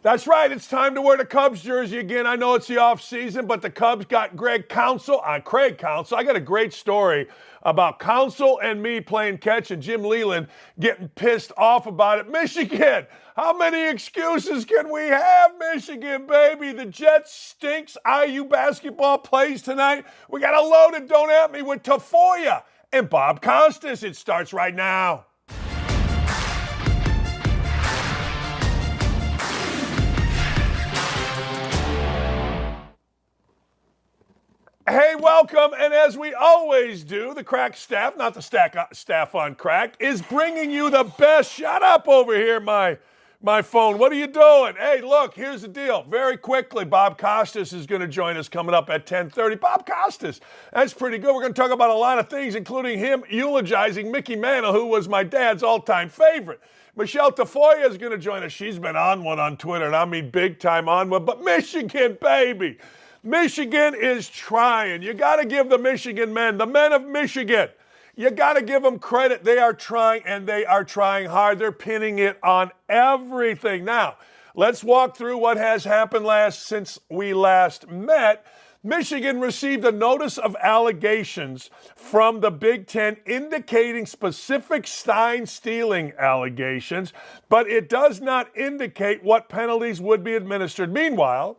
That's right. It's time to wear the Cubs jersey again. I know it's the off season, but the Cubs got Craig Counsell. I got a great story about Counsell and me playing catch and Jim Leland getting pissed off about it. Michigan, how many excuses can we have, Michigan, baby? The Jets stinks. IU basketball plays tonight. We got a loaded Don't At Me with Tafoya and Bob Costas. It starts right now. Hey, welcome, and as we always do, the crack staff, not the staff on crack, is bringing you the best. Shut up over here, my phone. What are you doing? Hey, look, here's the deal. Very quickly, Bob Costas is going to join us coming up at 10:30. Bob Costas, that's pretty good. We're going to talk about a lot of things, including him eulogizing Mickey Mantle, who was my dad's all-time favorite. Michele Tafoya is going to join us. She's been on one on Twitter, and I mean big time on one, but Michigan, baby. Michigan is trying. You got to give the Michigan men, the men of Michigan, you got to give them credit. They are trying, and they are trying hard. They're pinning it on everything. Now, let's walk through what has happened since we last met. Michigan received a notice of allegations from the Big Ten indicating specific stealing allegations, but it does not indicate what penalties would be administered. Meanwhile,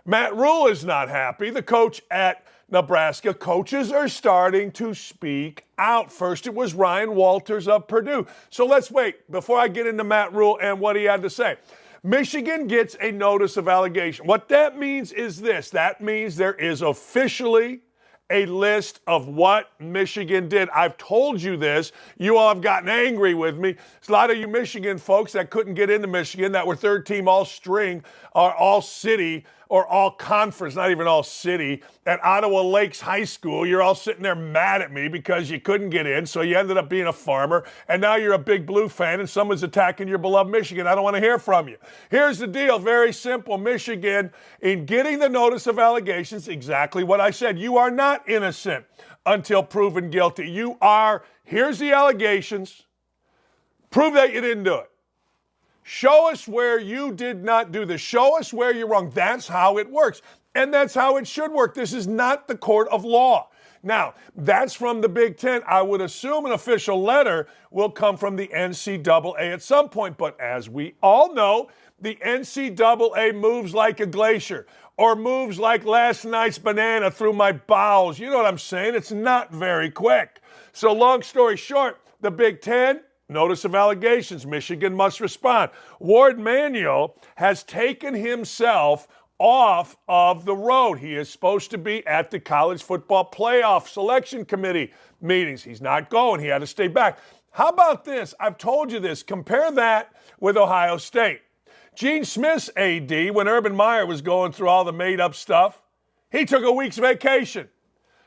Matt Rhule is not happy. The coach at Nebraska. Coaches are starting to speak out. First, it was Ryan Walters of Purdue. So let's wait before I get into Matt Rhule and what he had to say. Michigan gets a notice of allegation. What that means is this. That means there is officially a list of what Michigan did. I've told you this. You all have gotten angry with me. There's a lot of you Michigan folks that couldn't get into Michigan, that were third team all string or all city or all conference, not even all city, at Ottawa Lakes High School. You're all sitting there mad at me because you couldn't get in, so you ended up being a farmer, and now you're a big Blue fan, and someone's attacking your beloved Michigan. I don't want to hear from you. Here's the deal, very simple. Michigan, in getting the notice of allegations, exactly what I said. You are not innocent until proven guilty. You are, here's the allegations. Prove that you didn't do it. Show us where you did not do this. Show us where you're wrong. That's how it works. And that's how it should work. This is not the court of law. Now, that's from the Big Ten. I would assume an official letter will come from the NCAA at some point. But as we all know, the NCAA moves like a glacier, or moves like last night's banana through my bowels. You know what I'm saying? It's not very quick. So long story short, the Big Ten, notice of allegations. Michigan must respond. Warde Manuel has taken himself off of the road. He is supposed to be at the college football playoff selection committee meetings. He's not going. He had to stay back. How about this? I've told you this. Compare that with Ohio State. Gene Smith's AD, when Urban Meyer was going through all the made-up stuff, he took a week's vacation.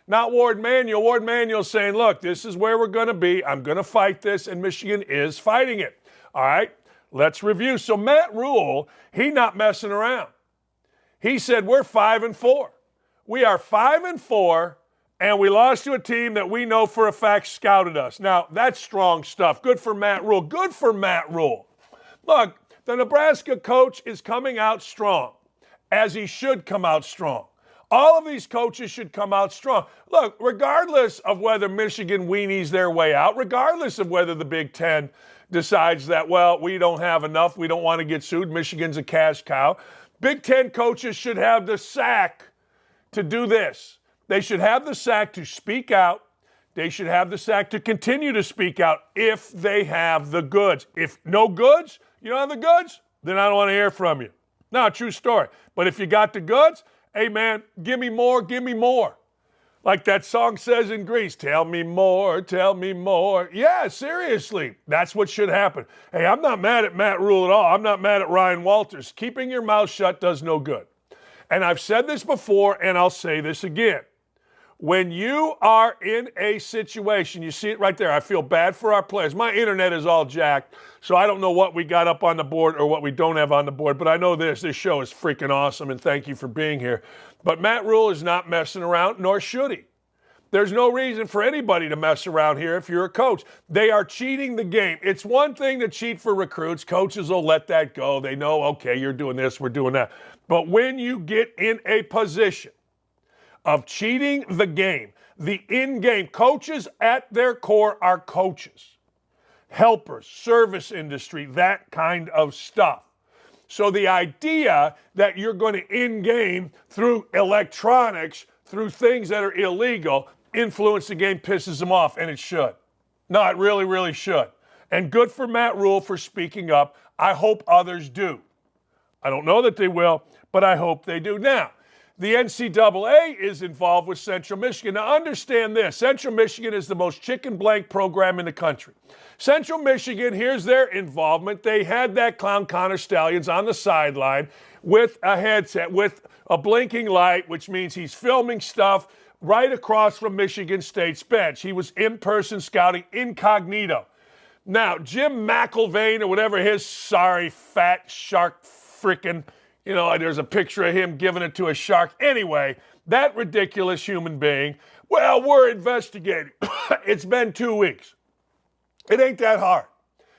Not Warde Manuel. Warde Manuel's saying, look, this is where we're going to be. I'm going to fight this, and Michigan is fighting it. All right, let's review. So Matt Rhule, he not messing around. He said, we're 5-4. We are 5-4, and we lost to a team that we know for a fact scouted us. Now, that's strong stuff. Good for Matt Rhule. Good for Matt Rhule. Look, the Nebraska coach is coming out strong, as he should come out strong. All of these coaches should come out strong. Look, regardless of whether Michigan weenies their way out, regardless of whether the Big Ten decides that, well, we don't have enough, we don't want to get sued, Michigan's a cash cow, Big Ten coaches should have the sack to do this. They should have the sack to speak out. They should have the sack to continue to speak out if they have the goods. If no goods, you don't have the goods, then I don't want to hear from you. No, true story. But if you got the goods, hey, man, give me more, give me more. Like that song says in Greece, tell me more, tell me more. Yeah, seriously, that's what should happen. Hey, I'm not mad at Matt Rhule at all. I'm not mad at Ryan Walters. Keeping your mouth shut does no good. And I've said this before, and I'll say this again. When you are in a situation, you see it right there. I feel bad for our players. My internet is all jacked, so I don't know what we got up on the board or what we don't have on the board, but I know this. This show is freaking awesome, and thank you for being here. But Matt Rhule is not messing around, nor should he. There's no reason for anybody to mess around here if you're a coach. They are cheating the game. It's one thing to cheat for recruits. Coaches will let that go. They know, okay, you're doing this, we're doing that. But when you get in a position of cheating the game, the in-game, coaches at their core are coaches, helpers, service industry, that kind of stuff. So the idea that you're going to in-game through electronics, through things that are illegal, influence the game pisses them off, and it should. No, it really, really should. And good for Matt Rule for speaking up. I hope others do. I don't know that they will, but I hope they do. Now, the NCAA is involved with Central Michigan. Now, understand this. Central Michigan is the most chicken blank program in the country. Central Michigan, here's their involvement. They had that clown Connor Stalions on the sideline with a headset, with a blinking light, which means he's filming stuff right across from Michigan State's bench. He was in-person scouting incognito. Now, Jim McIlvain or whatever his sorry fat shark frickin', there's a picture of him giving it to a shark. Anyway, that ridiculous human being, well, we're investigating. It's been 2 weeks. It ain't that hard.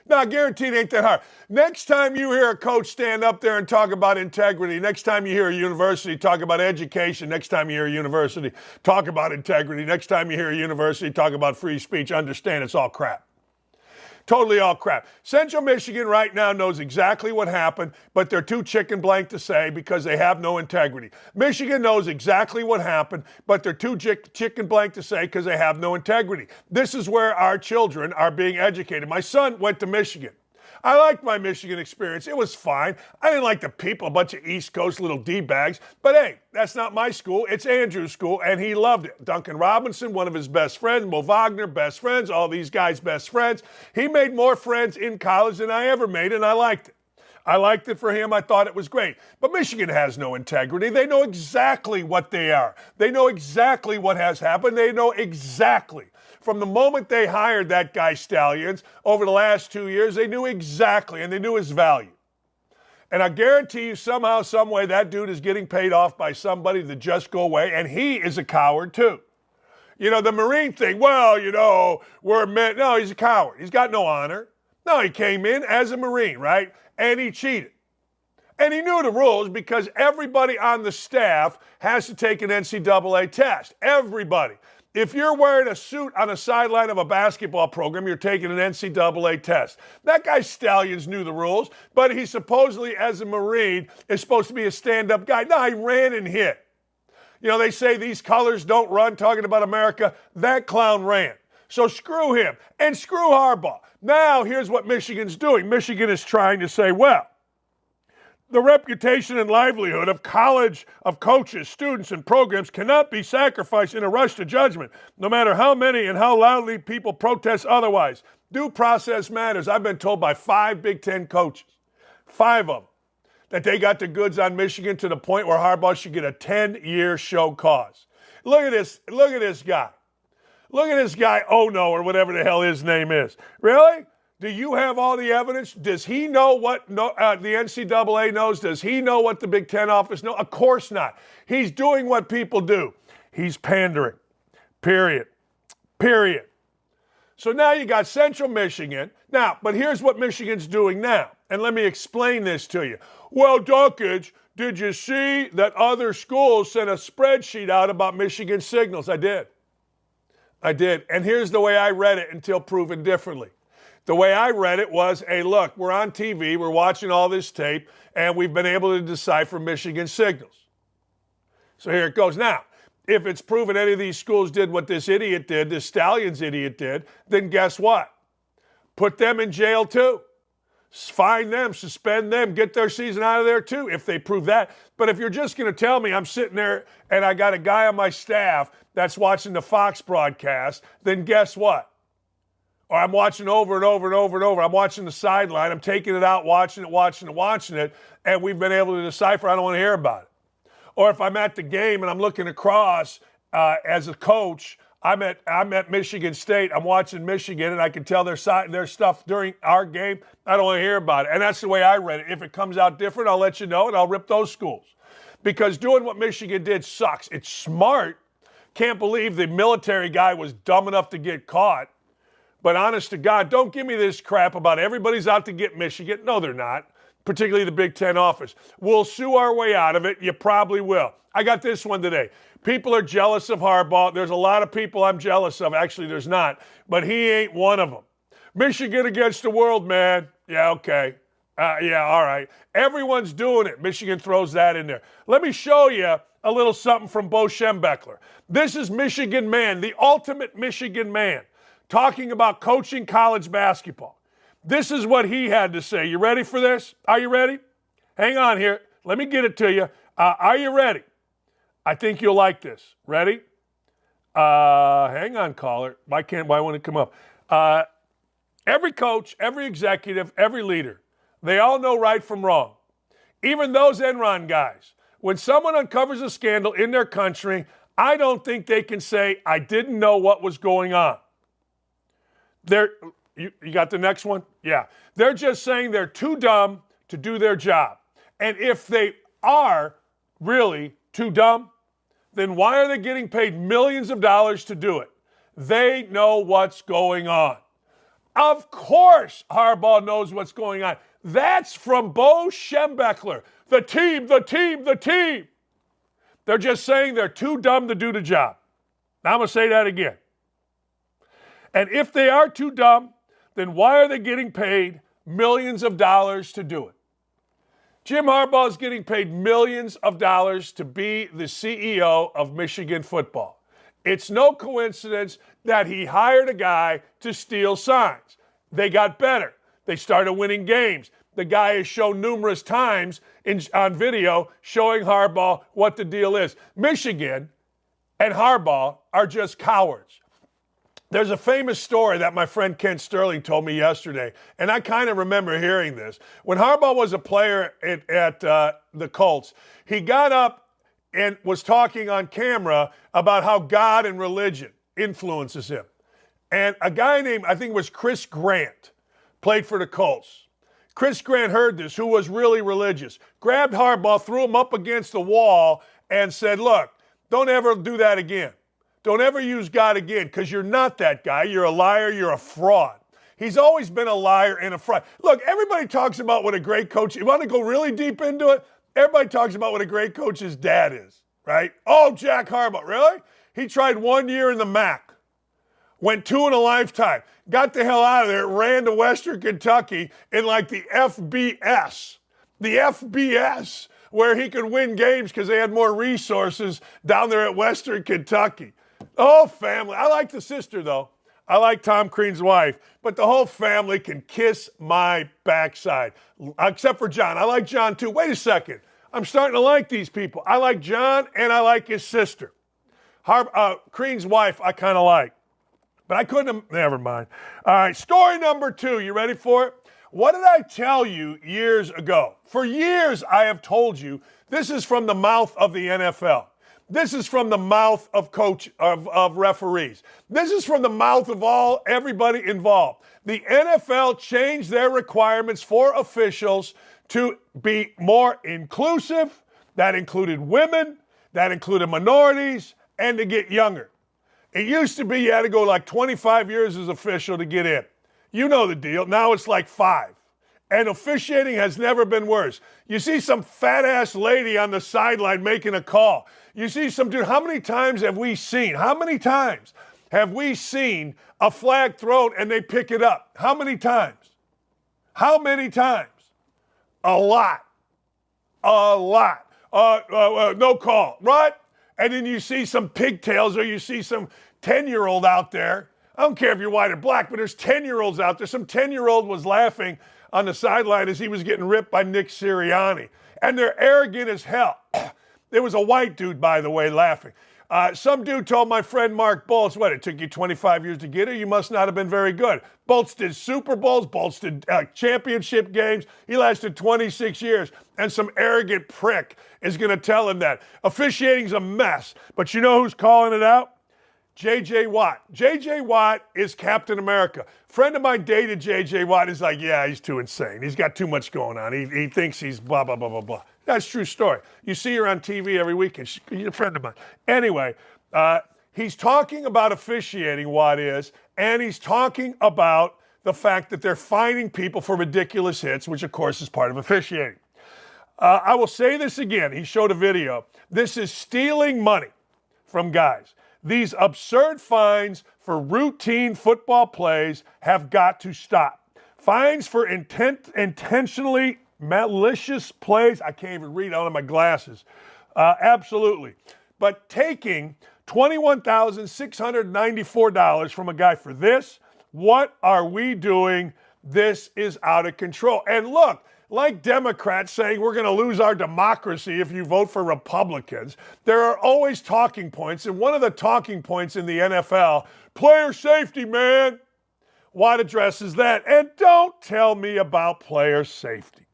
No, I guarantee it ain't that hard. Next time you hear a coach stand up there and talk about integrity, next time you hear a university talk about education, next time you hear a university talk about integrity, next time you hear a university talk about free speech, understand it's all crap. Totally all crap. Central Michigan right now knows exactly what happened, but they're too chicken blank to say because they have no integrity. Michigan knows exactly what happened, but they're too chicken blank to say because they have no integrity. This is where our children are being educated. My son went to Michigan. I liked my Michigan experience. It was fine. I didn't like the people, a bunch of East Coast little D-bags. But hey, that's not my school. It's Andrew's school, and he loved it. Duncan Robinson, one of his best friends. Mo Wagner, best friends. All these guys, best friends. He made more friends in college than I ever made, and I liked it. I liked it for him. I thought it was great. But Michigan has no integrity. They know exactly what they are. They know exactly what has happened. They know exactly. From the moment they hired that guy Stalions over the last 2 years, they knew exactly, and they knew his value. And I guarantee you somehow, some way, that dude is getting paid off by somebody to just go away, and he is a coward too. The Marine thing, we're men. No, he's a coward. He's got no honor. No, he came in as a Marine, right? And he cheated. And he knew the rules because everybody on the staff has to take an NCAA test. Everybody. If you're wearing a suit on the sideline of a basketball program, you're taking an NCAA test. That guy Stalions knew the rules, but he supposedly, as a Marine, is supposed to be a stand-up guy. No, he ran and hit. They say these colors don't run, talking about America. That clown ran. So screw him and screw Harbaugh. Now, here's what Michigan's doing. Michigan is trying to say, well, the reputation and livelihood of college, of coaches, students, and programs cannot be sacrificed in a rush to judgment, no matter how many and how loudly people protest otherwise. Due process matters. I've been told by 5 Big Ten coaches, 5 of them, that they got the goods on Michigan to the point where Harbaugh should get a 10-year show cause. Look at this guy. Look at this guy, or whatever the hell his name is. Really? Do you have all the evidence? Does he know what the NCAA knows? Does he know what the Big Ten office knows? Of course not. He's doing what people do. He's pandering. Period. So now you got Central Michigan. Now, but here's what Michigan's doing now. And let me explain this to you. Well, Dakich, did you see that other schools sent a spreadsheet out about Michigan signals? I did. And here's the way I read it until proven differently. The way I read it was, hey, look, we're on TV, we're watching all this tape, and we've been able to decipher Michigan signals. So here it goes. Now, if it's proven any of these schools did what this idiot did, this Stalions idiot did, then guess what? Put them in jail too. Fine them, suspend them, get their season out of there too, if they prove that. But if you're just going to tell me I'm sitting there and I got a guy on my staff that's watching the Fox broadcast, then guess what? Or I'm watching over and over and over and over. I'm watching the sideline. I'm taking it out, watching it, and we've been able to decipher. I don't want to hear about it. Or if I'm at the game and I'm looking across as a coach, I'm at Michigan State. I'm watching Michigan, and I can tell their stuff during our game. I don't want to hear about it. And that's the way I read it. If it comes out different, I'll let you know, and I'll rip those schools. Because doing what Michigan did sucks. It's smart. can't believe the military guy was dumb enough to get caught. But honest to God, don't give me this crap about everybody's out to get Michigan. No, they're not, particularly the Big Ten office. We'll sue our way out of it. You probably will. I got this one today. People are jealous of Harbaugh. There's a lot of people I'm jealous of. Actually, there's not. But he ain't one of them. Michigan against the world, man. Yeah, okay. Yeah, all right. Everyone's doing it. Michigan throws that in there. Let me show you a little something from Bo Schembechler. This is Michigan man, the ultimate Michigan man, talking about coaching college basketball. This is what he had to say. You ready for this? Are you ready? Hang on here. Let me get it to you. Are you ready? I think you'll like this. Ready? Hang on, caller. Why won't it come up? Every coach, every executive, every leader, they all know right from wrong. Even those Enron guys. When someone uncovers a scandal in their country, I don't think they can say, I didn't know what was going on. You got the next one? Yeah. They're just saying they're too dumb to do their job. And if they are really too dumb, then why are they getting paid millions of dollars to do it? They know what's going on. Of course Harbaugh knows what's going on. That's from Bo Schembechler. The team. They're just saying they're too dumb to do the job. Now I'm going to say that again. And if they are too dumb, then why are they getting paid millions of dollars to do it? Jim Harbaugh is getting paid millions of dollars to be the CEO of Michigan football. It's no coincidence that he hired a guy to steal signs. They got better. They started winning games. The guy has shown numerous times on video showing Harbaugh what the deal is. Michigan and Harbaugh are just cowards. There's a famous story that my friend Ken Sterling told me yesterday, and I kind of remember hearing this. When Harbaugh was a player at the Colts, he got up and was talking on camera about how God and religion influences him. And a guy named, I think it was Chris Grant, played for the Colts. Chris Grant heard this, who was really religious, grabbed Harbaugh, threw him up against the wall, and said, look, don't ever do that again. Don't ever use God again, because you're not that guy. You're a liar. You're a fraud. He's always been a liar and a fraud. Look, everybody talks about what a great coach, you want to go really deep into it? Everybody talks about what a great coach's dad is, right? Oh, Jack Harbaugh, really? He tried 1 year in the MAC, went 2 in a lifetime, got the hell out of there, ran to Western Kentucky in like the FBS, where he could win games because they had more resources down there at Western Kentucky. The whole family, I like the sister though. I like Tom Crean's wife, but the whole family can kiss my backside, except for John. I like John too. Wait a second. I'm starting to like these people. I like John and I like his sister. Crean's wife I kind of like, but I couldn't have, never mind. All right, story number 2. You ready for it? What did I tell you years ago? For years I have told you this is from the mouth of the NFL. This is from the mouth of referees. This is from the mouth of everybody involved. The NFL changed their requirements for officials to be more inclusive. That included women, that included minorities, and to get younger. It used to be you had to go like 25 years as official to get in. You know the deal. Now it's like 5. And officiating has never been worse. You see some fat-ass lady on the sideline making a call. You see some dude. How many times have we seen a flag thrown and they pick it up? How many times? A lot. No call, right? And then you see some pigtails or you see some 10-year-old out there. I don't care if you're white or black, but there's 10-year-olds out there. Some 10-year-old was laughing on the sideline as he was getting ripped by Nick Sirianni. And they're arrogant as hell. There was a white dude, by the way, laughing. Some dude told my friend Mark Bolts, what, it took you 25 years to get here? You must not have been very good. Bolts did Super Bowls. Bolts did championship games. He lasted 26 years. And some arrogant prick is going to tell him that. Officiating's a mess. But you know who's calling it out? J.J. Watt. J.J. Watt is Captain America. Friend of mine dated J.J. Watt. He's like, yeah, he's too insane. He's got too much going on. He thinks he's blah, blah, blah, blah, blah. That's a true story. You see her on TV every weekend. She's a friend of mine. Anyway, He's talking about officiating, what is, and he's talking about the fact that they're fining people for ridiculous hits, which, of course, is part of officiating. I will say this again. He showed a video. This is stealing money from guys. These absurd fines for routine football plays have got to stop. Fines for intentionally malicious plays. I can't even read out of my glasses. Absolutely. But taking $21,694 from a guy for this, what are we doing? This is out of control. And look, like Democrats saying we're going to lose our democracy if you vote for Republicans, there are always talking points. And one of the talking points in the NFL, player safety, man. What addresses that? And don't tell me about player safety.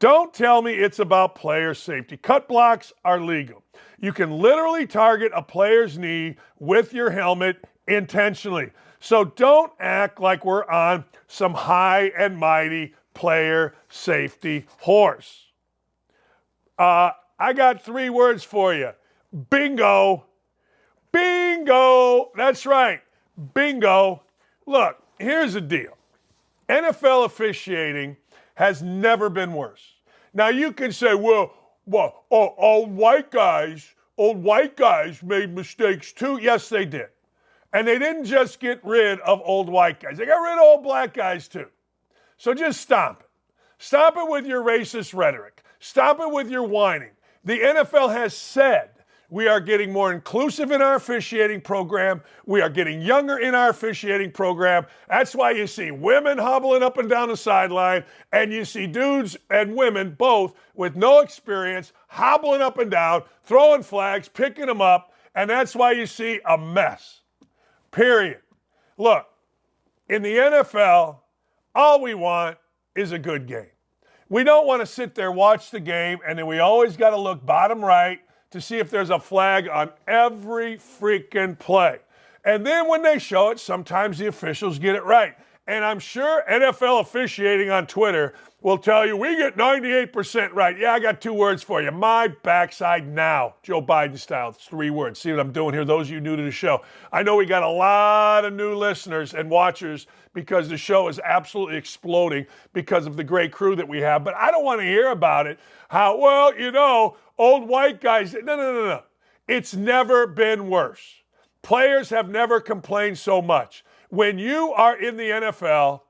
Don't tell me it's about player safety. Cut blocks are legal. You can literally target a player's knee with your helmet intentionally. So don't act like we're on some high and mighty player safety horse. I got 3 words for you. Bingo. Bingo. That's right. Bingo. Look, here's the deal. NFL officiating has never been worse. Now you can say, well, old white guys made mistakes too. Yes, they did. And they didn't just get rid of old white guys. They got rid of old black guys too. So just stop it. Stop it with your racist rhetoric. Stop it with your whining. The NFL has said we are getting more inclusive in our officiating program. We are getting younger in our officiating program. That's why you see women hobbling up and down the sideline, and you see dudes and women both with no experience hobbling up and down, throwing flags, picking them up, and that's why you see a mess. Period. Look, in the NFL, all we want is a good game. We don't want to sit there, watch the game, and then we always got to look bottom right to see if there's a flag on every freaking play. And then when they show it, sometimes the officials get it right. And I'm sure NFL officiating on Twitter will tell you, we get 98% right. Yeah, I got 2 words for you. My backside now. Joe Biden style. It's 3 words. See what I'm doing here? Those of you new to the show. I know we got a lot of new listeners and watchers because the show is absolutely exploding because of the great crew that we have. But I don't want to hear about it. How, well, you know, old white guys. No. It's never been worse. Players have never complained so much. When you are in the NFL,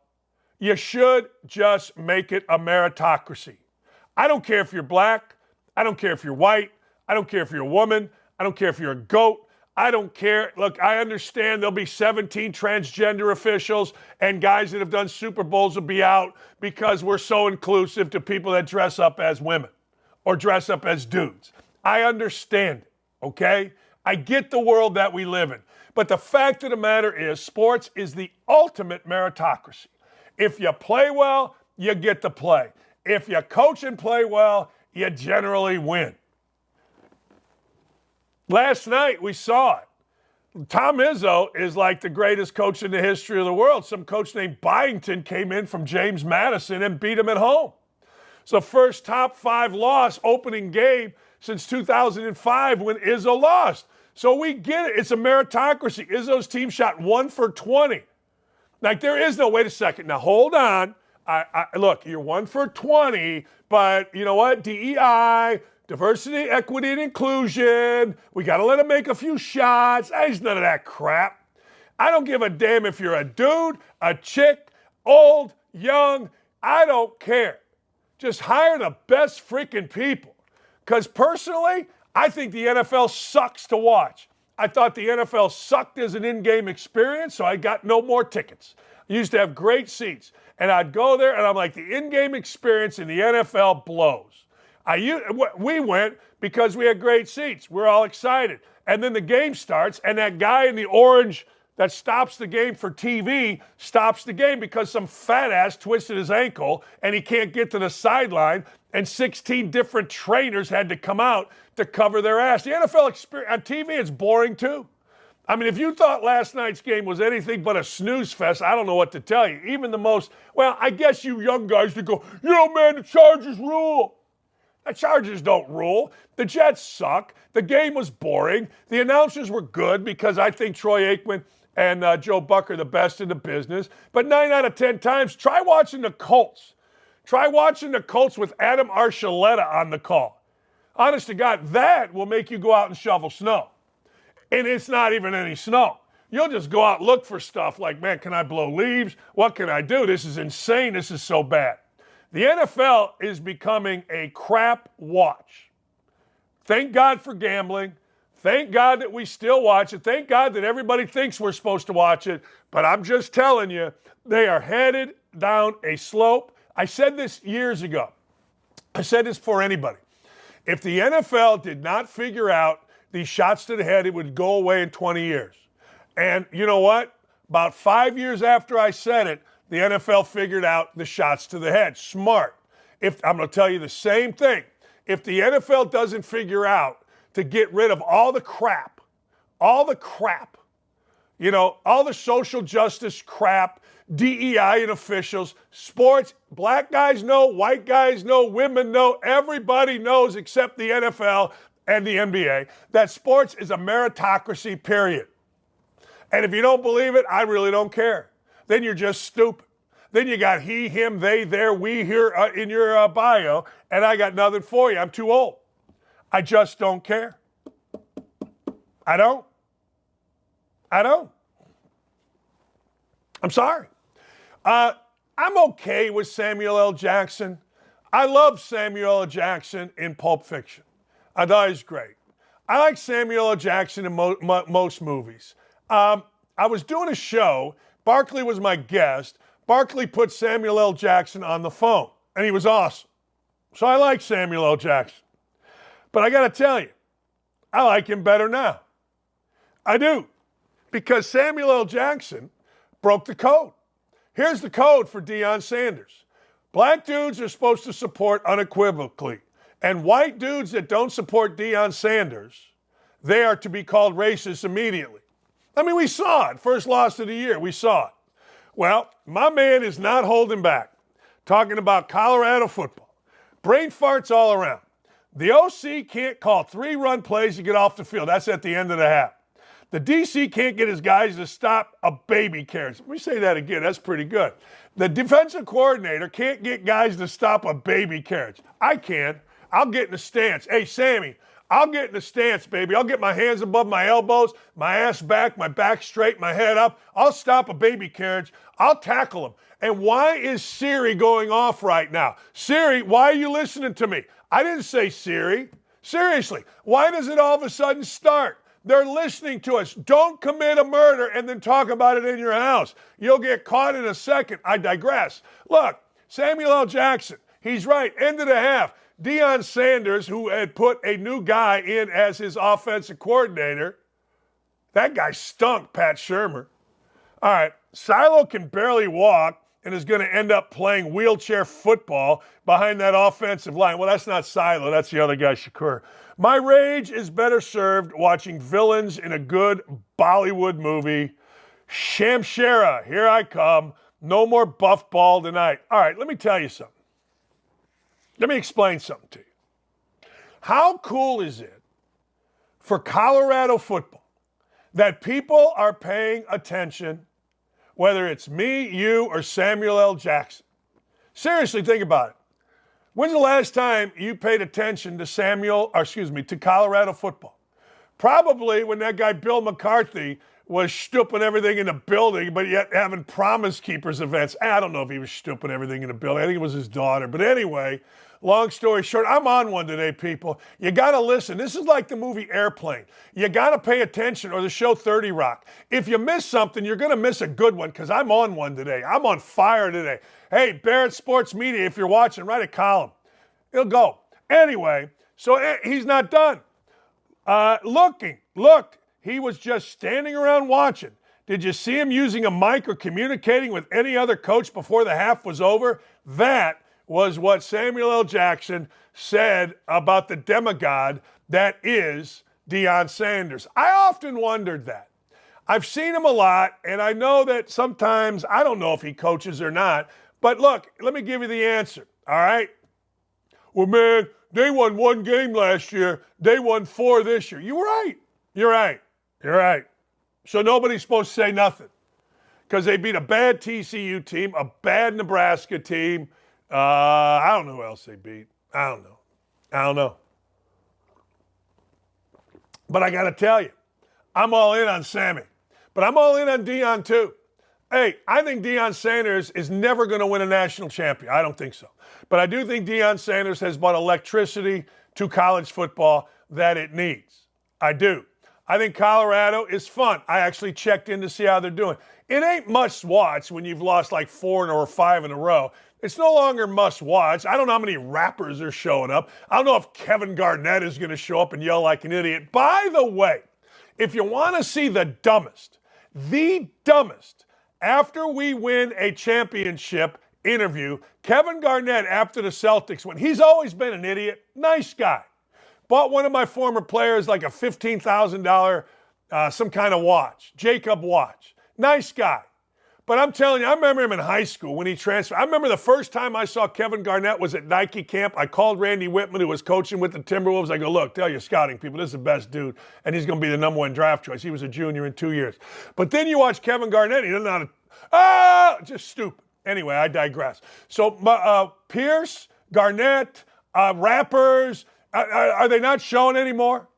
you should just make it a meritocracy. I don't care if you're black. I don't care if you're white. I don't care if you're a woman. I don't care if you're a goat. I don't care. Look, I understand there'll be 17 transgender officials and guys that have done Super Bowls will be out because we're so inclusive to people that dress up as women or dress up as dudes. I understand it, okay? I get the world that we live in. But the fact of the matter is, sports is the ultimate meritocracy. If you play well, you get to play. If you coach and play well, you generally win. Last night, we saw it. Tom Izzo is like the greatest coach in the history of the world. Some coach named Byington came in from James Madison and beat him at home. It's the first top 5 loss opening game since 2005 when Izzo lost. So we get it. It's a meritocracy. Izzo's team shot 1 for 20. Like, there is no, wait a second. Now, hold on. Look, you're 1 for 20, but you know what? DEI, diversity, equity, and inclusion. We got to let them make a few shots. There's none of that crap. I don't give a damn if you're a dude, a chick, old, young. I don't care. Just hire the best freaking people. Because personally, I think the NFL sucks to watch. I thought the NFL sucked as an in-game experience, so I got no more tickets. I used to have great seats, and I'd go there, and I'm like, the in-game experience in the NFL blows. We went because we had great seats. We're all excited. And then the game starts, and that guy in the orange that stops the game for TV stops the game because some fat ass twisted his ankle, and he can't get to the sideline, and 16 different trainers had to come out to cover their ass. The NFL experience on TV is boring too. I mean, if you thought last night's game was anything but a snooze fest, I don't know what to tell you. Even the most, well, I guess you young guys would go, you know, man, the Chargers rule. The Chargers don't rule. The Jets suck. The game was boring. The announcers were good because I think Troy Aikman and Joe Buck are the best in the business. But 9 out of 10 times, try watching the Colts. Try watching the Colts with Adam Archuleta on the call. Honest to God, that will make you go out and shovel snow. And it's not even any snow. You'll just go out and look for stuff like, man, can I blow leaves? What can I do? This is insane. This is so bad. The NFL is becoming a crap watch. Thank God for gambling. Thank God that we still watch it. Thank God that everybody thinks we're supposed to watch it. But I'm just telling you, they are headed down a slope. I said this years ago. I said this for anybody. If the NFL did not figure out these shots to the head, it would go away in 20 years. And you know what? About 5 years after I said it, the NFL figured out the shots to the head. Smart. I'm going to tell you the same thing. If the NFL doesn't figure out to get rid of all the crap, all the social justice crap, DEI and officials, sports, black guys know, white guys know, women know, everybody knows except the NFL and the NBA that sports is a meritocracy, period. And if you don't believe it, I really don't care. Then you're just stupid. Then you got he, him, they, their, we here in your bio, and I got nothing for you. I'm too old. I just don't care. I don't. I'm sorry. I'm okay with Samuel L. Jackson. I love Samuel L. Jackson in Pulp Fiction. I thought he was great. I like Samuel L. Jackson in most movies. I was doing a show. Barkley was my guest. Barkley put Samuel L. Jackson on the phone, and he was awesome. So I like Samuel L. Jackson. But I got to tell you, I like him better now. I do. Because Samuel L. Jackson broke the code. Here's the code for Deion Sanders. Black dudes are supposed to support unequivocally. And white dudes that don't support Deion Sanders, they are to be called racist immediately. I mean, we saw it. First loss of the year, we saw it. Well, my man is not holding back. Talking about Colorado football. Brain farts all around. The OC can't call 3-run plays to get off the field. That's at the end of the half. The DC can't get his guys to stop a baby carriage. Let me say that again. That's pretty good. The defensive coordinator can't get guys to stop a baby carriage. I can. I'll get in the stance. Hey, Sammy, I'll get in the stance, baby. I'll get my hands above my elbows, my ass back, my back straight, my head up. I'll stop a baby carriage. I'll tackle him. And why is Siri going off right now? Siri, why are you listening to me? I didn't say Siri. Seriously, why does it all of a sudden start? They're listening to us. Don't commit a murder and then talk about it in your house. You'll get caught in a second. I digress. Look, Samuel L. Jackson, he's right. End of the half. Deion Sanders, who had put a new guy in as his offensive coordinator, that guy stunk, Pat Shurmur. All right, Silo can barely walk and is going to end up playing wheelchair football behind that offensive line. Well, that's not Silo. That's the other guy, Shakur. My rage is better served watching villains in a good Bollywood movie. Shamshera, here I come. No more buff ball tonight. All right, let me tell you something. Let me explain something to you. How cool is it for Colorado football that people are paying attention, whether it's me, you, or Samuel L. Jackson? Seriously, think about it. When's the last time you paid attention to Colorado football? Probably when that guy Bill McCarthy was stooping everything in the building, but yet having Promise Keepers events. I don't know if he was stooping everything in the building. I think it was his daughter. But anyway, long story short, I'm on one today, people. You got to listen. This is like the movie Airplane. You got to pay attention, or the show 30 Rock. If you miss something, you're going to miss a good one, because I'm on one today. I'm on fire today. Hey, Barrett Sports Media, if you're watching, write a column. It'll go. Anyway, so he's not done. Look, he was just standing around watching. Did you see him using a mic or communicating with any other coach before the half was over? That was what Samuel L. Jackson said about the demigod that is Deion Sanders. I often wondered that. I've seen him a lot, and I know that sometimes, I don't know if he coaches or not, but look, let me give you the answer, all right? Well, man, they won 1 game last year. They won 4 this year. You were right. You're right. You're right. So nobody's supposed to say nothing because they beat a bad TCU team, a bad Nebraska team. I don't know who else they beat. I don't know. But I got to tell you, I'm all in on Sammy. But I'm all in on Deion too. Hey, I think Deion Sanders is never going to win a national champion. I don't think so. But I do think Deion Sanders has brought electricity to college football that it needs. I do. I think Colorado is fun. I actually checked in to see how they're doing. It ain't must watch when you've lost like 4 or 5 in a row. It's no longer must watch. I don't know how many rappers are showing up. I don't know if Kevin Garnett is going to show up and yell like an idiot. By the way, if you want to see the dumbest, after we win a championship interview, Kevin Garnett after the Celtics win. He's always been an idiot. Nice guy. Bought one of my former players like a $15,000 some kind of watch, Jacob watch. Nice guy. But I'm telling you, I remember him in high school when he transferred. I remember the first time I saw Kevin Garnett was at Nike camp. I called Randy Whitman, who was coaching with the Timberwolves. I go, look, tell your scouting people, this is the best dude, and he's going to be the number 1 draft choice. He was a junior in 2 years. But then you watch Kevin Garnett, he doesn't know how to, just stupid. Anyway, I digress. So Pierce, Garnett, rappers, are they not showing anymore?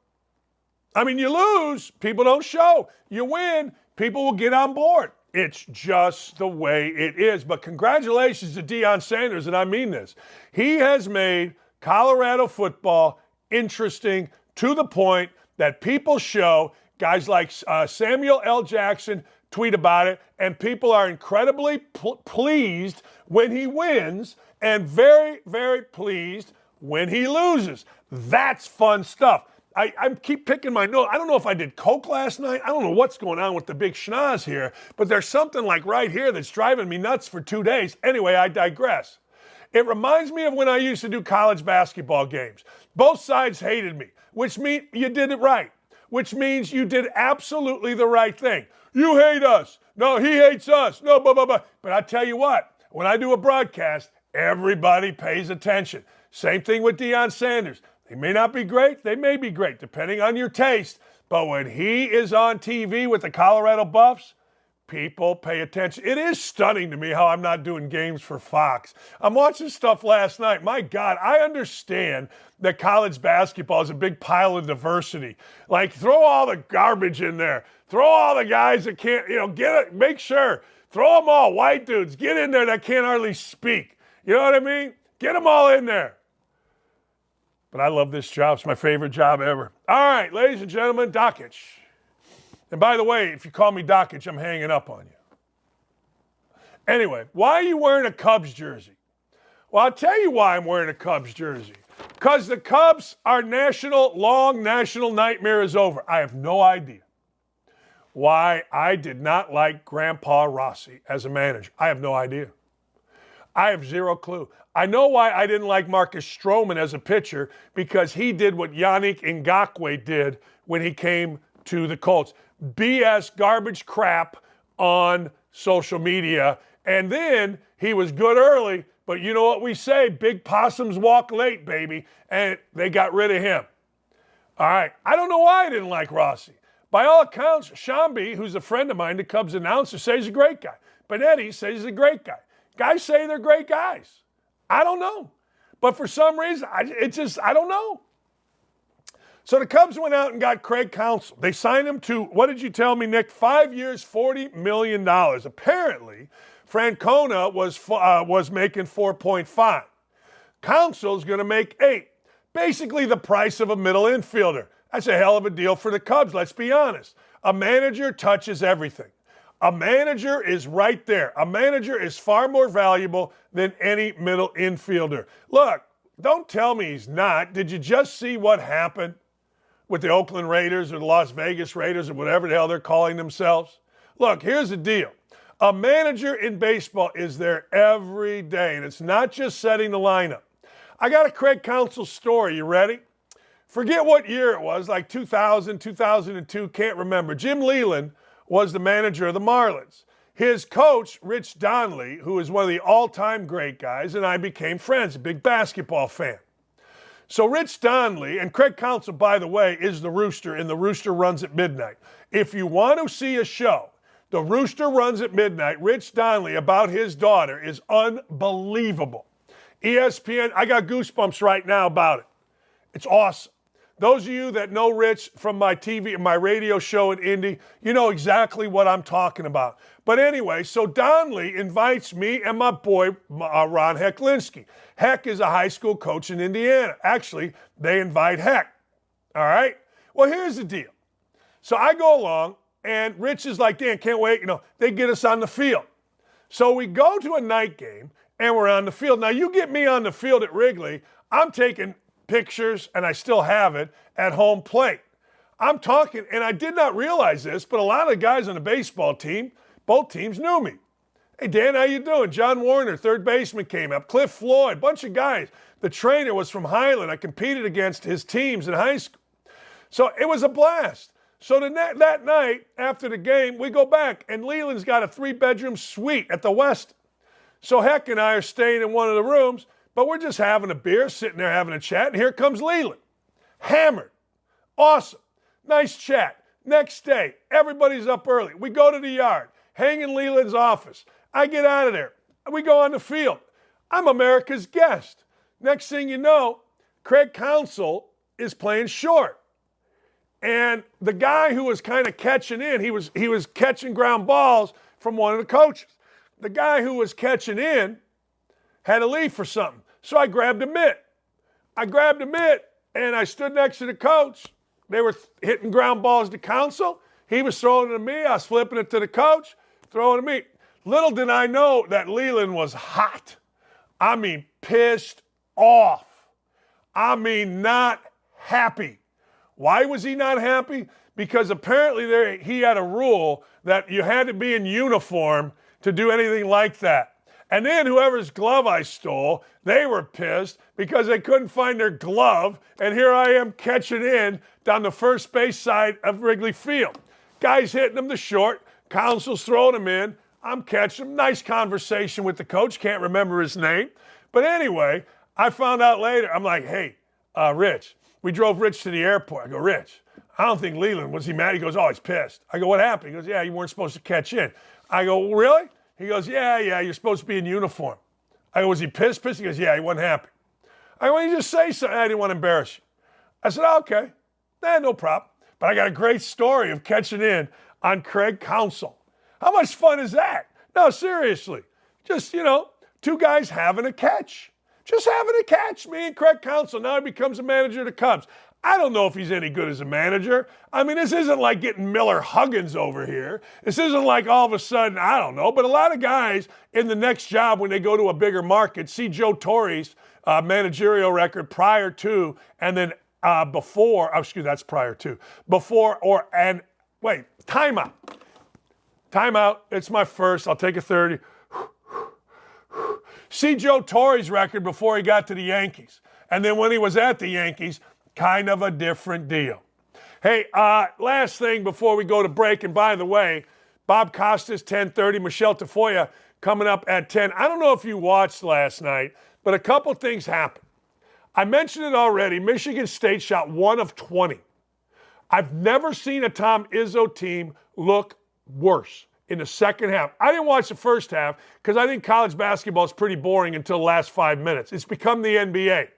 I mean, you lose, people don't show. You win, people will get on board. It's just the way it is. But congratulations to Deion Sanders, and I mean this. He has made Colorado football interesting to the point that people show. Guys like Samuel L. Jackson tweet about it, and people are incredibly pleased when he wins and very, very pleased when he loses. That's fun stuff. I keep picking my nose. I don't know if I did coke last night. I don't know what's going on with the big schnoz here, but there's something like right here that's driving me nuts for 2 days. Anyway, I digress. It reminds me of when I used to do college basketball games. Both sides hated me, which means you did it right, which means you did absolutely the right thing. You hate us. No, he hates us. No, blah, blah, blah. But I tell you what, when I do a broadcast, everybody pays attention. Same thing with Deion Sanders. They may not be great. They may be great, depending on your taste. But when he is on TV with the Colorado Buffs, people pay attention. It is stunning to me how I'm not doing games for Fox. I'm watching stuff last night. My God, I understand that college basketball is a big pile of diversity. Like, throw all the garbage in there. Throw all the guys that can't, get it. Make sure. Throw them all. White dudes, get in there that can't hardly speak. You know what I mean? Get them all in there. But I love this job. It's my favorite job ever. All right, ladies and gentlemen, Dakich. And by the way, if you call me Dakich, I'm hanging up on you. Anyway, why are you wearing a Cubs jersey? Well, I'll tell you why I'm wearing a Cubs jersey. Because the Cubs, our long national nightmare is over. I have no idea why I did not like Grandpa Rossi as a manager. I have no idea. I have zero clue. I know why I didn't like Marcus Stroman as a pitcher, because he did what Yannick Ngakoue did when he came to the Colts. BS garbage crap on social media. And then he was good early, but you know what we say, big possums walk late, baby. And they got rid of him. All right, I don't know why I didn't like Rossi. By all accounts, Shambi, who's a friend of mine, the Cubs announcer, says he's a great guy. Benetti says he's a great guy. Guys say they're great guys. I don't know. But for some reason, I don't know. So the Cubs went out and got Craig Counsell. They signed him to, what did you tell me, Nick? 5 years, $40 million. Apparently, Francona was making 4.5. Counsell's going to make 8. Basically the price of a middle infielder. That's a hell of a deal for the Cubs, let's be honest. A manager touches everything. A manager is right there. A manager is far more valuable than any middle infielder. Look, don't tell me he's not. Did you just see what happened with the Oakland Raiders or the Las Vegas Raiders or whatever the hell they're calling themselves? Look, here's the deal. A manager in baseball is there every day, and it's not just setting the lineup. I got a Craig Counsell story. You ready? Forget what year it was, like 2000, 2002, can't remember. Jim Leland was the manager of the Marlins. His coach, Rich Donnelly, who is one of the all-time great guys, and I became friends, a big basketball fan. So Rich Donnelly, and Craig Counsell, by the way, is the Rooster, and the Rooster runs at midnight. If you want to see a show, the Rooster runs at midnight, Rich Donnelly, about his daughter, is unbelievable. ESPN, I got goosebumps right now about it. It's awesome. Those of you that know Rich from my TV and my radio show at Indy, you know exactly what I'm talking about. But anyway, so Donnelly invites me and my boy, Ron Hecklinski. Heck is a high school coach in Indiana. Actually, they invite Heck. All right? Well, here's the deal. So I go along, and Rich is like, Dan, can't wait. They get us on the field. So we go to a night game, and we're on the field. Now, you get me on the field at Wrigley, I'm taking pictures, and I still have it, at home plate. I'm talking, and I did not realize this, but a lot of the guys on the baseball team, both teams knew me. Hey, Dan, how you doing? John Warner, third baseman, came up. Cliff Floyd, bunch of guys. The trainer was from Highland. I competed against his teams in high school. So it was a blast. So that night, after the game, we go back, and Leland's got a 3-bedroom suite at the West. So Heck and I are staying in one of the rooms, but we're just having a beer, sitting there having a chat, and here comes Leland. Hammered. Awesome. Nice chat. Next day, everybody's up early. We go to the yard, hang in Leland's office. I get out of there. We go on the field. I'm America's guest. Next thing you know, Craig Counsell is playing short. And the guy who was kind of catching in, he was catching ground balls from one of the coaches. The guy who was catching in had to leave for something. So I grabbed a mitt. And I stood next to the coach. They were hitting ground balls to Counsell. He was throwing it to me. I was flipping it to the coach, throwing it to me. Little did I know that Leland was hot. I mean, pissed off. I mean, not happy. Why was he not happy? Because apparently he had a rule that you had to be in uniform to do anything like that. And then whoever's glove I stole, they were pissed because they couldn't find their glove. And here I am catching in down the first base side of Wrigley Field. Guys hitting them to short. Counsell's throwing them in. I'm catching them. Nice conversation with the coach. Can't remember his name. But anyway, I found out later. I'm like, hey, Rich. We drove Rich to the airport. I go, Rich, I don't think Leland, was he mad? He goes, oh, he's pissed. I go, what happened? He goes, yeah, you weren't supposed to catch in. I go, really? He goes, yeah, you're supposed to be in uniform. I go, was he pissed? He goes, yeah, he wasn't happy. I go, why don't you just say something? I didn't want to embarrass you. I said, oh, okay. No problem. But I got a great story of catching in on Craig Counsell. How much fun is that? No, seriously. Just, two guys having a catch. Just having a catch, me and Craig Counsell. Now he becomes a manager of the Cubs. I don't know if he's any good as a manager. I mean, this isn't like getting Miller Huggins over here. This isn't like all of a sudden, I don't know. But a lot of guys in the next job when they go to a bigger market, see Joe Torre's managerial record prior to and then before, that's prior to. Timeout. Timeout, it's my first. I'll take a 30. See Joe Torre's record before he got to the Yankees. And then when he was at the Yankees, kind of a different deal. Hey, last thing before we go to break, and by the way, Bob Costas, 10:30, Michele Tafoya coming up at 10. I don't know if you watched last night, but a couple things happened. I mentioned it already. Michigan State shot 1 of 20. I've never seen a Tom Izzo team look worse in the second half. I didn't watch the first half because I think college basketball is pretty boring until the last 5 minutes. It's become the NBA.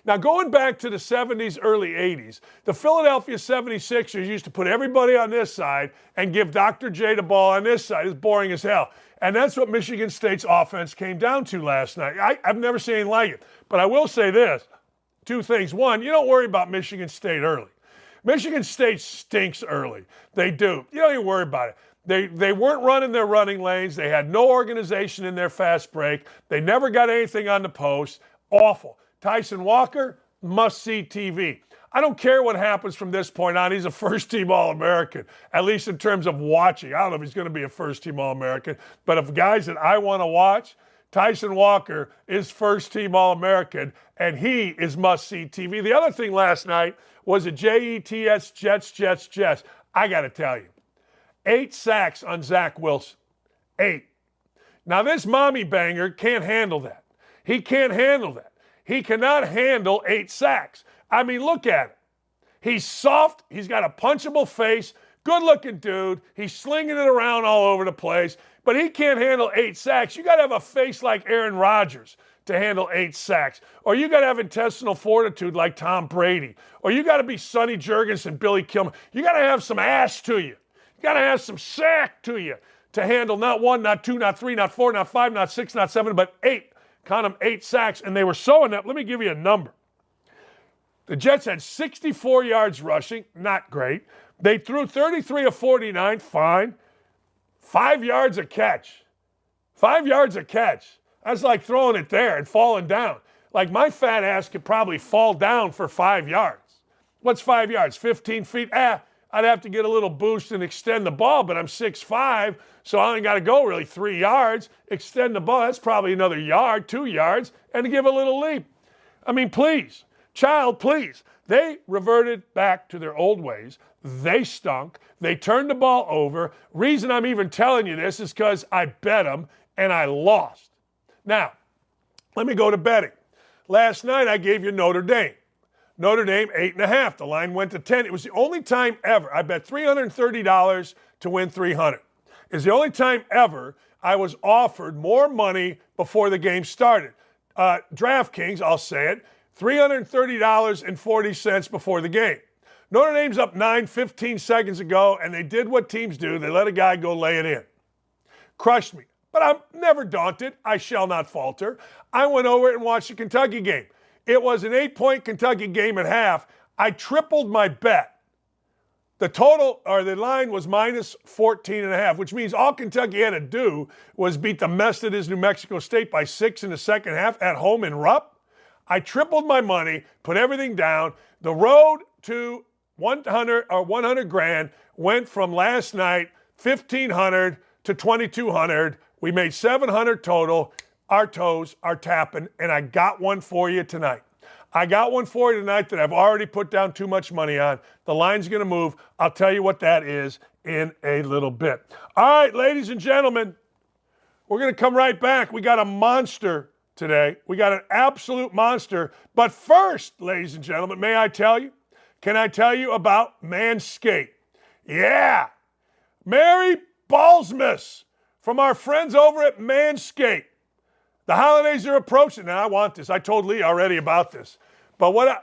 Now, going back to the 70s, early 80s, the Philadelphia 76ers used to put everybody on this side and give Dr. J the ball on this side. It's boring as hell. And that's what Michigan State's offense came down to last night. I've never seen anything like it. But I will say this, 2 things. One, you don't worry about Michigan State early. Michigan State stinks early. They do. You don't even worry about it. They weren't running their running lanes. They had no organization in their fast break. They never got anything on the post. Awful. Tyson Walker, must-see TV. I don't care what happens from this point on. He's a first-team All-American, at least in terms of watching. I don't know if he's going to be a first-team All-American, but of guys that I want to watch, Tyson Walker is first-team All-American, and he is must-see TV. The other thing last night was a Jets, Jets. I got to tell you, 8 sacks on Zach Wilson. 8. Now, this mommy banger can't handle that. He can't handle that. He cannot handle 8 sacks. I mean, look at him. He's soft. He's got a punchable face. Good-looking dude. He's slinging it around all over the place. But he can't handle 8 sacks. You got to have a face like Aaron Rodgers to handle 8 sacks. Or you got to have intestinal fortitude like Tom Brady. Or you got to be Sonny Jurgensen, Billy Kilmer. You got to have some ass to you. You got to have some sack to you to handle not 1, not 2, not 3, not 4, not 5, not 6, not 7, but 8. Count them, 8 sacks. And they were so inept. Let me give you a number. The Jets had 64 yards rushing. Not great. They threw 33 of 49. Fine. 5 yards a catch. 5 yards a catch. That's like throwing it there and falling down. Like my fat ass could probably fall down for 5 yards. What's 5 yards? 15 feet? I'd have to get a little boost and extend the ball, but I'm 6'5", so I only got to go really 3 yards. Extend the ball, that's probably another yard, 2 yards, and to give a little leap. I mean, please, child, please. They reverted back to their old ways. They stunk. They turned the ball over. Reason I'm even telling you this is because I bet them and I lost. Now, let me go to betting. Last night I gave you Notre Dame. Notre Dame, 8.5. The line went to 10. It was the only time ever. I bet $330 to win $300. It's the only time ever I was offered more money before the game started. DraftKings, I'll say it, $330.40 before the game. Notre Dame's up 15 seconds ago, and they did what teams do. They let a guy go lay it in. Crushed me. But I'm never daunted. I shall not falter. I went over it and watched the Kentucky game. It was an 8-point Kentucky game at half. I tripled my bet. The total, or the line, was minus 14.5, which means all Kentucky had to do was beat the mess that is New Mexico State by 6 in the second half at home in Rupp. I tripled my money, put everything down. The road to 100 grand went from last night 1,500 to 2,200. We made 700 total. Our toes are tapping, and I got one for you tonight. I got one for you tonight that I've already put down too much money on. The line's going to move. I'll tell you what that is in a little bit. All right, ladies and gentlemen, we're going to come right back. We got a monster today. We got an absolute monster. But first, ladies and gentlemen, may I tell you? Can I tell you about Manscaped? Yeah. Merry Ballsmas from our friends over at Manscaped. The holidays are approaching. Now, I want this. I told Lee already about this. But what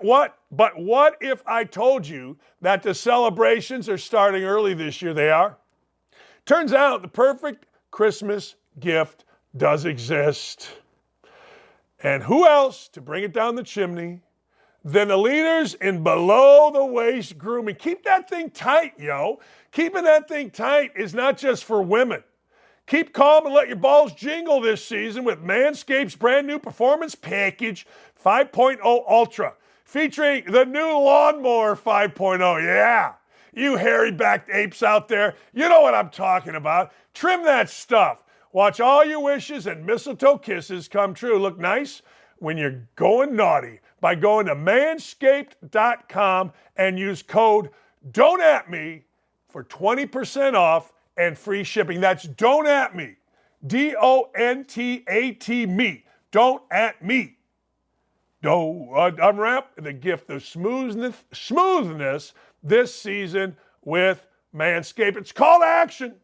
if I told you that the celebrations are starting early this year? They are. Turns out the perfect Christmas gift does exist. And who else to bring it down the chimney than the leaders in below-the-waist grooming? Keep that thing tight, yo. Keeping that thing tight is not just for women. Keep calm and let your balls jingle this season with Manscaped's brand new Performance Package 5.0 Ultra, featuring the new Lawnmower 5.0. Yeah, you hairy-backed apes out there, you know what I'm talking about. Trim that stuff. Watch all your wishes and mistletoe kisses come true. Look nice when you're going naughty by going to manscaped.com and use code DON'TATME for 20% off and free shipping. That's Don't At Me. DONTAT me. Don't at me. Unwrap the gift of smoothness this season with Manscaped. It's call to action.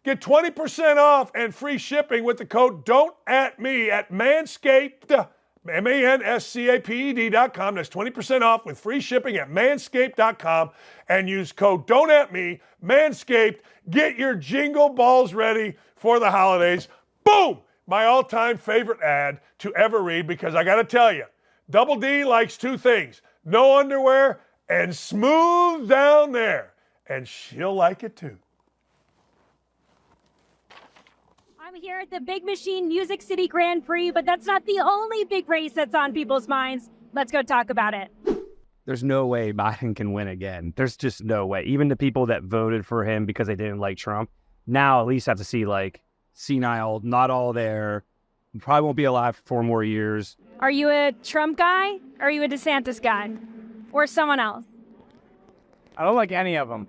Get 20% off and free shipping with the code Don't At Me at Manscaped. manscaped.com. That's 20% off with free shipping at manscaped.com and use code Don't At Me. Manscaped. Get your jingle balls ready for the holidays. Boom! My all-time favorite ad to ever read, because I got to tell you, Double D likes two things: no underwear and smooth down there. And she'll like it too. I'm here at the Big Machine Music City Grand Prix, but that's not the only big race that's on people's minds. Let's go talk about it. There's no way Biden can win again. There's just no way. Even the people that voted for him because they didn't like Trump now at least have to see, like, senile, not all there. Probably won't be alive for 4 more years. Are you a Trump guy? Or are you a DeSantis guy? Or someone else? I don't like any of them.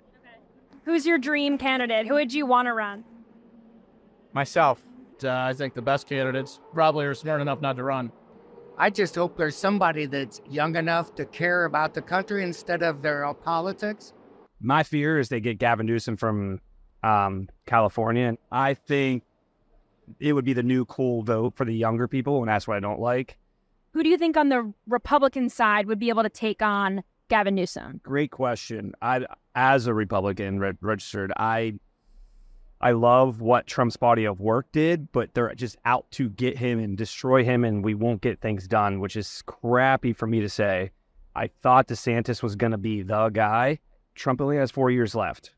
Who's your dream candidate? Who would you want to run? Myself. I think the best candidates probably are smart enough not to run. I just hope there's somebody that's young enough to care about the country instead of their politics. My fear is they get Gavin Newsom from California. And I think it would be the new cool vote for the younger people, and that's what I don't like. Who do you think on the Republican side would be able to take on Gavin Newsom? Great question. As a Republican registered, I love what Trump's body of work did, but they're just out to get him and destroy him, and we won't get things done, which is crappy for me to say. I thought DeSantis was going to be the guy. Trump only has 4 years left.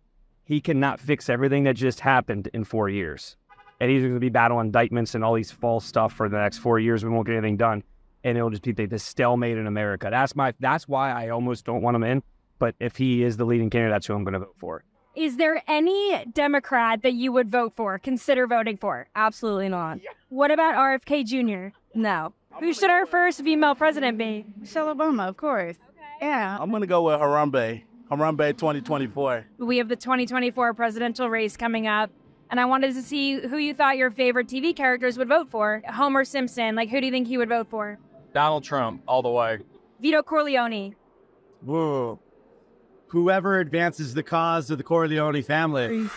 He cannot fix everything that just happened in 4 years. And he's going to be battling indictments and all these false stuff for the next 4 years. We won't get anything done. And it'll just be this stalemate in America. That's why I almost don't want him in. But if he is the leading candidate, that's who I'm going to vote for. Is there any Democrat that you would vote for, consider voting for? Absolutely not. What about RFK Jr.? No. Who should our first female president be? Michelle Obama, of course. Yeah. I'm going to go with Harambe 2024. We have the 2024 presidential race coming up, and I wanted to see who you thought your favorite TV characters would vote for. Homer Simpson, who do you think he would vote for? Donald Trump, all the way. Vito Corleone. Whoa. Whoever advances the cause of the Corleone family.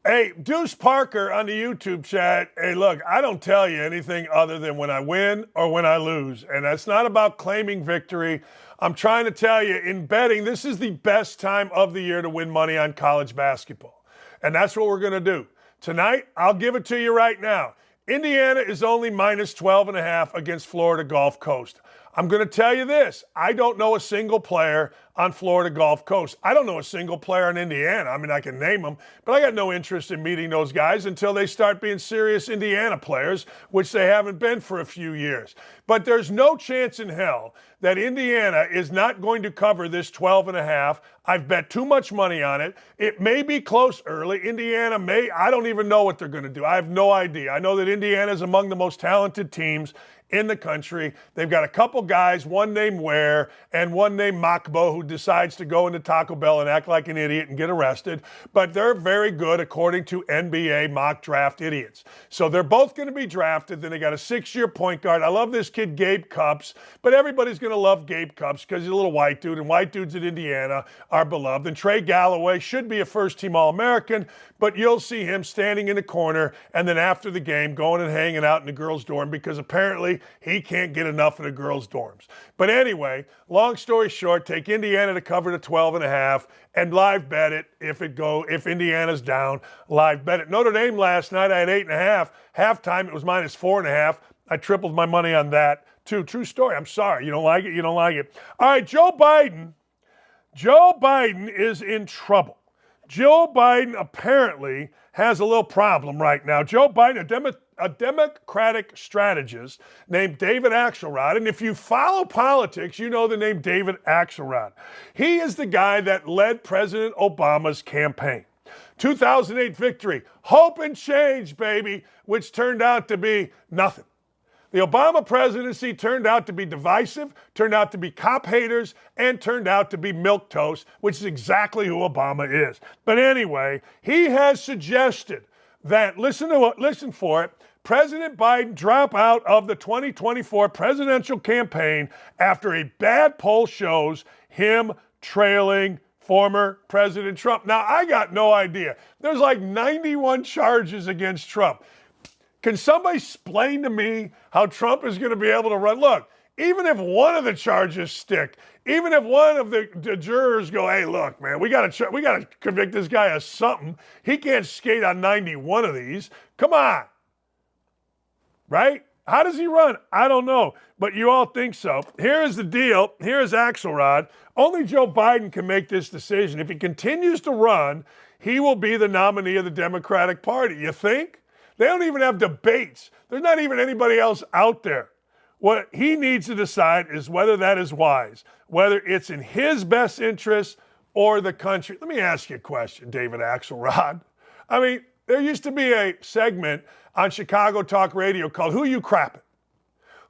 Hey, Deuce Parker on the YouTube chat. Hey, look, I don't tell you anything other than when I win or when I lose. And that's not about claiming victory. I'm trying to tell you, in betting, this is the best time of the year to win money on college basketball. And that's what we're going to do. Tonight, I'll give it to you right now. Indiana is only minus 12.5 against Florida Gulf Coast. I'm going to tell you this. I don't know a single player on Florida Gulf Coast. I don't know a single player in Indiana. I mean, I can name them, but I got no interest in meeting those guys until they start being serious Indiana players, which they haven't been for a few years. But there's no chance in hell that Indiana is not going to cover this 12.5. I've bet too much money on it. It may be close early. Indiana may. I don't even know what they're going to do. I have no idea. I know that Indiana is among the most talented teams in the country. They've got a couple guys, one named Ware and one named Makbo, who decides to go into Taco Bell and act like an idiot and get arrested. But they're very good according to NBA mock draft idiots. So they're both going to be drafted. Then they got a 6-year point guard. I love this kid, Gabe Cupps, but everybody's going to love Gabe Cupps because he's a little white dude, and white dudes at Indiana are beloved. And Trey Galloway should be a first-team All-American, but you'll see him standing in the corner and then after the game going and hanging out in the girls' dorm because apparently he can't get enough of the girls' dorms. But anyway, long story short, take Indiana to cover the 12.5 and live bet it if Indiana's down, live bet it. Notre Dame last night, I had 8.5. Halftime, it was minus 4.5. I tripled my money on that too. True story. I'm sorry. You don't like it? You don't like it. All right, Joe Biden is in trouble. Joe Biden apparently has a little problem right now. Joe Biden, a Democratic strategist named David Axelrod, and if you follow politics, you know the name David Axelrod. He is the guy that led President Obama's campaign. 2008 victory, hope and change, baby, which turned out to be nothing. The Obama presidency turned out to be divisive, turned out to be cop haters, and turned out to be milquetoast, which is exactly who Obama is. But anyway, he has suggested that, listen for it, President Biden drop out of the 2024 presidential campaign after a bad poll shows him trailing former President Trump. Now, I got no idea. There's like 91 charges against Trump. Can somebody explain to me how Trump is going to be able to run? Look, even if one of the charges stick, even if one of the jurors go, hey, look, man, we got to convict this guy of something. He can't skate on 91 of these. Come on. Right? How does he run? I don't know, but you all think so. Here is the deal. Here is Axelrod. Only Joe Biden can make this decision. If he continues to run, he will be the nominee of the Democratic Party. You think? They don't even have debates. There's not even anybody else out there. What he needs to decide is whether that is wise, whether it's in his best interest or the country. Let me ask you a question, David Axelrod. I mean, there used to be a segment on Chicago Talk Radio called Who You Crappin'?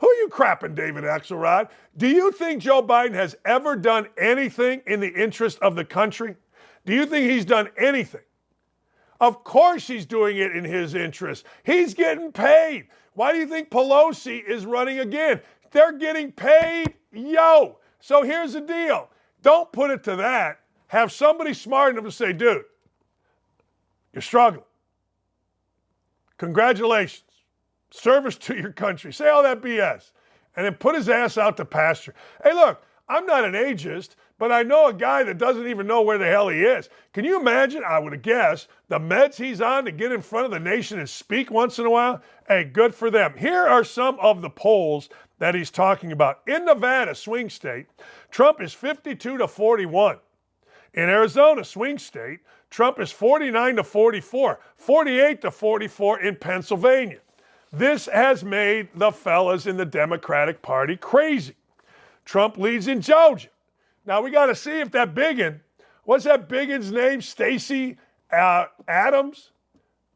Who you crapping, David Axelrod? Do you think Joe Biden has ever done anything in the interest of the country? Do you think he's done anything? Of course he's doing it in his interest. He's getting paid. Why do you think Pelosi is running again? They're getting paid, yo. So here's the deal. Don't put it to that. Have somebody smart enough to say, dude, you're struggling. Congratulations. Service to your country. Say all that BS. And then put his ass out to pasture. Hey, look, I'm not an ageist, but I know a guy that doesn't even know where the hell he is. Can you imagine, I would have guessed, the meds he's on to get in front of the nation and speak once in a while? Hey, good for them. Here are some of the polls that he's talking about. In Nevada, swing state, Trump is 52-41. In Arizona, swing state, Trump is 49-44, 48-44 in Pennsylvania. This has made the fellas in the Democratic Party crazy. Trump leads in Georgia. Now we got to see if that biggin, what's that biggin's name? Stacey Adams?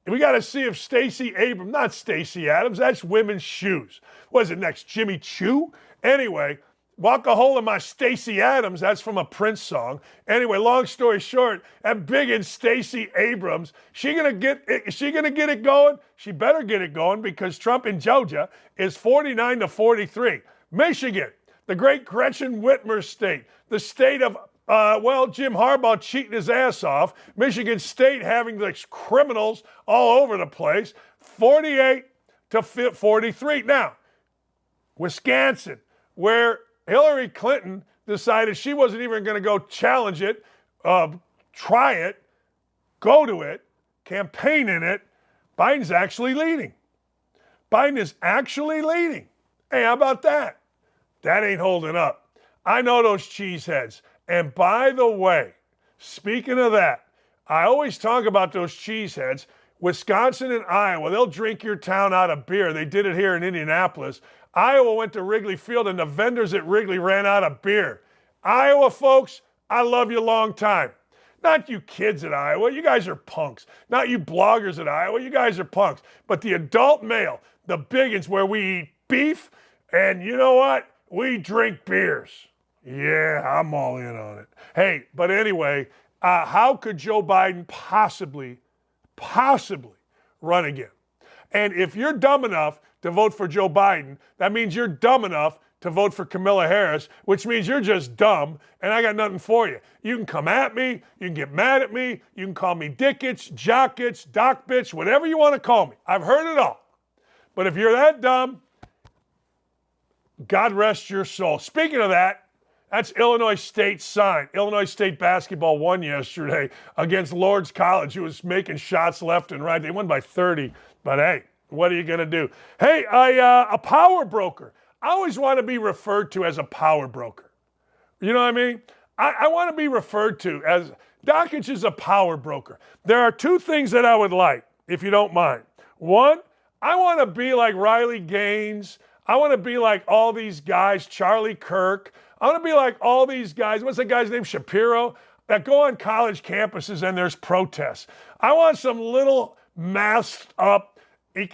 We got to see if Stacey Abrams, not Stacey Adams, that's women's shoes. What is it next? Jimmy Choo? Anyway, walk a hole in my Stacey Adams, that's from a Prince song. Anyway, long story short, that biggin Stacey Abrams, is she gonna get it going? She better get it going because Trump in Georgia is 49-43. Michigan, the great Gretchen Whitmer state, the state of Jim Harbaugh cheating his ass off. Michigan State having the criminals all over the place. 48-43. Now, Wisconsin, where Hillary Clinton decided she wasn't even going to go challenge it, try it, go to it, campaign in it. Biden's actually leading. Biden is actually leading. Hey, how about that? That ain't holding up. I know those cheeseheads. And by the way, speaking of that, I always talk about those cheeseheads. Wisconsin and Iowa, they'll drink your town out of beer. They did it here in Indianapolis. Iowa went to Wrigley Field and the vendors at Wrigley ran out of beer. Iowa folks, I love you long time. Not you kids at Iowa, you guys are punks. Not you bloggers at Iowa, you guys are punks. But the adult male, the biggins where we eat beef, and you know what? We drink beers. Yeah, I'm all in on it. Hey, but anyway, how could Joe Biden possibly run again? And if you're dumb enough to vote for Joe Biden, that means you're dumb enough to vote for Kamala Harris, which means you're just dumb, and I got nothing for you. You can come at me, you can get mad at me, you can call me Dakich, Jockich, Doc bitch, whatever you want to call me. I've heard it all. But if you're that dumb, God rest your soul. Speaking of that, that's Illinois State's sign. Illinois State basketball won yesterday against Lord's College, who was making shots left and right. They won by 30, but hey, what are you going to do? Hey, a power broker. I always want to be referred to as a power broker. You know what I mean? I want to be referred to as, Dakich is a power broker. There are two things that I would like, if you don't mind. One, I want to be like Riley Gaines. I want to be like all these guys, Charlie Kirk. I want to be like all these guys, what's that guy's name, Shapiro, that go on college campuses and there's protests. I want some little masked up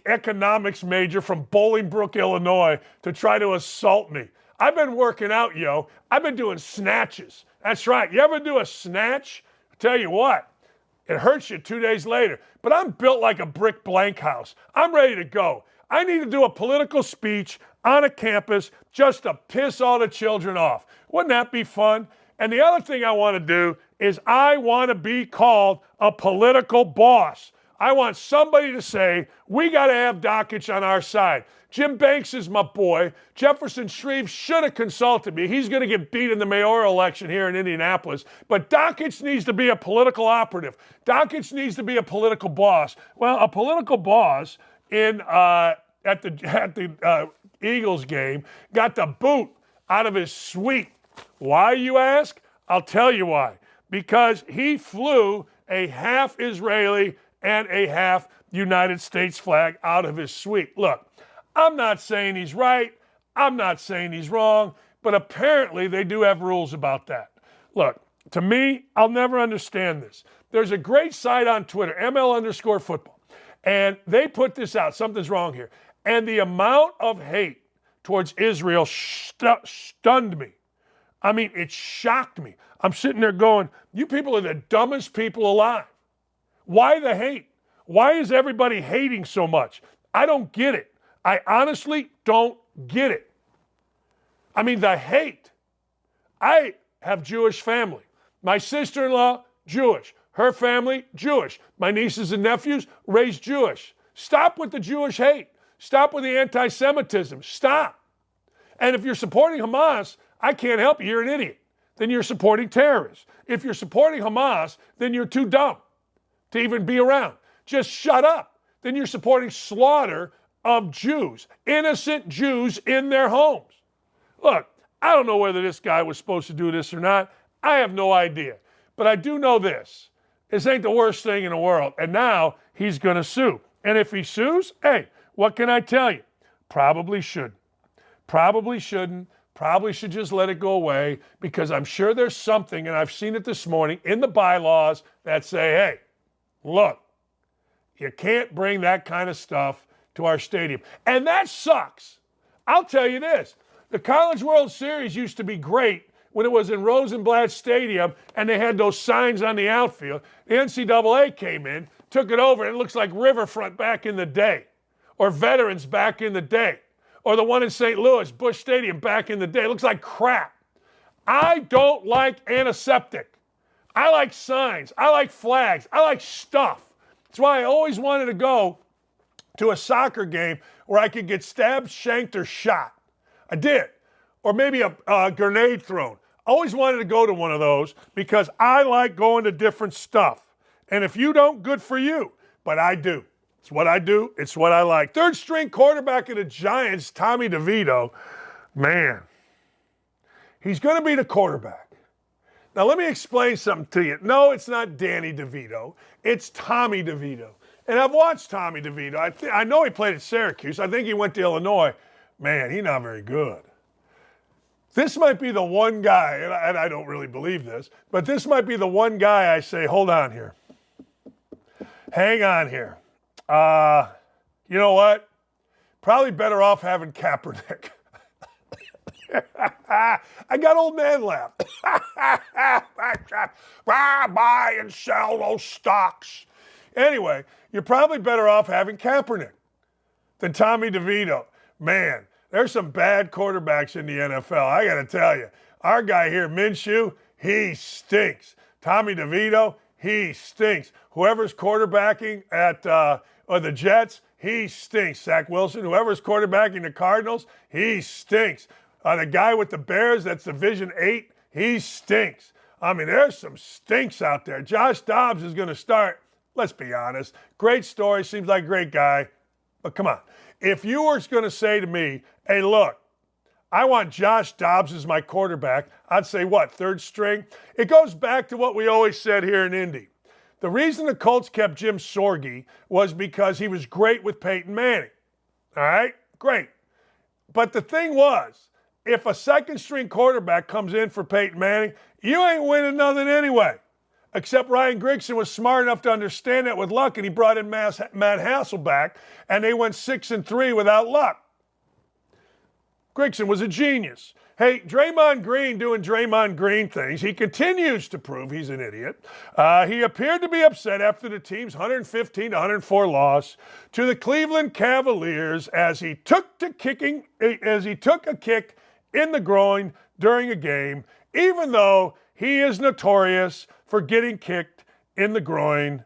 economics major from Bolingbrook, Illinois to try to assault me. I've been working out, yo. I've been doing snatches. That's right. You ever do a snatch? I tell you what, it hurts you 2 days later. But I'm built like a brick blank house. I'm ready to go. I need to do a political speech on a campus just to piss all the children off. Wouldn't that be fun? And the other thing I want to do is I want to be called a political boss. I want somebody to say, we got to have Dakich on our side. Jim Banks is my boy. Jefferson Shreve should have consulted me. He's going to get beat in the mayoral election here in Indianapolis. But Dakich needs to be a political operative. Dakich needs to be a political boss. Well, a political boss at the Eagles game got the boot out of his suite. Why, you ask? I'll tell you why. Because he flew a half Israeli and a half United States flag out of his suite. Look, I'm not saying he's right. I'm not saying he's wrong, but apparently they do have rules about that. Look, to me, I'll never understand this. There's a great site on Twitter, ML_football, and they put this out. Something's wrong here. And the amount of hate towards Israel stunned me. I mean, it shocked me. I'm sitting there going, you people are the dumbest people alive. Why the hate? Why is everybody hating so much? I don't get it. I honestly don't get it. I mean, the hate. I have Jewish family. My sister-in-law, Jewish. Her family, Jewish. My nieces and nephews, raised Jewish. Stop with the Jewish hate. Stop with the anti-Semitism. Stop. And if you're supporting Hamas, I can't help you. You're an idiot. Then you're supporting terrorists. If you're supporting Hamas, then you're too dumb to even be around. Just shut up. Then you're supporting slaughter of Jews, innocent Jews in their homes. Look, I don't know whether this guy was supposed to do this or not. I have no idea. But I do know this. This ain't the worst thing in the world. And now he's going to sue. And if he sues, hey, what can I tell you? Probably shouldn't. Probably shouldn't. Probably should just let it go away, because I'm sure there's something, and I've seen it this morning, in the bylaws that say, hey, look, you can't bring that kind of stuff to our stadium. And that sucks. I'll tell you this. The College World Series used to be great when it was in Rosenblatt Stadium and they had those signs on the outfield. The NCAA came in, took it over, and it looks like Riverfront back in the day, or Veterans back in the day, or the one in St. Louis, Busch Stadium back in the day. It looks like crap. I don't like antiseptic. I like signs. I like flags. I like stuff. That's why I always wanted to go to a soccer game where I could get stabbed, shanked, or shot. I did. Or maybe a grenade thrown. I always wanted to go to one of those because I like going to different stuff. And if you don't, good for you. But I do. It's what I do. It's what I like. Third string quarterback of the Giants, Tommy DeVito. Man, he's going to be the quarterback. Now, let me explain something to you. No, it's not Danny DeVito. It's Tommy DeVito. And I've watched Tommy DeVito. I know he played at Syracuse. I think he went to Illinois. Man, he's not very good. This might be the one guy, and I don't really believe this, but this might be the one guy I say, hold on here. Hang on here. You know what? Probably better off having Kaepernick. I got old man laugh. Buy and sell those stocks. Anyway, you're probably better off having Kaepernick than Tommy DeVito. Man, there's some bad quarterbacks in the NFL. I got to tell you, our guy here, Minshew, he stinks. Tommy DeVito, he stinks. Whoever's quarterbacking at or the Jets, he stinks. Zach Wilson, whoever's quarterbacking the Cardinals, he stinks. The guy with the Bears, that's Division 8, he stinks. I mean, there's some stinks out there. Josh Dobbs is going to start. Let's be honest. Great story. Seems like a great guy. But come on. If you were going to say to me, hey, look, I want Josh Dobbs as my quarterback, I'd say what, third string? It goes back to what we always said here in Indy. The reason the Colts kept Jim Sorgi was because he was great with Peyton Manning. All right? Great. But the thing was, if a second-string quarterback comes in for Peyton Manning, you ain't winning nothing anyway. Except Ryan Grigson was smart enough to understand that with Luck, and he brought in Matt Hasselbeck, and they went 6-3 without Luck. Grigson was a genius. Hey, Draymond Green doing Draymond Green things. He continues to prove he's an idiot. He appeared to be upset after the team's 115-104 loss to the Cleveland Cavaliers as he took a kick in the groin during a game, even though he is notorious for getting kicked in the groin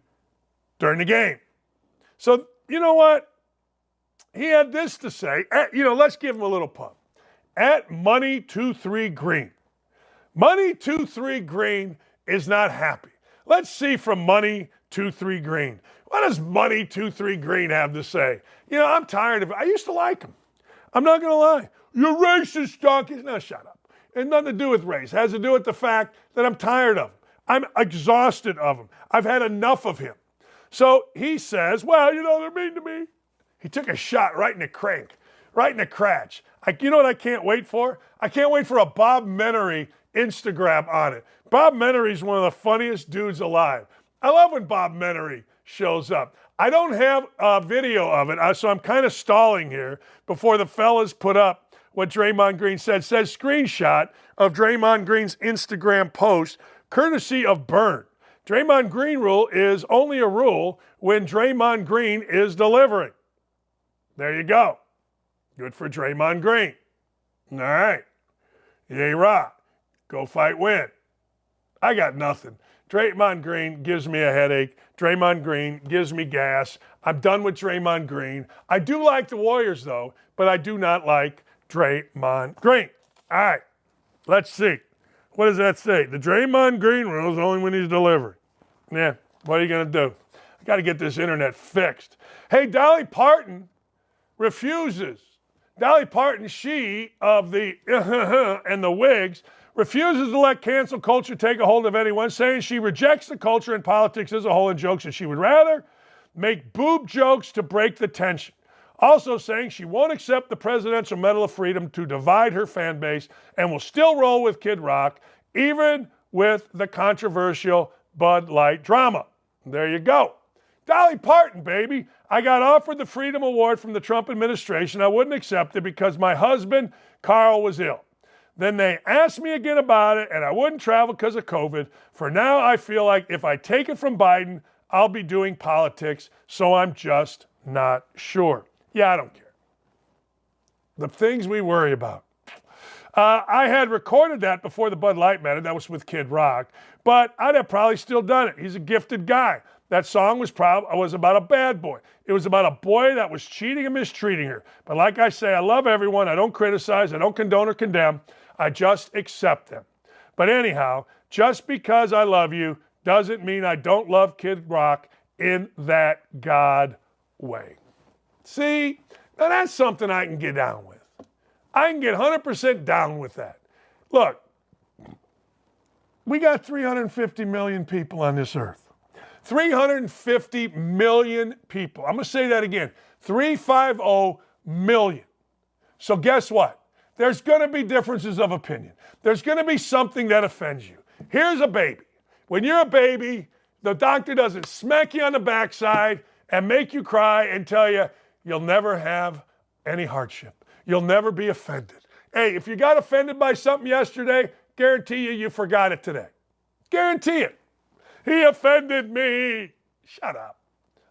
during the game. So, you know what? He had this to say. Let's give him a little pump. At Money23 Green. Money23 Green is not happy. Let's see from Money23 Green. What does Money23 Green have to say? I'm tired of it. I used to like him. I'm not going to lie. You're racist, donkeys. No, shut up. It has nothing to do with race. It has to do with the fact that I'm tired of him. I'm exhausted of him. I've had enough of him. So he says, well, they're mean to me. He took a shot right in the crank, right in the crotch. You know what I can't wait for? I can't wait for a Bob Menery Instagram on it. Bob Menery is one of the funniest dudes alive. I love when Bob Menery shows up. I don't have a video of it, so I'm kind of stalling here before the fellas put up what Draymond Green said. Says screenshot of Draymond Green's Instagram post, courtesy of Burn. Draymond Green rule is only a rule when Draymond Green is delivering. There you go. Good for Draymond Green. All right. Yay, rock. Go fight, win. I got nothing. Draymond Green gives me a headache. Draymond Green gives me gas. I'm done with Draymond Green. I do like the Warriors, though, but I do not like Draymond Green. All right. Let's see. What does that say? The Draymond Green rule is only when he's delivering. Yeah, what are you going to do? I got to get this internet fixed. Hey, Dolly Parton refuses. Dolly Parton, she of the and the wigs, refuses to let cancel culture take a hold of anyone, saying she rejects the culture and politics as a whole and jokes that she would rather make boob jokes to break the tension. Also saying she won't accept the Presidential Medal of Freedom to divide her fan base and will still roll with Kid Rock, even with the controversial Bud Light drama. There you go. Dolly Parton, baby. I got offered the Freedom Award from the Trump administration. I wouldn't accept it because my husband, Carl, was ill. Then they asked me again about it, and I wouldn't travel because of COVID. For now, I feel like if I take it from Biden, I'll be doing politics, so I'm just not sure. Yeah, I don't care. The things we worry about. I had recorded that before the Bud Light matter. That was with Kid Rock. But I'd have probably still done it. He's a gifted guy. That song was about a bad boy. It was about a boy that was cheating and mistreating her. But like I say, I love everyone. I don't criticize. I don't condone or condemn. I just accept them. But anyhow, just because I love you doesn't mean I don't love Kid Rock in that God way. See, now that's something I can get down with. I can get 100% down with that. Look, we got 350 million people on this earth. 350 million people. I'm going to say that again. 350 million. So guess what? There's going to be differences of opinion. There's going to be something that offends you. Here's a baby. When you're a baby, the doctor doesn't smack you on the backside and make you cry and tell you you'll never have any hardship. You'll never be offended. Hey, if you got offended by something yesterday, guarantee you forgot it today. Guarantee it. He offended me. Shut up.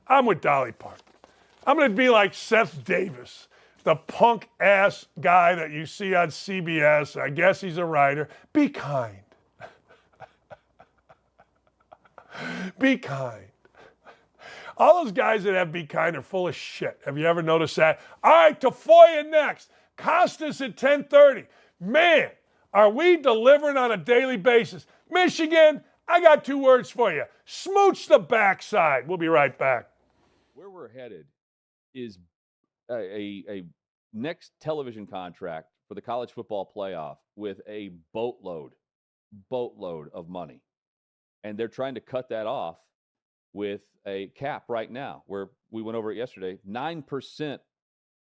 I'm with Dolly Parton. I'm going to be like Seth Davis, the punk-ass guy that you see on CBS. I guess he's a writer. Be kind. Be kind. All those guys that have Be Kind are full of shit. Have you ever noticed that? All right, Tafoya next. Costas at 10:30. Man, are we delivering on a daily basis? Michigan, I got 2 words for you. Smooch the backside. We'll be right back. Where we're headed is a next television contract for the college football playoff with a boatload of money. And they're trying to cut that off with a cap right now, where we went over it yesterday. 9%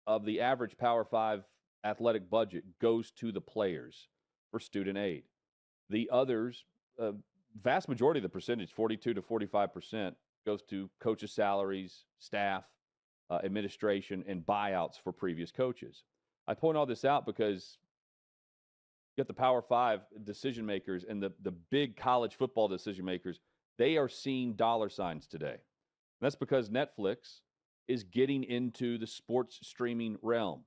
of the average Power 5 athletic budget goes to the players for student aid. The others, vast majority of the percentage, 42 to 45%, goes to coaches' salaries, staff, administration, and buyouts for previous coaches. I point all this out because you got the Power 5 decision makers and the big college football decision makers. They are seeing dollar signs today. And that's because Netflix is getting into the sports streaming realm.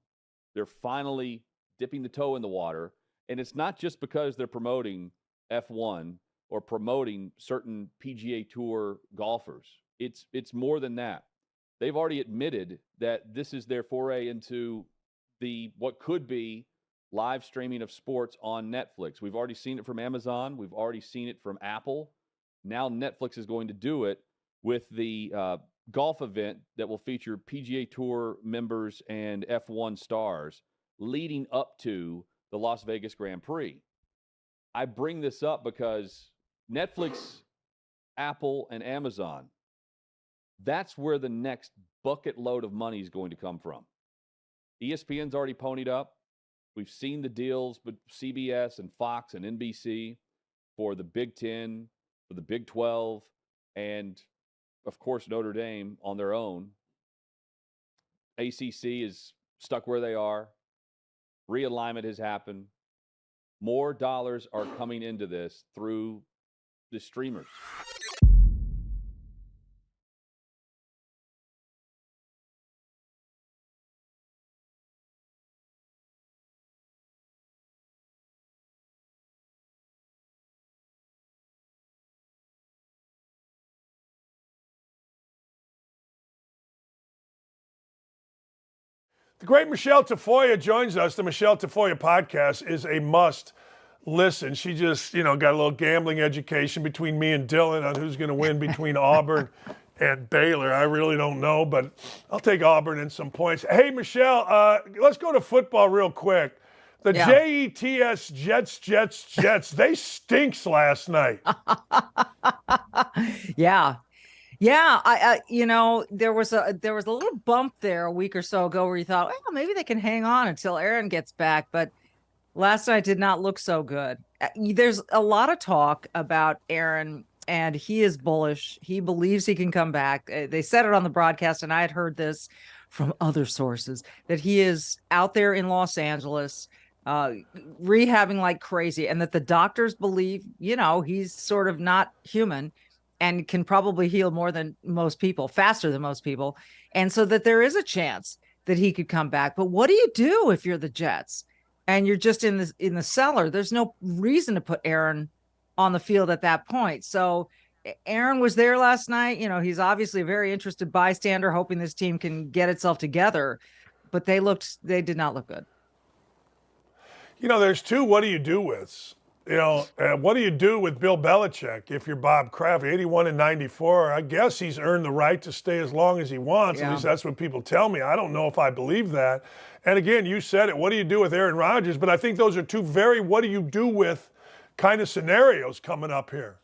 They're finally dipping the toe in the water. And it's not just because they're promoting F1 or promoting certain PGA Tour golfers. It's more than that. They've already admitted that this is their foray into what could be live streaming of sports on Netflix. We've already seen it from Amazon. We've already seen it from Apple. Now Netflix is going to do it with the golf event that will feature PGA Tour members and F1 stars leading up to the Las Vegas Grand Prix. I bring this up because Netflix, Apple, and Amazon, that's where the next bucket load of money is going to come from. ESPN's already ponied up. We've seen the deals with CBS and Fox and NBC for the Big Ten, for the Big 12, and, of course, Notre Dame on their own. ACC is stuck where they are. Realignment has happened. More dollars are coming into this through the streamers. The great Michele Tafoya joins us. The Michele Tafoya podcast is a must listen. She just, got a little gambling education between me and Dylan on who's going to win between Auburn and Baylor. I really don't know, but I'll take Auburn in some points. Hey, Michele, let's go to football real quick. The Jets, Jets, they stinks last night. Yeah. There was a little bump there a week or so ago where you thought, well, maybe they can hang on until Aaron gets back. But last night did not look so good. There's a lot of talk about Aaron, and he is bullish. He believes he can come back. They said it on the broadcast, and I had heard this from other sources, that he is out there in Los Angeles rehabbing like crazy, and that the doctors believe, he's sort of not human and can probably heal more than most people, faster than most people. And so that there is a chance that he could come back. But what do you do if you're the Jets and you're just in the cellar? There's no reason to put Aaron on the field at that point. So Aaron was there last night. He's obviously a very interested bystander, hoping this team can get itself together. But they did not look good. There's two what do you do with. What do you do with Bill Belichick if you're Bob Kraft? 81-94. I guess he's earned the right to stay as long as he wants. Yeah. At least that's what people tell me. I don't know if I believe that. And again, you said it. What do you do with Aaron Rodgers? But I think those are two very what do you do with kind of scenarios coming up here.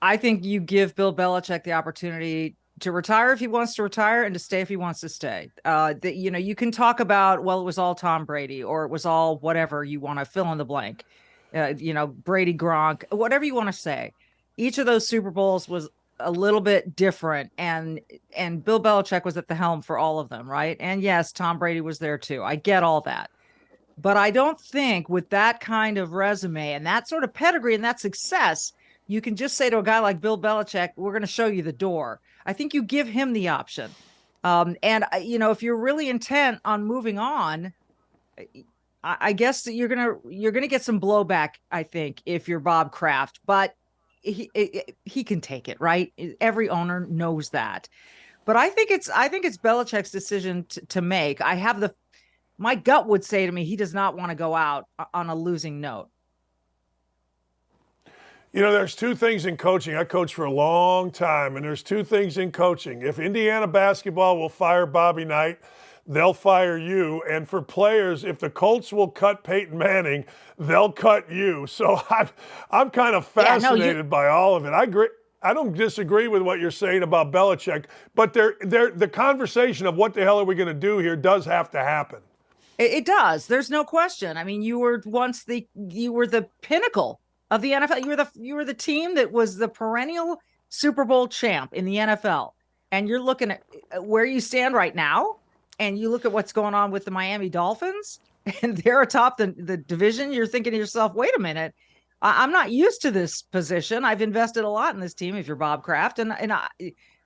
I think you give Bill Belichick the opportunity to retire if he wants to retire and to stay if he wants to stay. You can talk about, well, it was all Tom Brady or it was all whatever you want to fill in the blank. Brady, Gronk, whatever you want to say. Each of those Super Bowls was a little bit different, and Bill Belichick was at the helm for all of them, right? And yes, Tom Brady was there too. I get all that. But I don't think with that kind of resume and that sort of pedigree and that success, you can just say to a guy like Bill Belichick, we're going to show you the door. I think you give him the option. If you're really intent on moving on, I guess that you're gonna get some blowback, I think, if you're Bob Kraft, but he can take it, right? Every owner knows that. But I think it's Belichick's decision to make. My gut would say to me, he does not want to go out on a losing note. There's two things in coaching. I coached for a long time, and there's two things in coaching. If Indiana basketball will fire Bobby Knight, they'll fire you. And for players, if the Colts will cut Peyton Manning, they'll cut you. So I'm kind of fascinated by all of it. I agree. I don't disagree with what you're saying about Belichick, but the conversation of what the hell are we going to do here does have to happen. It does. There's no question. I mean, you were the pinnacle of the NFL. You were the team that was the perennial Super Bowl champ in the NFL. And you're looking at where you stand right now. And you look at what's going on with the Miami Dolphins, and they're atop the division. You're thinking to yourself, wait a minute, I'm not used to this position. I've invested a lot in this team if you're Bob Kraft, and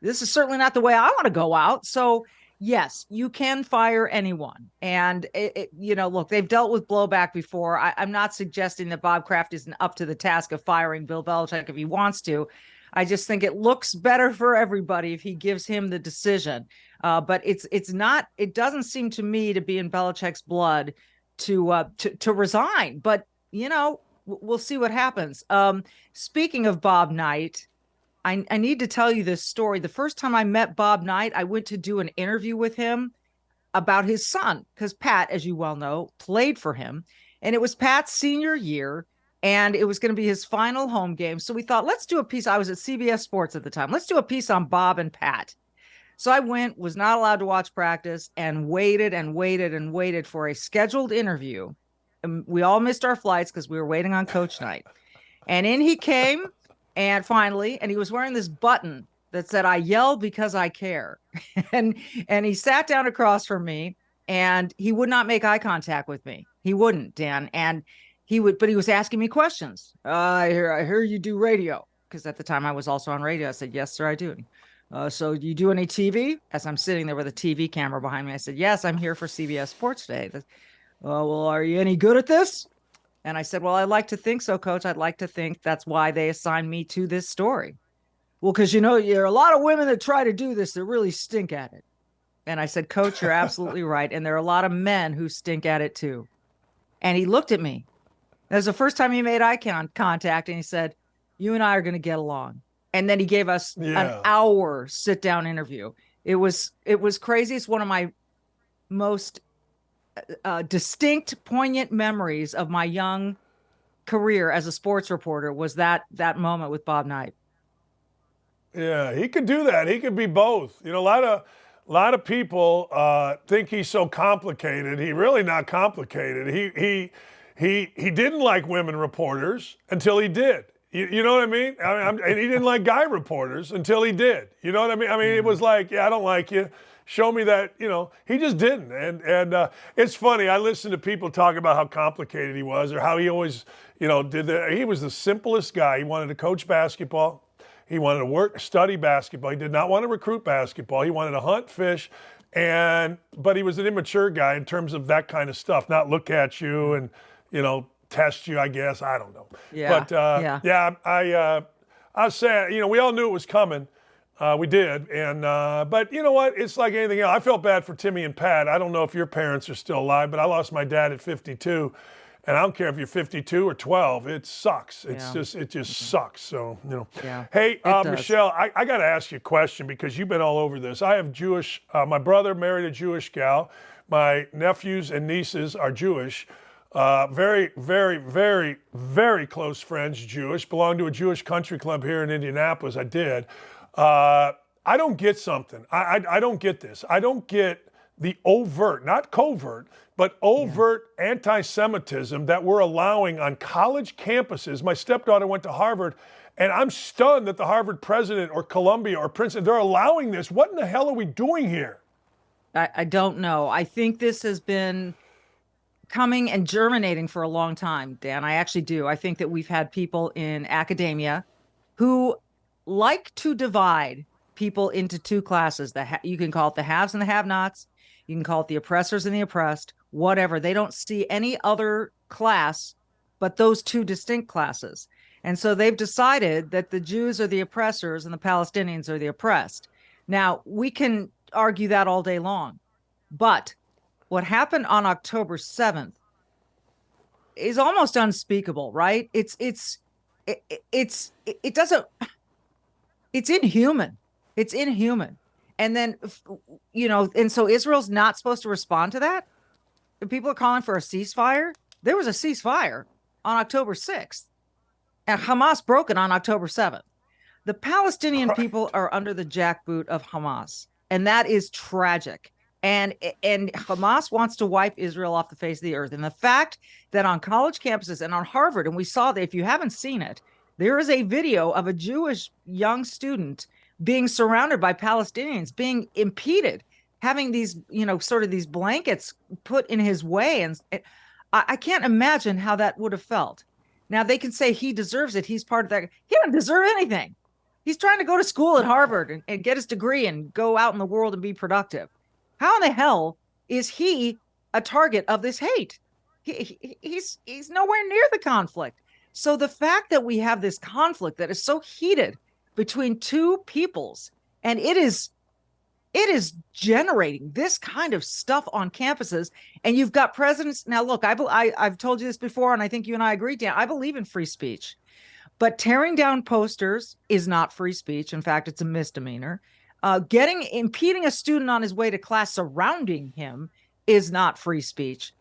this is certainly not the way I want to go out. So, yes, you can fire anyone. And, look, they've dealt with blowback before. I'm not suggesting that Bob Kraft isn't up to the task of firing Bill Belichick if he wants to. I just think it looks better for everybody if he gives him the decision. But it doesn't seem to me to be in Belichick's blood to resign. But, we'll see what happens. Speaking of Bob Knight, I need to tell you this story. The first time I met Bob Knight, I went to do an interview with him about his son, because Pat, as you well know, played for him. And it was Pat's senior year. And it was going to be his final home game. So we thought, let's do a piece. I was at CBS Sports at the time. Let's do a piece on Bob and Pat. So I went, was not allowed to watch practice, and waited and waited and waited for a scheduled interview. And we all missed our flights because we were waiting on coach night. And in he came, and finally, and he was wearing this button that said, "I yell because I care." and he sat down across from me, and he would not make eye contact with me. He wouldn't, Dan. And but he was asking me questions. I hear you do radio. Because at the time I was also on radio. I said, "Yes, sir, I do." "So do you do any TV?" As I'm sitting there with a TV camera behind me, I said, "Yes, I'm here for CBS Sports Day." "Well, are you any good at this?" And I said, "Well, I'd like to think so, Coach. I'd like to think that's why they assigned me to this story." "Well, because there are a lot of women that try to do this that really stink at it." And I said, "Coach, you're absolutely right. And there are a lot of men who stink at it too." And he looked at me. That was the first time he made eye contact. And he said, "You and I are going to get along." And then he gave us an hour sit down interview. It was crazy. It's one of my most distinct, poignant memories of my young career as a sports reporter was that moment with Bob Knight. Yeah, he could do that. He could be both. A lot of people think he's so complicated. He really not complicated. He didn't like women reporters until he did. You know what I mean? And he didn't like guy reporters until he did. You know what I mean? It was like, yeah, I don't like you. Show me that, he just didn't. And it's funny. I listen to people talk about how complicated he was or how he always, did that. He was the simplest guy. He wanted to coach basketball. He wanted to study basketball. He did not want to recruit basketball. He wanted to hunt, fish, but he was an immature guy in terms of that kind of stuff, not look at you and, test you, I guess. I don't know. Yeah. But, I was saying, we all knew it was coming. We did. But you know what? It's like anything else. I felt bad for Timmy and Pat. I don't know if your parents are still alive, but I lost my dad at 52. And I don't care if you're 52 or 12. It sucks. It just sucks. So, Yeah, Hey, Michele, I got to ask you a question because you've been all over this. I have my brother married a Jewish gal. My nephews and nieces are Jewish. Very, very, very, very close friends, Jewish. Belong to a Jewish country club here in Indianapolis. I did. I don't get something. I don't get this. I don't get the overt, not covert, but overt anti-Semitism that we're allowing on college campuses. My stepdaughter went to Harvard, and I'm stunned that the Harvard president or Columbia or Princeton, they're allowing this. What in the hell are we doing here? I don't know. I think this has been coming and germinating for a long time, Dan. I actually do. I think that we've had people in academia who like to divide people into two classes. You can call it the haves and the have-nots. You can call it the oppressors and the oppressed, whatever. They don't see any other class but those two distinct classes. And so they've decided that the Jews are the oppressors and the Palestinians are the oppressed. Now, we can argue that all day long, but what happened on October 7th is almost unspeakable, right? It's inhuman. It's inhuman. And then, and so Israel's not supposed to respond to that. People are calling for a ceasefire. There was a ceasefire on October 6th, and Hamas broke it on October 7th. The Palestinian people are under the jackboot of Hamas, and that is tragic. And Hamas wants to wipe Israel off the face of the earth. And the fact that on college campuses and on Harvard, and we saw that, if you haven't seen it, there is a video of a Jewish young student being surrounded by Palestinians, being impeded, having these, sort of these blankets put in his way. And I can't imagine how that would have felt. Now, they can say he deserves it. He's part of that. He doesn't deserve anything. He's trying to go to school at Harvard and get his degree and go out in the world and be productive. How in the hell is he a target of this hate? He's nowhere near the conflict. So the fact that we have this conflict that is so heated between two peoples, and it is generating this kind of stuff on campuses, and you've got presidents. Now, look, I've told you this before, and I think you and I agree, Dan. I believe in free speech, but tearing down posters is not free speech. In fact, it's a misdemeanor. Impeding a student on his way to class, surrounding him, is not free speech.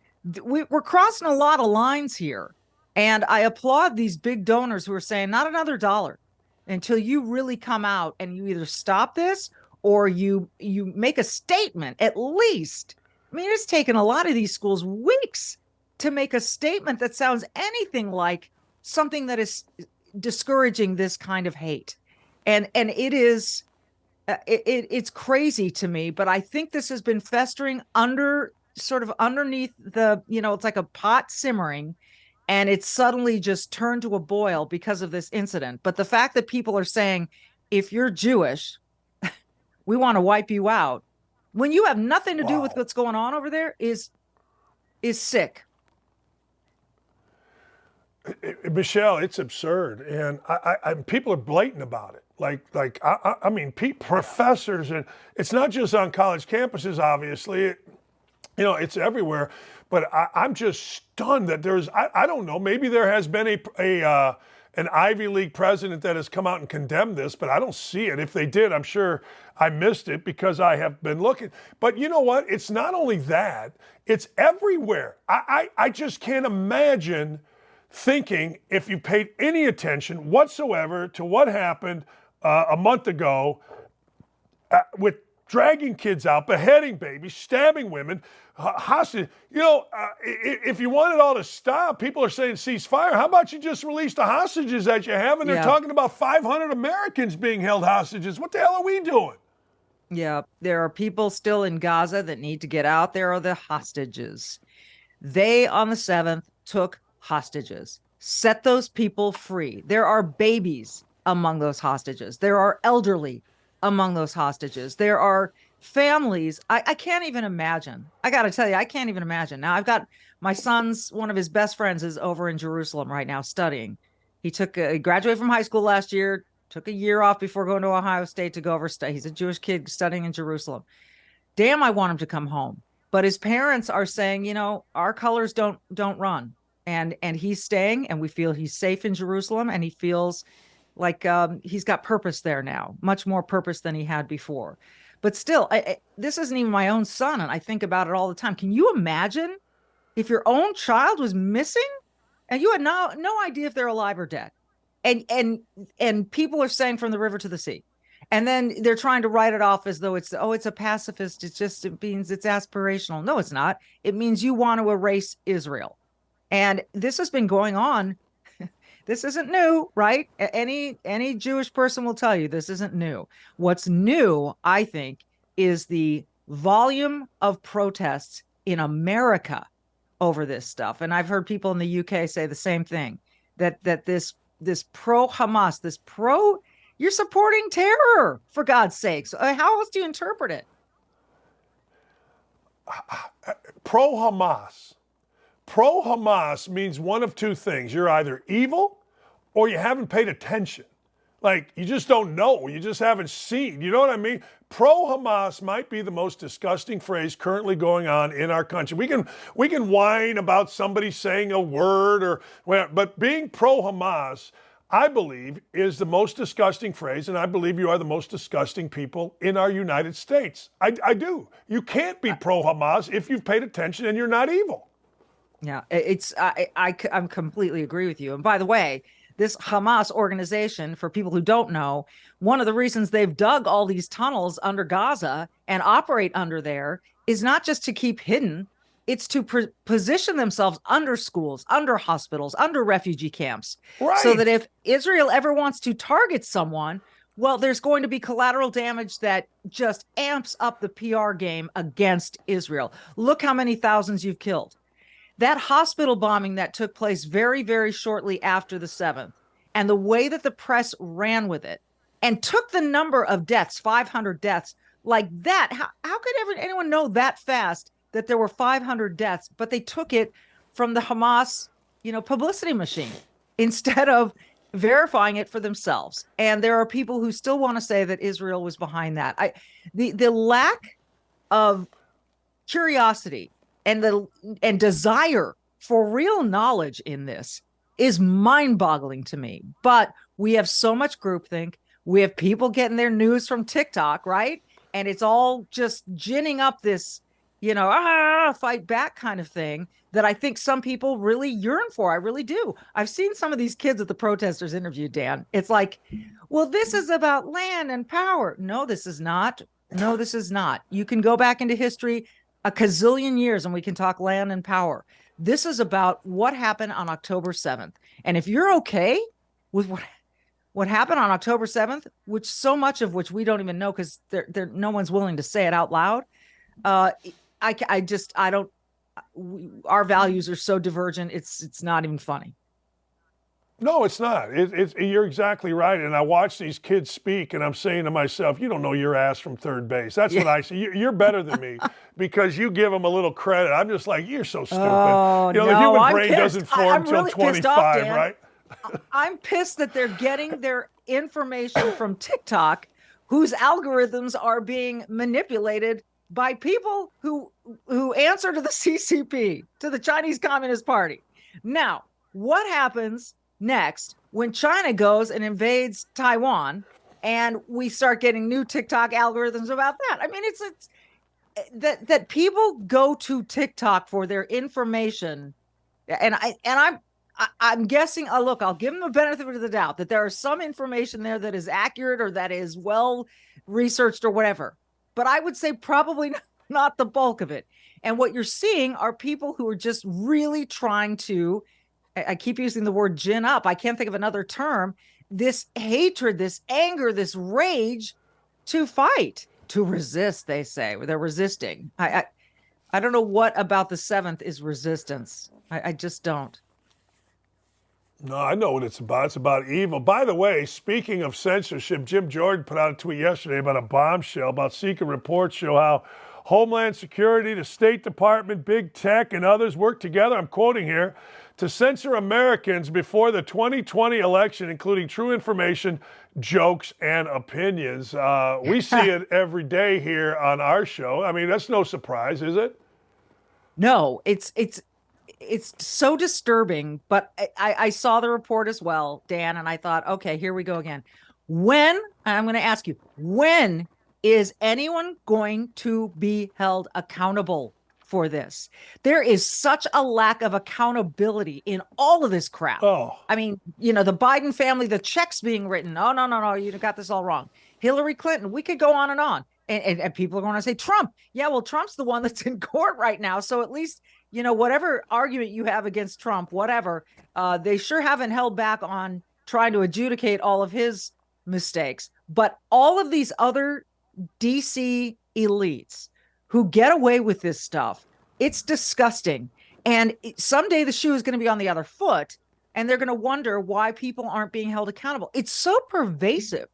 We're crossing a lot of lines here. And I applaud these big donors who are saying, not another dollar until you really come out and you either stop this or you make a statement at least. I mean, it's taken a lot of these schools weeks to make a statement that sounds anything like something that is discouraging this kind of hate. And it is it's crazy to me, but I think this has been festering underneath the, it's like a pot simmering, and it's suddenly just turned to a boil because of this incident. But the fact that people are saying, if you're Jewish, we want to wipe you out, when you have nothing to do with what's going on over there, is sick. Michele, it's absurd, and I people are blatant about it. I mean, professors, and it's not just on college campuses. Obviously, it's everywhere. But I'm just stunned that there's. I don't know. Maybe there has been an Ivy League president that has come out and condemned this, but I don't see it. If they did, I'm sure I missed it because I have been looking. But you know what? It's not only that; it's everywhere. I just can't imagine thinking, if you paid any attention whatsoever to what happened a month ago with dragging kids out, beheading babies, stabbing women, hostage. If you want it all to stop, people are saying ceasefire. How about you just release the hostages that you have? And they're talking about 500 Americans being held hostages. What the hell are we doing? Yeah, there are people still in Gaza that need to get out. There are the hostages. They, on the 7th, took hostages. Set those people free. There are babies among those hostages. There are elderly among those hostages. There are families. I can't even imagine. I got to tell you, I can't even imagine. Now, I've got my son's, one of his best friends is over in Jerusalem right now studying. He graduated from high school last year, took a year off before going to Ohio State to go over study. He's a Jewish kid studying in Jerusalem. Damn, I want him to come home. But his parents are saying, our colors don't run. And he's staying, and we feel he's safe in Jerusalem, and he feels like he's got purpose there now, much more purpose than he had before. But still, this isn't even my own son, and I think about it all the time. Can you imagine if your own child was missing and you had no idea if they're alive or dead? And people are saying from the river to the sea. And then they're trying to write it off as though it's a pacifist. It means it's aspirational. No, it's not. It means you want to erase Israel. And this has been going on. This isn't new, right? Any Jewish person will tell you this isn't new. What's new, I think, is the volume of protests in America over this stuff. And I've heard people in the UK say the same thing, that this pro-Hamas, you're supporting terror, for God's sakes. How else do you interpret it? Pro-Hamas means one of two things. You're either evil or you haven't paid attention. Like, you just don't know. You just haven't seen. You know what I mean? Pro-Hamas might be the most disgusting phrase currently going on in our country. We can whine about somebody saying a word but being pro-Hamas, I believe, is the most disgusting phrase, and I believe you are the most disgusting people in our United States. I do. You can't be pro-Hamas if you've paid attention and you're not evil. Yeah, I'm completely agree with you. And by the way, this Hamas organization, for people who don't know, one of the reasons they've dug all these tunnels under Gaza and operate under there is not just to keep hidden. It's to position themselves under schools, under hospitals, under refugee camps, right, so that if Israel ever wants to target someone, well, there's going to be collateral damage that just amps up the PR game against Israel. Look how many thousands you've killed. That hospital bombing that took place very, very shortly after the 7th, and the way that the press ran with it and took the number of deaths, 500 deaths, like that. How could anyone know that fast that there were 500 deaths, but they took it from the Hamas, publicity machine instead of verifying it for themselves? And there are people who still want to say that Israel was behind that. The lack of curiosity and desire for real knowledge in this is mind-boggling to me. But we have so much groupthink. We have people getting their news from TikTok, right? And it's all just ginning up this, fight back kind of thing that I think some people really yearn for. I really do. I've seen some of these kids at the protesters interview, Dan. It's like, well, this is about land and power. No, this is not. No, this is not. You can go back into history a gazillion years and we can talk land and power. This is about what happened on October 7th. And if you're okay with what happened on October 7th, which so much of which we don't even know because no one's willing to say it out loud. Our values are so divergent. It's not even funny. No, it's not. You're exactly right. And I watch these kids speak, and I'm saying to myself, you don't know your ass from third base. That's what I say. You're better than me because you give them a little credit. I'm just like, you're so stupid. Oh, the human brain doesn't form until really 25, right? I'm pissed that they're getting their information from TikTok, whose algorithms are being manipulated by people who answer to the CCP, to the Chinese Communist Party. Now, what happens next when China goes and invades Taiwan and we start getting new TikTok algorithms about that? I mean, it's that people go to TikTok for their information. And I'm guessing, look, I'll give them the benefit of the doubt that there is some information there that is accurate or that is well researched or whatever. But I would say probably not the bulk of it. And what you're seeing are people who are just really trying to, I keep using the word gin up. I can't think of another term. This hatred, this anger, this rage to fight, to resist, they say. They're resisting. I don't know what about the 7th is resistance. I just don't. No, I know what it's about. It's about evil. By the way, speaking of censorship, Jim Jordan put out a tweet yesterday about a bombshell about secret reports show how Homeland Security, the State Department, Big Tech, and others work together, I'm quoting here, to censor Americans before the 2020 election, including true information, jokes, and opinions. We see it every day here on our show. I mean, that's no surprise, is it? No, it's so disturbing, but I saw the report as well, Dan, and I thought, okay, here we go again. I'm going to ask you, when is anyone going to be held accountable for this? There is such a lack of accountability in all of this crap. Oh, I mean, the Biden family, the checks being written. Oh, no, you got this all wrong. Hillary Clinton, we could go on and on. And people are going to say Trump. Yeah, well, Trump's the one that's in court right now. So at least, whatever argument you have against Trump, whatever, they sure haven't held back on trying to adjudicate all of his mistakes. But all of these other DC elites who get away with this stuff, it's disgusting. And someday the shoe is going to be on the other foot, and they're going to wonder why people aren't being held accountable. It's so pervasive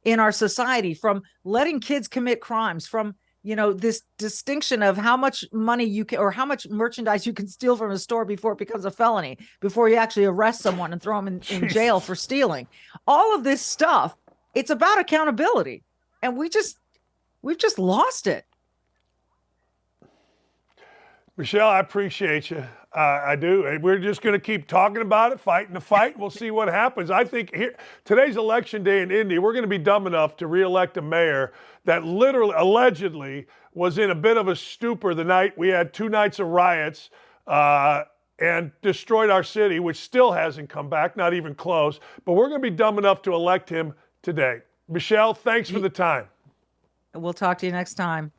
in our society, from letting kids commit crimes, from this distinction of how much money you can, or how much merchandise you can steal from a store before it becomes a felony, before you actually arrest someone and throw them in jail for stealing. All of this stuff, it's about accountability, and we've just lost it. Michele, I appreciate you. I do. We're just going to keep talking about it, fighting the fight. We'll see what happens. I think today's election day in Indy, we're going to be dumb enough to reelect a mayor that allegedly was in a bit of a stupor the night we had 2 nights of riots and destroyed our city, which still hasn't come back, not even close. But we're going to be dumb enough to elect him today. Michele, thanks for the time. We'll talk to you next time.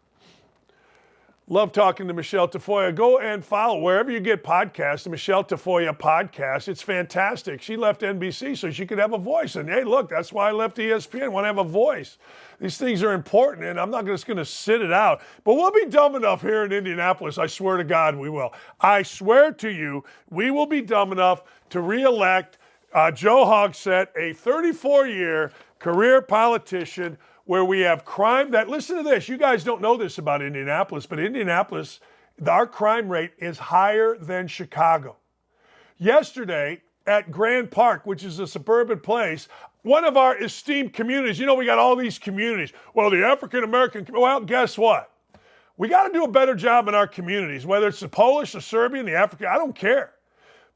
Love talking to Michele Tafoya. Go and follow wherever you get podcasts, the Michele Tafoya podcast. It's fantastic. She left NBC so she could have a voice. And hey, look, that's why I left ESPN. I want to have a voice. These things are important, and I'm not just going to sit it out. But we'll be dumb enough here in Indianapolis. I swear to God we will. I swear to you, we will be dumb enough to reelect Joe Hogsett, a 34-year career politician, where we have crime that, listen to this, you guys don't know this about Indianapolis, but Indianapolis, our crime rate is higher than Chicago. Yesterday at Grand Park, which is a suburban place, one of our esteemed communities, we got all these communities. Well, the African-American, well, guess what? We got to do a better job in our communities, whether it's the Polish, the Serbian, the African, I don't care.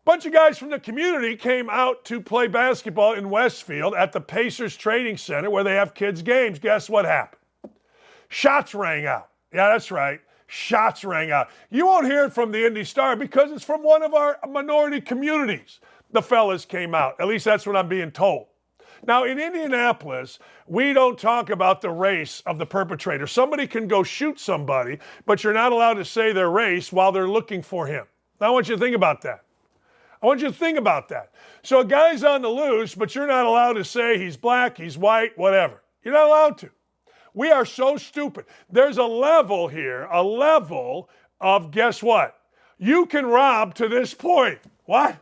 Bunch of guys from the community came out to play basketball in Westfield at the Pacers Training Center where they have kids' games. Guess what happened? Shots rang out. Yeah, that's right. Shots rang out. You won't hear it from the Indy Star because it's from one of our minority communities. The fellas came out. At least that's what I'm being told. Now, in Indianapolis, we don't talk about the race of the perpetrator. Somebody can go shoot somebody, but you're not allowed to say their race while they're looking for him. Now, I want you to think about that. I want you to think about that. So a guy's on the loose, but you're not allowed to say he's black, he's white, whatever. You're not allowed to. We are so stupid. There's a level here, a level of, guess what? You can rob to this point. What?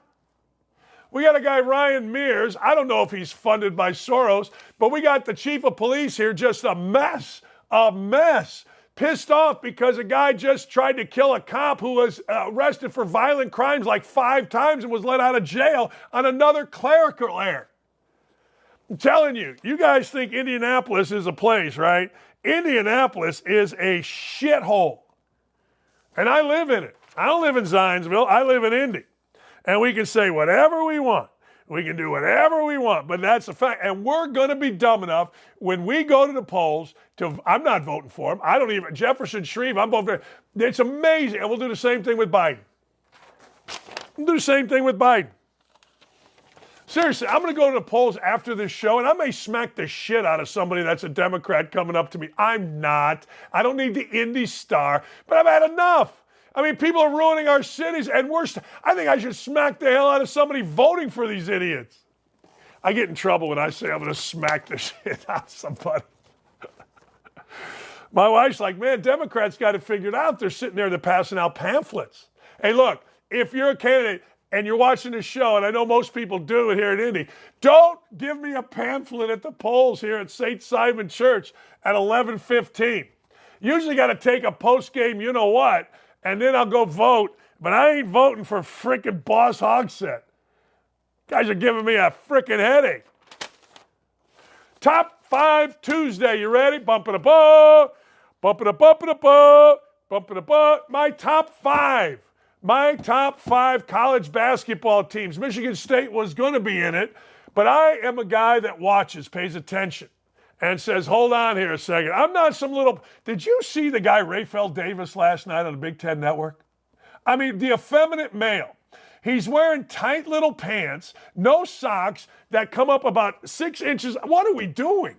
We got a guy, Ryan Mears. I don't know if he's funded by Soros, but we got the chief of police here, just a mess. Pissed off because a guy just tried to kill a cop who was arrested for violent crimes like 5 times and was let out of jail on another clerical error. I'm telling you, you guys think Indianapolis is a place, right? Indianapolis is a shithole. And I live in it. I don't live in Zionsville. I live in Indy. And we can say whatever we want. We can do whatever we want, but that's a fact. And we're going to be dumb enough when we go to the polls I'm not voting for him. I don't even, Jefferson Shreve, I'm voting for him. It's amazing. And we'll do the same thing with Biden. We'll do the same thing with Biden. Seriously, I'm going to go to the polls after this show, and I may smack the shit out of somebody that's a Democrat coming up to me. I'm not. I don't need the Indy star, but I've had enough. I mean, people are ruining our cities, and I think I should smack the hell out of somebody voting for these idiots. I get in trouble when I say I'm going to smack the shit out of somebody. My wife's like, man, Democrats got it figured out. They're sitting there, they're passing out pamphlets. Hey, look, if you're a candidate and you're watching this show, and I know most people do it here at Indy, don't give me a pamphlet at the polls here at St. Simon Church at 11:15. Usually got to take a post-game you-know-what, and then I'll go vote, but I ain't voting for frickin' Boss Hogsett. Guys are giving me a frickin' headache. Top 5 Tuesday, you ready? Bump-a-da-ba, bump-a-da-bump-a-da-ba, bump-a-da-ba. My top 5 college basketball teams. Michigan State was going to be in it, but I am a guy that watches, pays attention, and says, hold on here a second. I'm not some little... Did you see the guy Raphael Davis last night on the Big Ten Network? I mean, the effeminate male. He's wearing tight little pants, no socks that come up about 6 inches. What are we doing?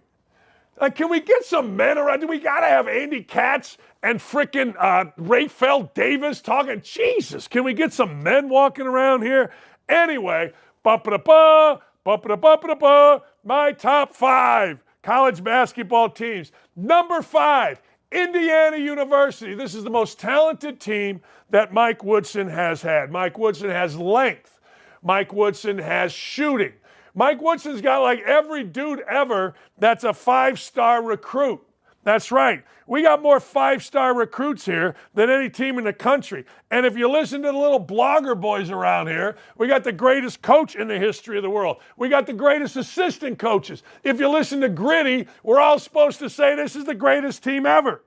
Like, can we get some men around? Do we got to have Andy Katz and frickin' Raphael Davis talking? Jesus, can we get some men walking around here? Anyway, bump-a-da-ba, bump-a-da-bump-a-da-ba, my top 5 college basketball teams. Number 5, Indiana University. This is the most talented team that Mike Woodson has had. Mike Woodson has length. Mike Woodson has shooting. Mike Woodson's got like every dude ever that's a 5-star recruit. That's right. We got more 5-star recruits here than any team in the country. And if you listen to the little blogger boys around here, we got the greatest coach in the history of the world. We got the greatest assistant coaches. If you listen to Gritty, we're all supposed to say this is the greatest team ever.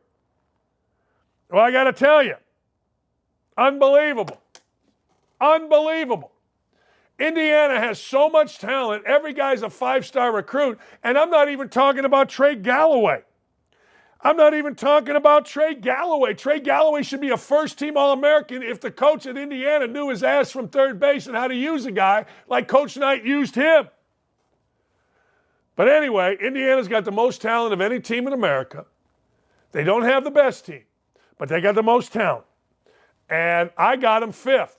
Well, I got to tell you, unbelievable. Unbelievable. Indiana has so much talent. Every guy's a 5-star recruit. And I'm not even talking about Trey Galloway. I'm not even talking about Trey Galloway. Trey Galloway should be a first-team All-American if the coach at Indiana knew his ass from third base and how to use a guy like Coach Knight used him. But anyway, Indiana's got the most talent of any team in America. They don't have the best team, but they got the most talent. And I got them 5th.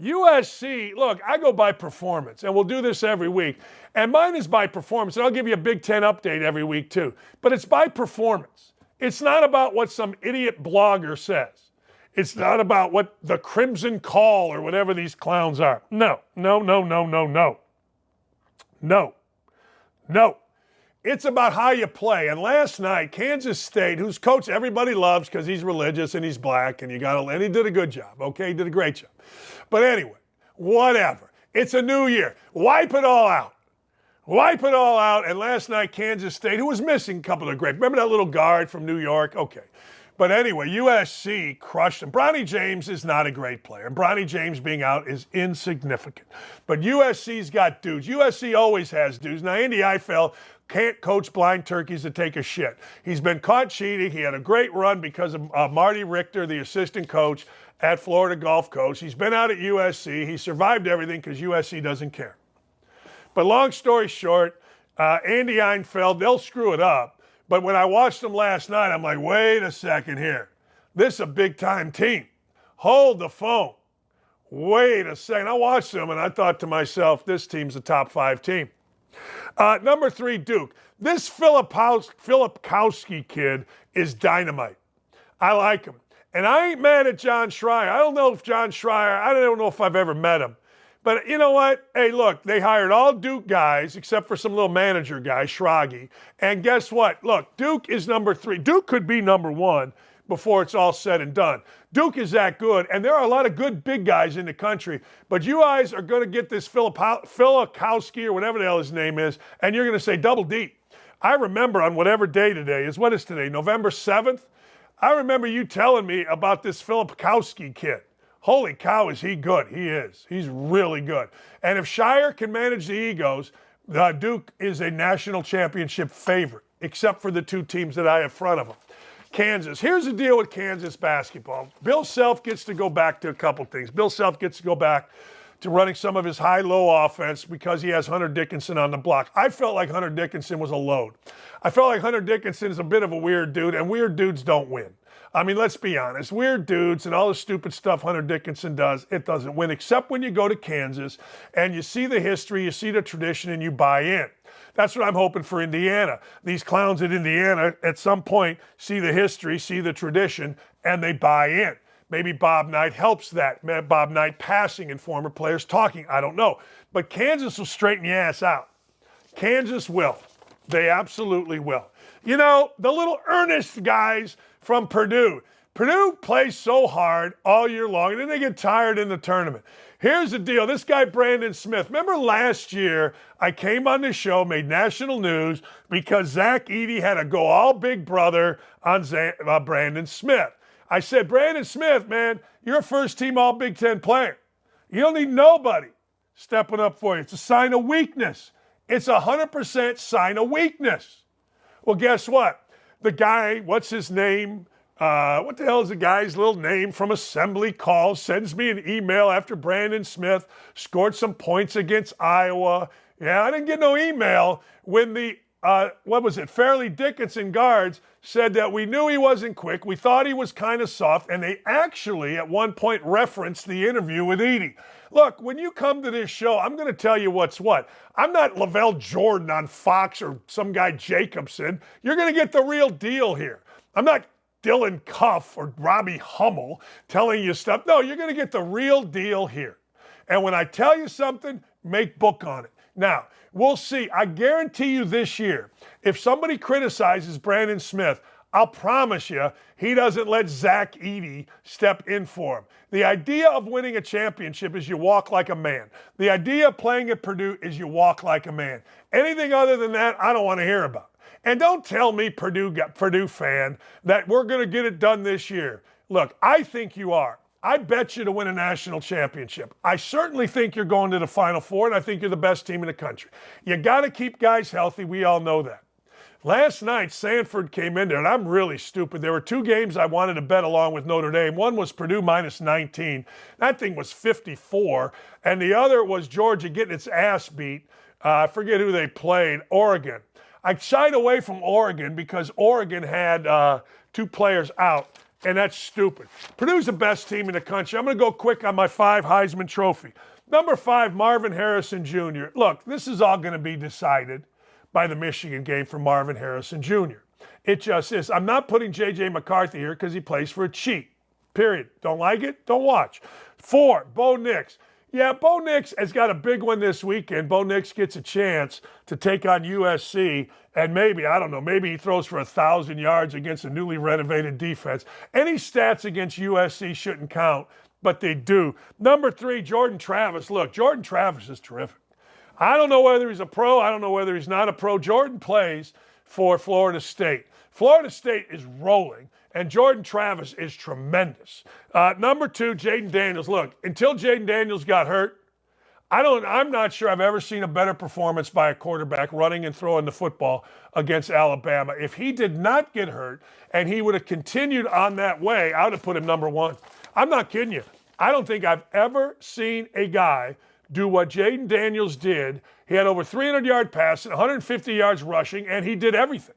USC, look, I go by performance, and we'll do this every week. And mine is by performance, and I'll give you a Big Ten update every week too. But it's by performance. It's not about what some idiot blogger says. It's not about what the Crimson Call or whatever these clowns are. No. It's about how you play. And last night, Kansas State, whose coach everybody loves because he's religious and he's black, and and he did a good job, okay? He did a great job. But anyway, whatever. It's a new year. Wipe it all out. Wipe it all out. And last night, Kansas State, who was missing a couple of great, remember that little guard from New York? Okay. But anyway, USC crushed them. Bronny James is not a great player. Bronny James being out is insignificant. But USC's got dudes. USC always has dudes. Now, Andy Eifel can't coach blind turkeys to take a shit. He's been caught cheating. He had a great run because of Marty Richter, the assistant coach at Florida Gulf Coast. He's been out at USC. He survived everything because USC doesn't care. But long story short, Andy Einfeld, they'll screw it up. But when I watched them last night, I'm like, wait a second here. This is a big-time team. Hold the phone. Wait a second. I watched them, and I thought to myself, this team's a top 5 team. Number 3, Duke. This Filipkowski kid is dynamite. I like him. And I ain't mad at John Schreier. I don't know if John Schreier, I don't know if I've ever met him. But you know what? Hey, look, they hired all Duke guys except for some little manager guy, Schragi. And guess what? Look, Duke is number 3. Duke could be number 1 before it's all said and done. Duke is that good, and there are a lot of good big guys in the country, but you guys are going to get this Filipkowski or whatever the hell his name is, and you're going to say double D. I remember on whatever day today is, what is today, November 7th? I remember you telling me about this Filipkowski kid. Holy cow, is he good? He is. He's really good. And if Shire can manage the egos, Duke is a national championship favorite, except for the 2 teams that I have in front of them. Kansas. Here's the deal with Kansas basketball. Bill Self gets to go back to a couple things. Bill Self gets to go back to running some of his high-low offense because he has Hunter Dickinson on the block. I felt like Hunter Dickinson was a load. I felt like Hunter Dickinson is a bit of a weird dude, and weird dudes don't win. I mean, let's be honest. Weird dudes and all the stupid stuff Hunter Dickinson does, it doesn't win, except when you go to Kansas and you see the history, you see the tradition, and you buy in. That's what I'm hoping for Indiana. These clowns at Indiana at some point see the history, see the tradition, and they buy in. Maybe Bob Knight helps that. Bob Knight passing and former players talking. I don't know. But Kansas will straighten your ass out. Kansas will. They absolutely will. You know, the little earnest guys from Purdue. Purdue plays so hard all year long, and then they get tired in the tournament. Here's the deal. This guy, Brandon Smith. Remember last year, I came on this show, made national news, because Zach Edey had to go all big brother on Brandon Smith. I said, Brandon Smith, man, you're a first-team All-Big Ten player. You don't need nobody stepping up for you. It's a sign of weakness. It's 100% sign of weakness. Well, guess what? The guy, what's his name? What the hell is the guy's little name from Assembly Call? Sends me an email after Brandon Smith scored some points against Iowa. Yeah, I didn't get no email when the, Fairleigh Dickinson guards said that we knew he wasn't quick. We thought he was kind of soft. And they actually, at one point, referenced the interview with Edey. Look, when you come to this show, I'm going to tell you what's what. I'm not Lavelle Jordan on Fox or some guy Jacobson. You're going to get the real deal here. I'm not Dylan Cuff or Robbie Hummel telling you stuff. No, you're going to get the real deal here. And when I tell you something, make book on it. Now, we'll see. I guarantee you this year, if somebody criticizes Brandon Smith, I'll promise you he doesn't let Zach Edey step in for him. The idea of winning a championship is you walk like a man. The idea of playing at Purdue is you walk like a man. Anything other than that, I don't want to hear about. And don't tell me, Purdue fan, that we're going to get it done this year. Look, I think you are. I bet you to win a national championship. I certainly think you're going to the Final Four, and I think you're the best team in the country. You got to keep guys healthy. We all know that. Last night, Sanford came in there, and I'm really stupid. There were 2 games I wanted to bet along with Notre Dame. One was Purdue minus 19. That thing was 54. And the other was Georgia getting its ass beat. I forget who they played, Oregon. I shied away from Oregon because Oregon had 2 players out, and that's stupid. Purdue's the best team in the country. I'm going to go quick on my 5 Heisman Trophy. Number 5, Marvin Harrison Jr. Look, this is all going to be decided by the Michigan game for Marvin Harrison Jr. It just is. I'm not putting J.J. McCarthy here because he plays for a cheat. Period. Don't like it? Don't watch. 4, Bo Nix. Yeah, Bo Nix has got a big one this weekend. Bo Nix gets a chance to take on USC, and maybe, I don't know, maybe he throws for 1,000 yards against a newly renovated defense. Any stats against USC shouldn't count, but they do. Number 3, Jordan Travis. Look, Jordan Travis is terrific. I don't know whether he's a pro. I don't know whether he's not a pro. Jordan plays for Florida State. Florida State is rolling, and Jordan Travis is tremendous. Number 2, Jaden Daniels. Look, until Jaden Daniels got hurt, I'm not sure I've ever seen a better performance by a quarterback running and throwing the football against Alabama. If he did not get hurt and he would have continued on that way, I would have put him number 1. I'm not kidding you. I don't think I've ever seen a guy do what Jaden Daniels did. He had over 300-yard passing, 150 yards rushing, and he did everything.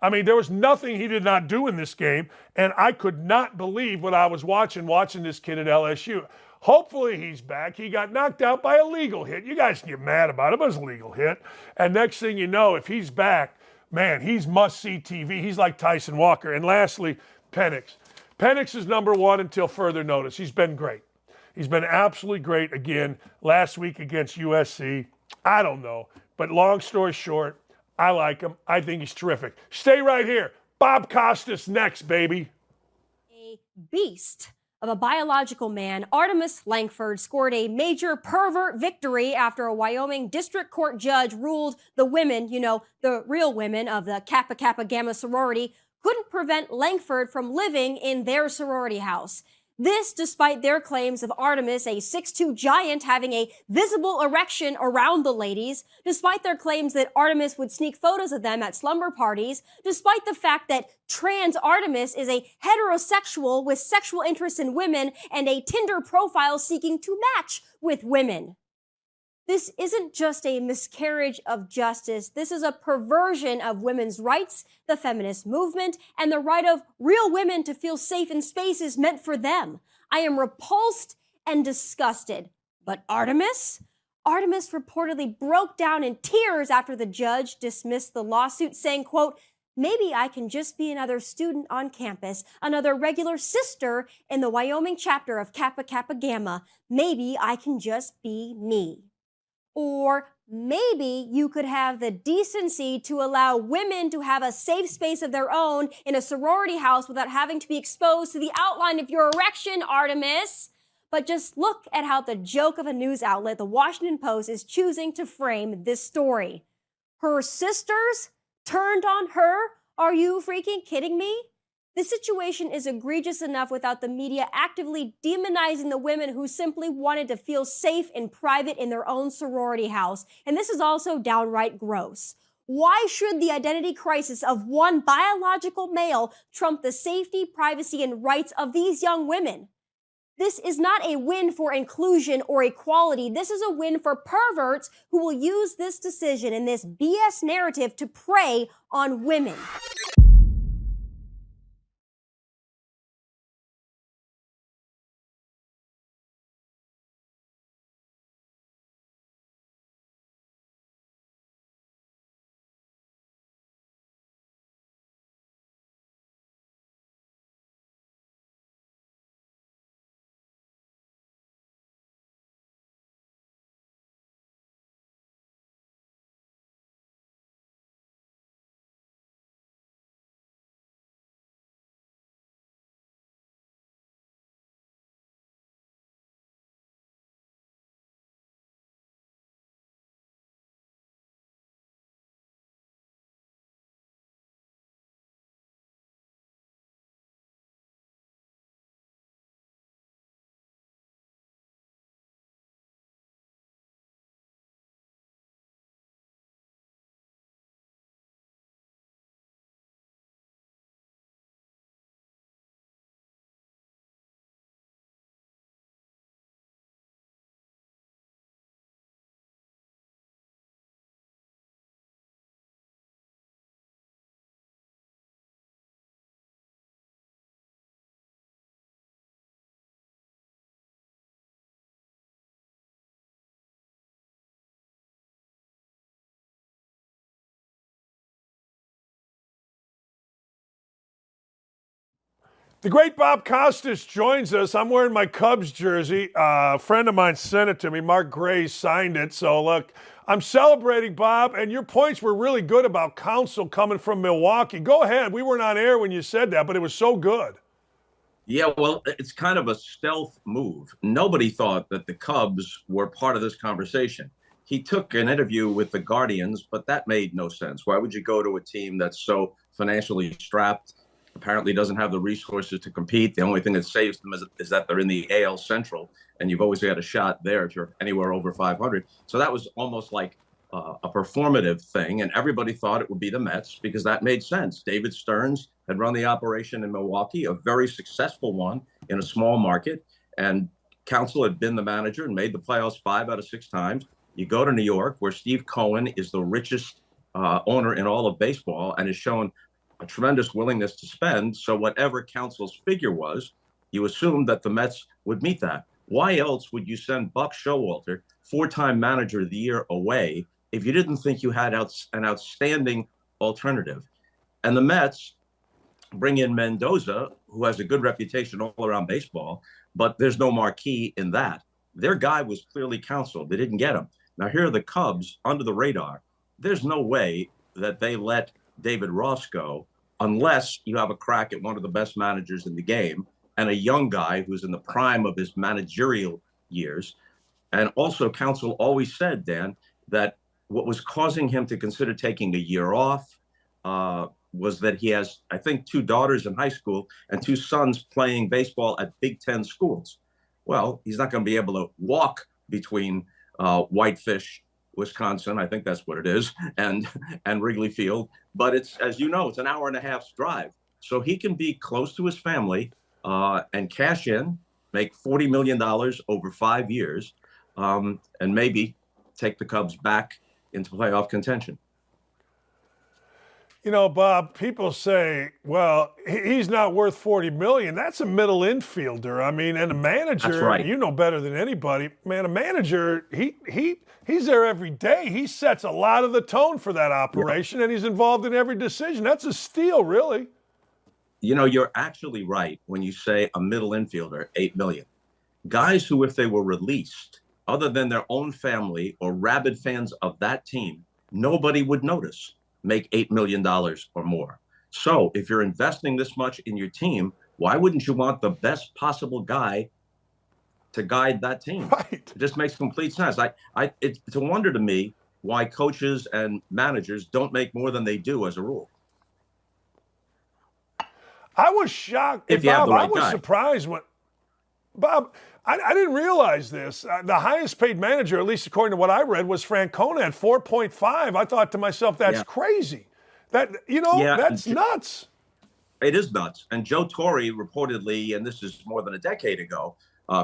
I mean, there was nothing he did not do in this game, and I could not believe what I was watching this kid at LSU. Hopefully he's back. He got knocked out by a legal hit. You guys can get mad about it, but it was a legal hit. And next thing you know, if he's back, man, he's must-see TV. He's like Tyson Walker. And lastly, Penix. Penix is number one until further notice. He's been great. He's been absolutely great again last week against USC. I don't know. But long story short, I like him. I think he's terrific. Stay right here. Bob Costas next, baby. A beast of a biological man, Artemis Langford scored a major pervert victory after a Wyoming district court judge ruled the women, the real women of the Kappa Kappa Gamma sorority, couldn't prevent Langford from living in their sorority house. This despite their claims of Artemis, a 6'2" giant, having a visible erection around the ladies, despite their claims that Artemis would sneak photos of them at slumber parties, despite the fact that trans Artemis is a heterosexual with sexual interest in women and a Tinder profile seeking to match with women. This isn't just a miscarriage of justice. This is a perversion of women's rights, the feminist movement, and the right of real women to feel safe in spaces meant for them. I am repulsed and disgusted. But Artemis? Artemis reportedly broke down in tears after the judge dismissed the lawsuit, saying, quote, "Maybe I can just be another student on campus, another regular sister in the Wyoming chapter of Kappa Kappa Gamma. Maybe I can just be me." Or maybe you could have the decency to allow women to have a safe space of their own in a sorority house without having to be exposed to the outline of your erection, Artemis. But just look at how the joke of a news outlet, the Washington Post, is choosing to frame this story. Her sisters turned on her? Are you freaking kidding me? The situation is egregious enough without the media actively demonizing the women who simply wanted to feel safe in private in their own sorority house. And this is also downright gross. Why should the identity crisis of one biological male trump the safety, privacy, and rights of these young women? This is not a win for inclusion or equality. This is a win for perverts who will use this decision and this BS narrative to prey on women. The great Bob Costas joins us. I'm wearing my Cubs jersey. A friend of mine sent it to me. Mark Gray signed it. So, look, I'm celebrating, Bob, and your points were really good about Counsell coming from Milwaukee. Go ahead. We weren't on air when you said that, but it was so good. Yeah, well, it's kind of a stealth move. Nobody thought that the Cubs were part of this conversation. He took an interview with the Guardians, but that made no sense. Why would you go to a team that's so financially strapped, apparently doesn't have the resources to compete? The only thing that saves them is that they're in the AL Central, and you've always got a shot there if you're anywhere over 500. So that was almost like a performative thing, and everybody thought it would be the Mets because that made sense. David Stearns had run the operation in Milwaukee, a very successful one in a small market, and Counsell had been the manager and made the playoffs 5 out of 6 times. You go to New York, where Steve Cohen is the richest owner in all of baseball and has shown a tremendous willingness to spend. So whatever Counsell's figure was, you assumed that the Mets would meet that. Why else would you send Buck Showalter, 4-time manager of the year, away if you didn't think you had an outstanding alternative? And the Mets bring in Mendoza, who has a good reputation all around baseball, but there's no marquee in that. Their guy was clearly Counsell. They didn't get him. Now here are the Cubs under the radar. There's no way that they let David Ross go unless you have a crack at one of the best managers in the game and a young guy who's in the prime of his managerial years. And also Counsell always said, Dan, that what was causing him to consider taking a year off was that he has, I think, 2 daughters in high school and 2 sons playing baseball at Big Ten schools. Well, he's not going to be able to walk between Whitefish, Wisconsin, I think that's what it is, and Wrigley Field. But it's, as you know, it's an hour and a half's drive. So he can be close to his family and cash in, make $40 million over 5 years, and maybe take the Cubs back into playoff contention. You know, Bob, people say, well, he's not worth $40 million. That's a middle infielder. I mean, and a manager, That's right. You know better than anybody. Man, a manager, he's there every day. He sets a lot of the tone for that operation, and he's involved in every decision. That's a steal, really. You know, you're actually right when you say a middle infielder, $8 million. Guys who, if they were released, other than their own family or rabid fans of that team, nobody would notice, make $8 million or more. So if you're investing this much in your team, why wouldn't you want the best possible guy to guide that team? Right. It just makes complete sense. It's a wonder to me why coaches and managers don't make more than they do as a rule. I was shocked. If you have Bob, the right I was guy. surprised when Bob, I didn't realize this. The highest paid manager, at least according to what I read, was Francona at 4.5. I thought to myself, that's crazy. That's nuts. It is nuts. And Joe Torre reportedly, and this is more than a decade ago,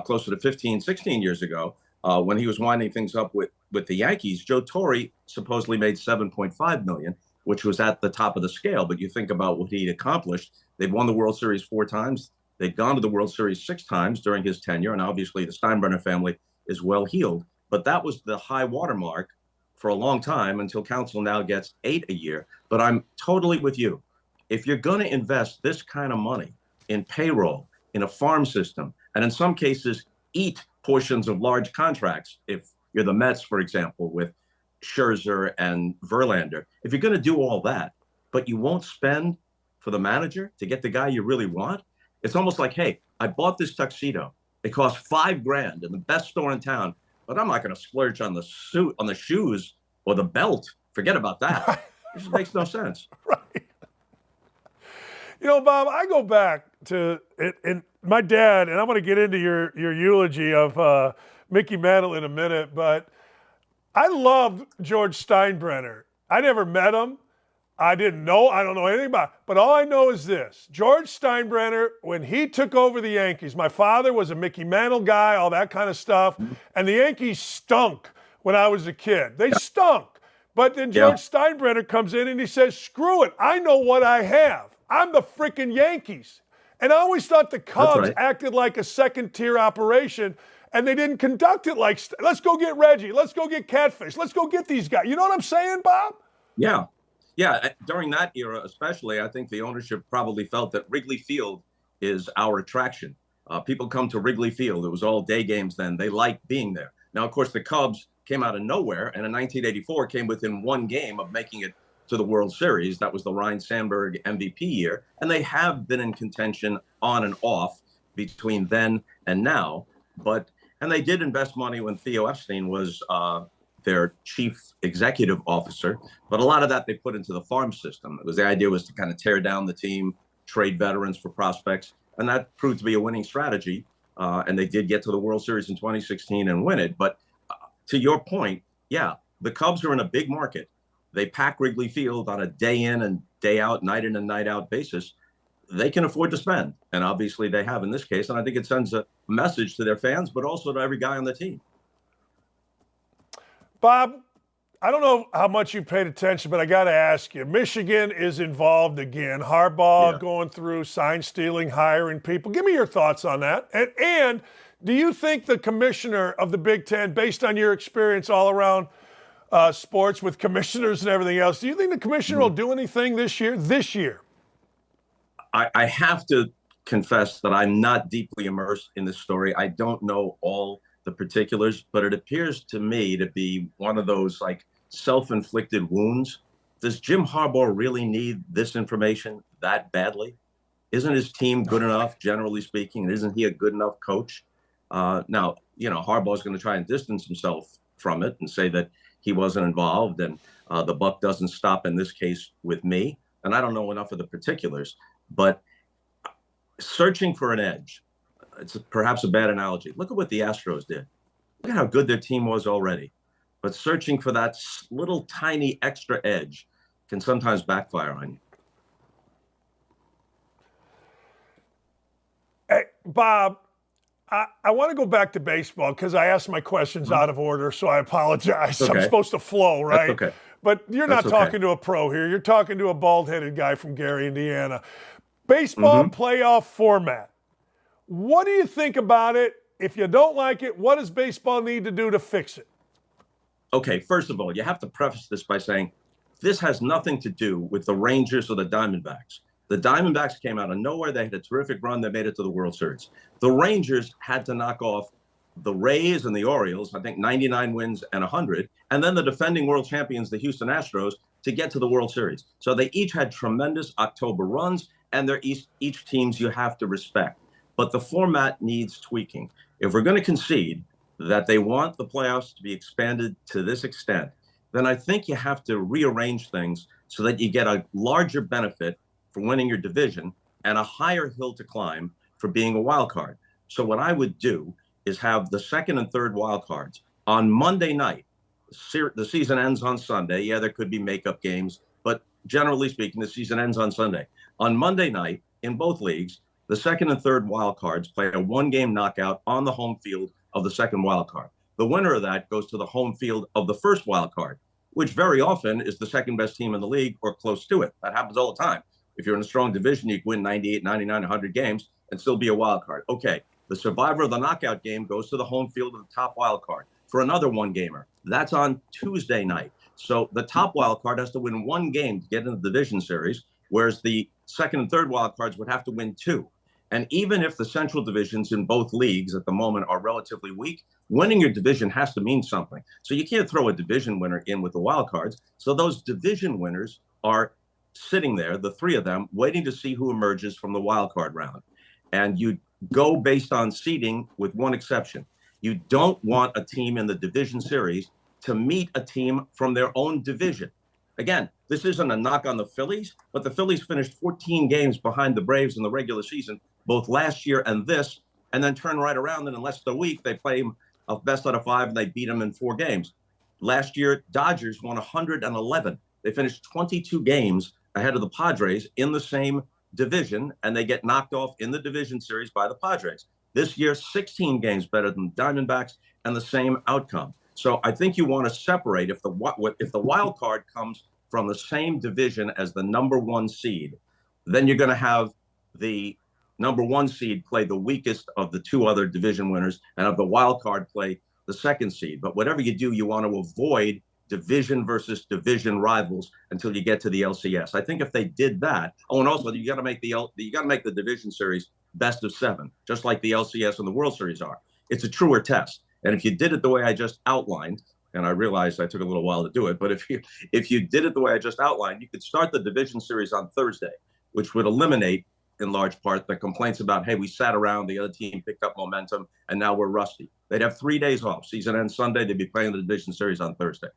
closer to 15, 16 years ago, when he was winding things up with the Yankees, Joe Torre supposedly made $7.5 million, which was at the top of the scale. But you think about what he'd accomplished. They've won the World Series 4 times. They've gone to the World Series 6 times during his tenure, and obviously the Steinbrenner family is well-heeled. But that was the high watermark for a long time until Counsell now gets 8 a year. But I'm totally with you. If you're going to invest this kind of money in payroll, in a farm system, and in some cases eat portions of large contracts, if you're the Mets, for example, with Scherzer and Verlander, if you're going to do all that, but you won't spend for the manager to get the guy you really want, it's almost like, hey, I bought this tuxedo. It cost $5,000 in the best store in town, but I'm not going to splurge on the suit, on the shoes, or the belt. Forget about that. It just makes no sense. Right. You know, Bob, I go back to it, and my dad, and I'm going to get into your eulogy of Mickey Mantle in a minute, but I loved George Steinbrenner. I never met him. I don't know anything about it. But all I know is this. George Steinbrenner, when he took over the Yankees, my father was a Mickey Mantle guy, all that kind of stuff, and the Yankees stunk when I was a kid. They stunk. But then George Steinbrenner comes in and he says, screw it. I know what I have. I'm the freaking Yankees. And I always thought the Cubs acted like a second-tier operation, and they didn't conduct it like, let's go get Reggie, let's go get Catfish, let's go get these guys. You know what I'm saying, Bob? Yeah. Yeah, during that era especially, I think the ownership probably felt that Wrigley Field is our attraction. People come to Wrigley Field. It was all day games then. They liked being there. Now, of course, the Cubs came out of nowhere, and in 1984 came within 1 game of making it to the World Series. That was the Ryne Sandberg MVP year, and they have been in contention on and off between then and now. And they did invest money when Theo Epstein was their chief executive officer, but a lot of that they put into the farm system. The idea was to kind of tear down the team, trade veterans for prospects, and that proved to be a winning strategy. And they did get to the World Series in 2016 and win it. But to your point, yeah, the Cubs are in a big market. They pack Wrigley Field on a day in and day out, night in and night out basis. they can afford to spend. And obviously they have in this case. And I think it sends a message to their fans, but also to every guy on the team. Bob, I don't know how much you paid attention, but I got to ask you. Michigan is involved again. Harbaugh going through sign stealing, hiring people. Give me your thoughts on that. And do you think the commissioner of the Big Ten, based on your experience all around sports with commissioners and everything else, do you think the commissioner will do anything this year? I have to confess that I'm not deeply immersed in this story. I don't know all the particulars, but it appears to me to be one of those like self-inflicted wounds. Does Jim Harbaugh really need this information that badly? Isn't his team good enough, generally speaking? And isn't he a good enough coach? Now, Harbaugh's going to try and distance himself from it and say that he wasn't involved and the buck doesn't stop in this case with me. And I don't know enough of the particulars, but searching for an edge, it's perhaps a bad analogy. Look at what the Astros did. Look at how good their team was already. But searching for that little tiny extra edge can sometimes backfire on you. Hey, Bob, I want to go back to baseball because I asked my questions out of order, so I apologize. Okay. I'm supposed to flow, right? That's okay. But you're not talking to a pro here. You're talking to a bald-headed guy from Gary, Indiana. Baseball playoff format. What do you think about it? If you don't like it, what does baseball need to do to fix it? Okay, first of all, you have to preface this by saying this has nothing to do with the Rangers or the Diamondbacks. The Diamondbacks came out of nowhere. They had a terrific run. They made it to the World Series. The Rangers had to knock off the Rays and the Orioles, I think 99 wins and 100, and then the defending world champions, the Houston Astros, to get to the World Series. So they each had tremendous October runs, and they're each teams you have to respect. But the format needs tweaking. If we're going to concede that they want the playoffs to be expanded to this extent, then I think you have to rearrange things so that you get a larger benefit for winning your division and a higher hill to climb for being a wild card. So what I would do is have the second and third wild cards on Monday night. The season ends on Sunday. Yeah, there could be makeup games, but generally speaking, the season ends on Sunday. On Monday night, in both leagues, the second and third wild cards play a one-game knockout on the home field of the second wild card. The winner of that goes to the home field of the first wild card, which very often is the second best team in the league or close to it. That happens all the time. If you're in a strong division, you can win 98, 99, 100 games and still be a wild card. Okay, the survivor of the knockout game goes to the home field of the top wild card for another one-gamer. That's on Tuesday night. So the top wild card has to win one game to get into the division series, whereas the second and third wild cards would have to win two. And even if the central divisions in both leagues at the moment are relatively weak, winning your division has to mean something. So you can't throw a division winner in with the wild cards. So those division winners are sitting there, the three of them, waiting to see who emerges from the wild card round. And you go based on seeding with one exception. You don't want a team in the division series to meet a team from their own division. Again, this isn't a knock on the Phillies, but the Phillies finished 14 games behind the Braves in the regular season, both last year and this, and then turn right around and in less than a week, they play a best out of five and they beat them in 4 games. Last year, Dodgers won 111. They finished 22 games ahead of the Padres in the same division, and they get knocked off in the division series by the Padres. This year, 16 games better than the Diamondbacks and the same outcome. So I think you want to separate if the wild card comes from the same division as the number one seed, then you're going to have the number one seed play the weakest of the two other division winners and have the wild card play the second seed. But whatever you do, you want to avoid division versus division rivals until you get to the LCS. I think if they did that, and also you got to make the division series best of 7, just like the LCS and the World Series are. It's a truer test. And if you did it the way I just outlined, and I realized I took a little while to do it, but if you did it the way I just outlined, you could start the division series on Thursday, which would eliminate, in large part, the complaints about, hey, we sat around, the other team picked up momentum, and now we're rusty. They'd have 3 days off. Season ends Sunday. They'd be playing the division series on Thursday.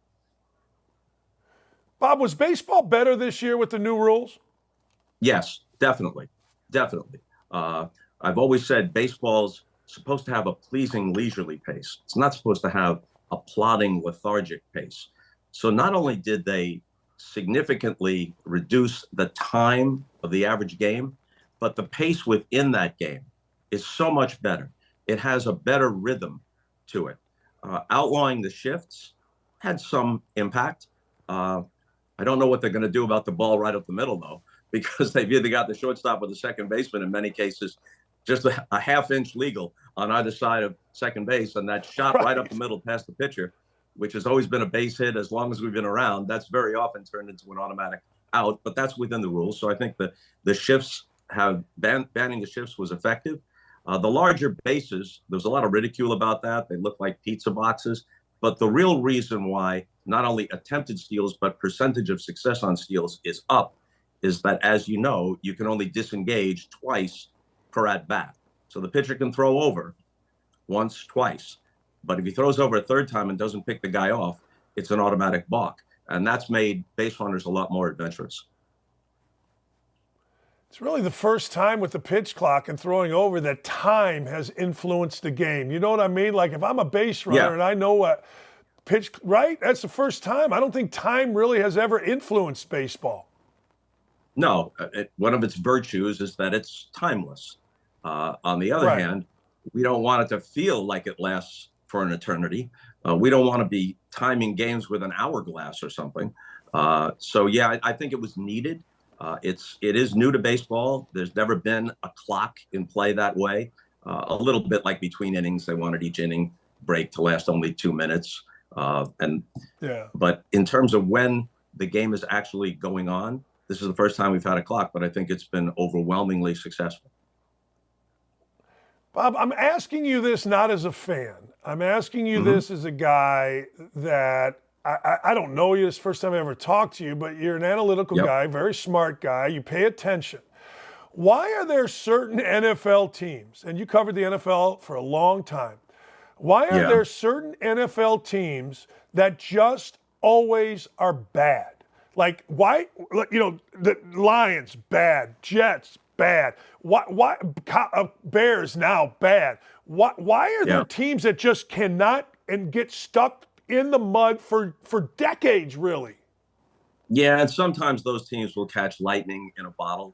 Bob, was baseball better this year with the new rules? Yes, definitely. Definitely. I've always said baseball's supposed to have a pleasing, leisurely pace. It's not supposed to have a plodding, lethargic pace. So not only did they significantly reduce the time of the average game, but the pace within that game is so much better. It has a better rhythm to it. Outlawing the shifts had some impact. I don't know what they're going to do about the ball right up the middle, though, because they've either got the shortstop or the second baseman, in many cases, just a half-inch legal on either side of second base, and that shot right up the middle past the pitcher, which has always been a base hit as long as we've been around, that's very often turned into an automatic out, but that's within the rules. So I think the shifts banning the shifts was effective. The larger bases, there was a lot of ridicule about that. They look like pizza boxes. But the real reason why not only attempted steals, but percentage of success on steals is up is that, as you know, you can only disengage twice per at bat. So the pitcher can throw over once, twice. But if he throws over a third time and doesn't pick the guy off, it's an automatic balk. And that's made base runners a lot more adventurous. It's really the first time with the pitch clock and throwing over that time has influenced the game. You know what I mean? Like if I'm a base runner and I know what pitch, right? That's the first time. I don't think time really has ever influenced baseball. No, one of its virtues is that it's timeless. On the other hand, we don't want it to feel like it lasts for an eternity. We don't want to be timing games with an hourglass or something. So yeah, I think it was needed. It is new to baseball. There's never been a clock in play that way. A little bit like between innings, they wanted each inning break to last only 2 minutes. But in terms of when the game is actually going on, this is the first time we've had a clock, but I think it's been overwhelmingly successful. Bob, I'm asking you this not as a fan. I'm asking you this as a guy that I don't know you. It's the first time I ever talked to you, but you're an analytical guy, very smart guy. You pay attention. Why are there certain NFL teams, and you covered the NFL for a long time, why are there certain NFL teams that just always are bad? Like, why, you know, the Lions, bad. Jets, bad. Why Bears now, bad. Why are there teams that just cannot and get stuck in the mud for decades, really? Yeah, and sometimes those teams will catch lightning in a bottle.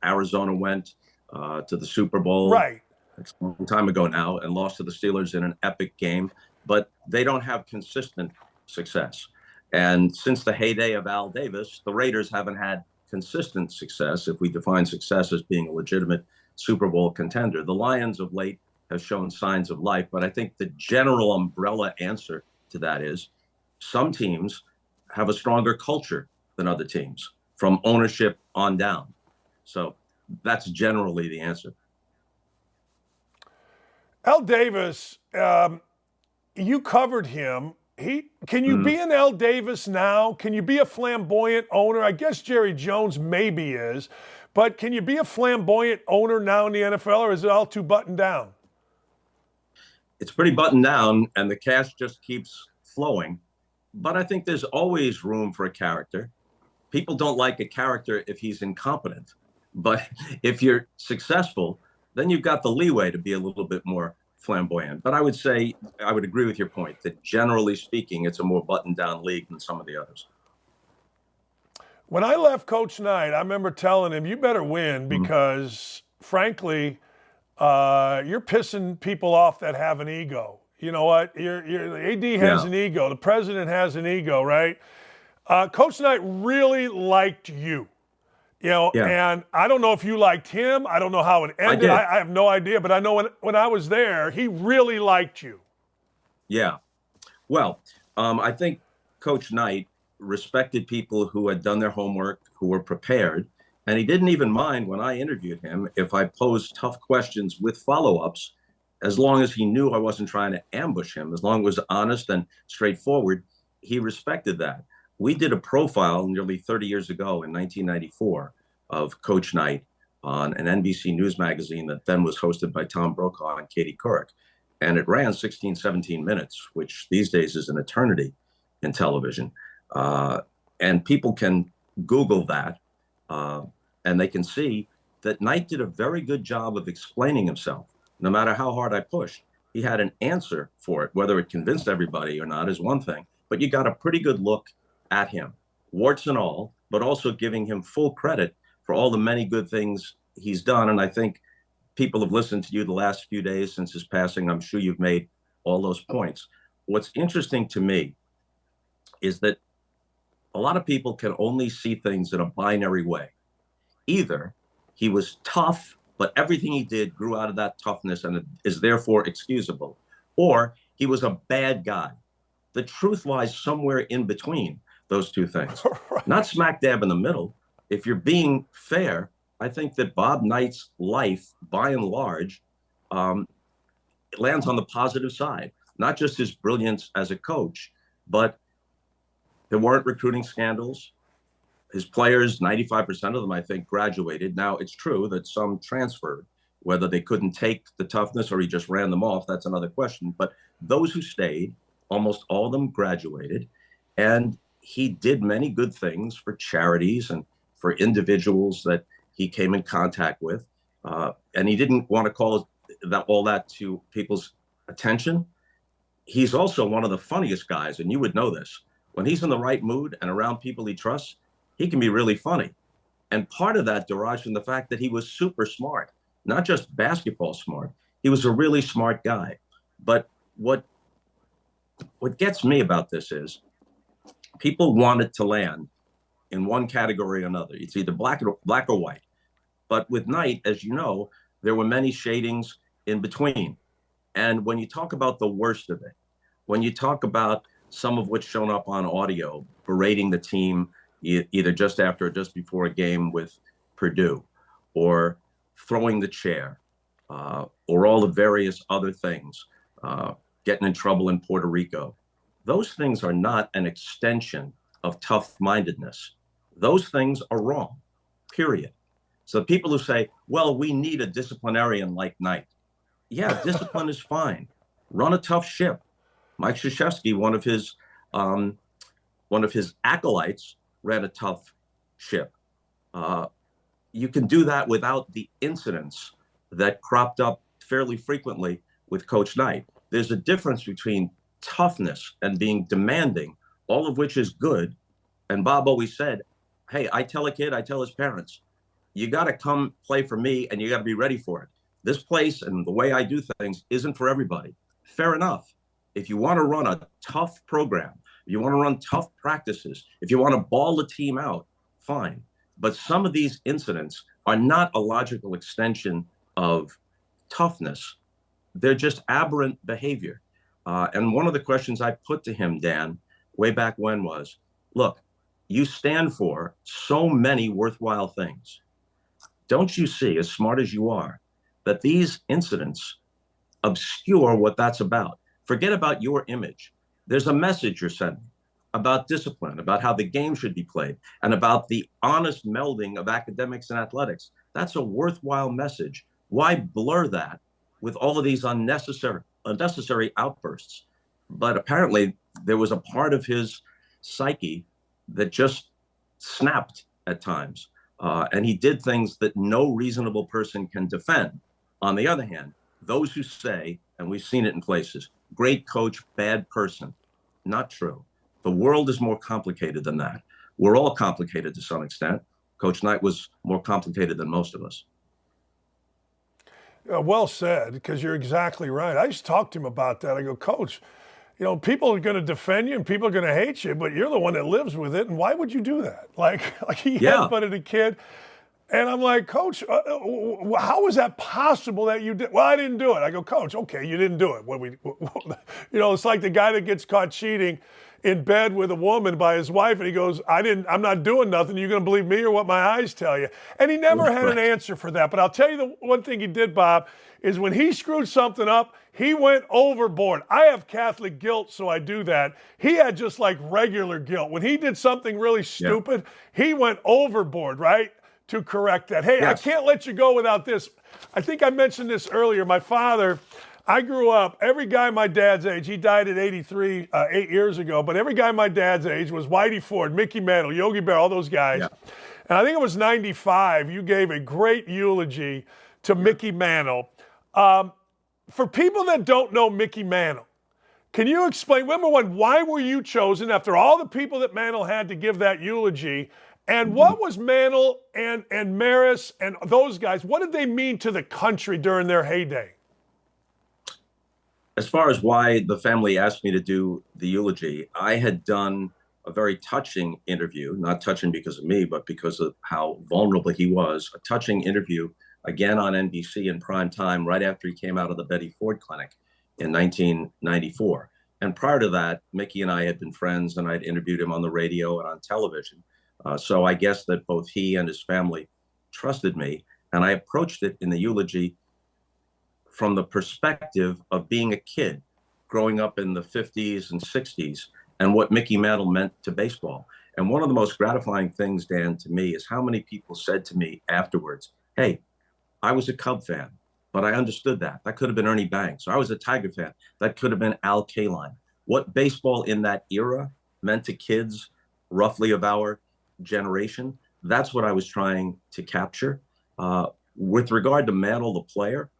Arizona went to the Super Bowl a long time ago now and lost to the Steelers in an epic game, but they don't have consistent success. And since the heyday of Al Davis, the Raiders haven't had consistent success, if we define success as being a legitimate Super Bowl contender. The Lions of late have shown signs of life, but I think the general umbrella answer to that is some teams have a stronger culture than other teams, from ownership on down. So that's generally the answer. Al Davis, you covered him. Can you be an Al Davis now? Can you be a flamboyant owner? I guess Jerry Jones maybe is, but can you be a flamboyant owner now in the NFL, or is it all too buttoned down? It's pretty buttoned down, and the cash just keeps flowing. But I think there's always room for a character. People don't like a character if he's incompetent. But if you're successful, then you've got the leeway to be a little bit more flamboyant. But I would say, I would agree with your point that generally speaking, it's a more buttoned down league than some of the others. When I left Coach Knight, I remember telling him, you better win because, frankly, you're pissing people off that have an ego. You know what? The AD has an ego. The president has an ego, right? Coach Knight really liked you. You know, and I don't know if you liked him. I don't know how it ended. I have no idea. But I know when I was there, he really liked you. Yeah. Well, I think Coach Knight respected people who had done their homework, who were prepared. And he didn't even mind when I interviewed him if I posed tough questions with follow-ups, as long as he knew I wasn't trying to ambush him, as long as it was honest and straightforward. He respected that. We did a profile nearly 30 years ago in 1994 of Coach Knight on an NBC News magazine that then was hosted by Tom Brokaw and Katie Couric. And it ran 16, 17 minutes, which these days is an eternity in television. And people can Google that and they can see that Knight did a very good job of explaining himself, no matter how hard I pushed. He had an answer for it. Whether it convinced everybody or not is one thing, but you got a pretty good look at him, warts and all, but also giving him full credit for all the many good things he's done. And I think people have listened to you the last few days since his passing. I'm sure you've made all those points. What's interesting to me is that a lot of people can only see things in a binary way. Either he was tough, but everything he did grew out of that toughness and is therefore excusable, or he was a bad guy. The truth lies somewhere in between those two things, right. Not smack dab in the middle. If you're being fair, I think that Bob Knight's life, by and large, lands on the positive side. Not just his brilliance as a coach, but there weren't recruiting scandals. His players, 95% of them, I think, graduated. Now, it's true that some transferred. Whether they couldn't take the toughness or he just ran them off, that's another question. But those who stayed, almost all of them graduated. And he did many good things for charities and for individuals that he came in contact with. And he didn't want to call all that to people's attention. He's also one of the funniest guys, and you would know this. When he's in the right mood and around people he trusts, he can be really funny. And part of that derives from the fact that he was super smart, not just basketball smart. He was a really smart guy. But what gets me about this is people want it to land in one category or another. It's either black or white. But with Knight, as you know, there were many shadings in between. And when you talk about the worst of it, when you talk about some of what's shown up on audio, berating the team either just after or just before a game with Purdue, or throwing the chair, or all the various other things, getting in trouble in Puerto Rico, those things are not an extension of tough-mindedness. Those things are wrong, period. So people who say, well, we need a disciplinarian like Knight. Yeah, discipline is fine. Run a tough ship. Mike Krzyzewski, one of his acolytes, ran a tough ship. You can do that without the incidents that cropped up fairly frequently with Coach Knight. There's a difference between toughness and being demanding, all of which is good. And Bob always said, hey, I tell his parents, you got to come play for me and you got to be ready for it. This place and the way I do things isn't for everybody. Fair enough. If you want to run a tough program, if you want to run tough practices, if you want to ball the team out, fine. But some of these incidents are not a logical extension of toughness. They're just aberrant behavior. And one of the questions I put to him, Dan, way back when was, look, you stand for so many worthwhile things. Don't you see, as smart as you are, that these incidents obscure what that's about? Forget about your image. There's a message you're sending about discipline, about how the game should be played, and about the honest melding of academics and athletics. That's a worthwhile message. Why blur that with all of these unnecessary outbursts? But apparently there was a part of his psyche that just snapped at times. And he did things that no reasonable person can defend. On the other hand, those who say, and we've seen it in places, great coach, bad person, not true. The world is more complicated than that. We're all complicated to some extent. Coach Knight was more complicated than most of us. Well said, because you're exactly right. I just talked to him about that. I go, Coach, you know, people are going to defend you and people are going to hate you, but you're the one that lives with it. And why would you do that? Like he headbutted a kid. And I'm like, Coach, how is that possible that you did? Well, I didn't do it. I go, Coach, okay, you didn't do it. It's like the guy that gets caught cheating in bed with a woman by his wife, and he goes, I'm not doing nothing. You're going to believe me or what my eyes tell you? And he never had an answer for that. But I'll tell you the one thing he did, Bob, is when he screwed something up, he went overboard. I have Catholic guilt, so I do that. He had just like regular guilt. When he did something really stupid, he went overboard, right? To correct that. Hey, I can't let you go without this. I think I mentioned this earlier. My father, I grew up, every guy my dad's age, he died at 83, 8 years ago, but every guy my dad's age was Whitey Ford, Mickey Mantle, Yogi Berra, all those guys. Yeah. And I think it was 95, you gave a great eulogy to Mickey Mantle. For people that don't know Mickey Mantle, can you explain, number one, why were you chosen after all the people that Mantle had to give that eulogy? And what was Mantle and Maris and those guys, what did they mean to the country during their heyday? As far as why the family asked me to do the eulogy, I had done a very touching interview, not touching because of me, but because of how vulnerable he was, a touching interview, again on NBC in prime time, right after he came out of the Betty Ford Clinic in 1994. And prior to that, Mickey and I had been friends, and I'd interviewed him on the radio and on television. So I guess that both he and his family trusted me. And I approached it in the eulogy from the perspective of being a kid growing up in the 50s and 60s and what Mickey Mantle meant to baseball. And one of the most gratifying things, Dan, to me is how many people said to me afterwards, hey, I was a Cub fan, but I understood that. That could have been Ernie Banks. Or I was a Tiger fan. That could have been Al Kaline. What baseball in that era meant to kids roughly of our generation, that's what I was trying to capture. With regard to Mantle, the player,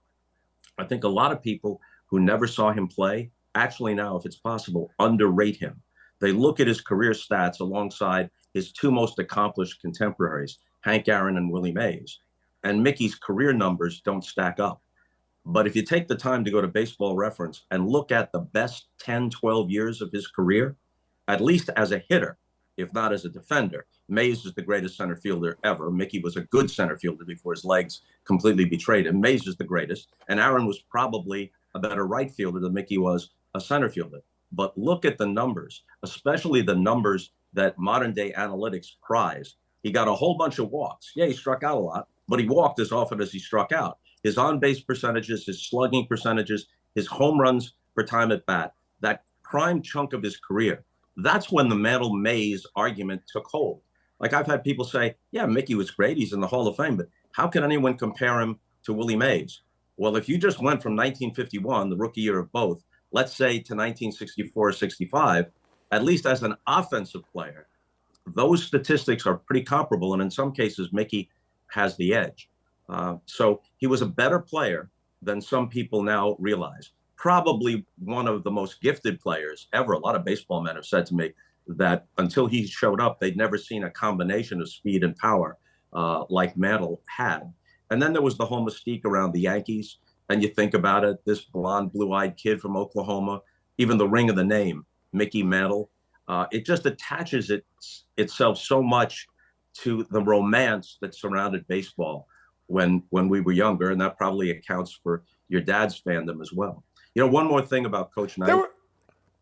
I think a lot of people who never saw him play actually now, if it's possible, underrate him. They look at his career stats alongside his two most accomplished contemporaries, Hank Aaron and Willie Mays. And Mickey's career numbers don't stack up. But if you take the time to go to Baseball Reference and look at the best 10, 12 years of his career, at least as a hitter, if not as a defender, Mays is the greatest center fielder ever. Mickey was a good center fielder before his legs completely betrayed him. Mays is the greatest. And Aaron was probably a better right fielder than Mickey was a center fielder. But look at the numbers, especially the numbers that modern day analytics prize. He got a whole bunch of walks. Yeah, he struck out a lot, but he walked as often as he struck out. His on-base percentages, his slugging percentages, his home runs per time at bat, that prime chunk of his career, that's when the Mantle-Mays argument took hold. Like I've had people say, yeah, Mickey was great. He's in the Hall of Fame, but how can anyone compare him to Willie Mays? Well, if you just went from 1951, the rookie year of both, let's say to 1964 or 65, at least as an offensive player, those statistics are pretty comparable. And in some cases, Mickey has the edge. So he was a better player than some people now realize. Probably one of the most gifted players ever. A lot of baseball men have said to me that until he showed up, they'd never seen a combination of speed and power like Mantle had. And then there was the whole mystique around the Yankees. And you think about it, this blonde, blue-eyed kid from Oklahoma, even the ring of the name, Mickey Mantle, it just attaches itself so much to the romance that surrounded baseball when we were younger. And that probably accounts for your dad's fandom as well. You know, one more thing about Coach Knight.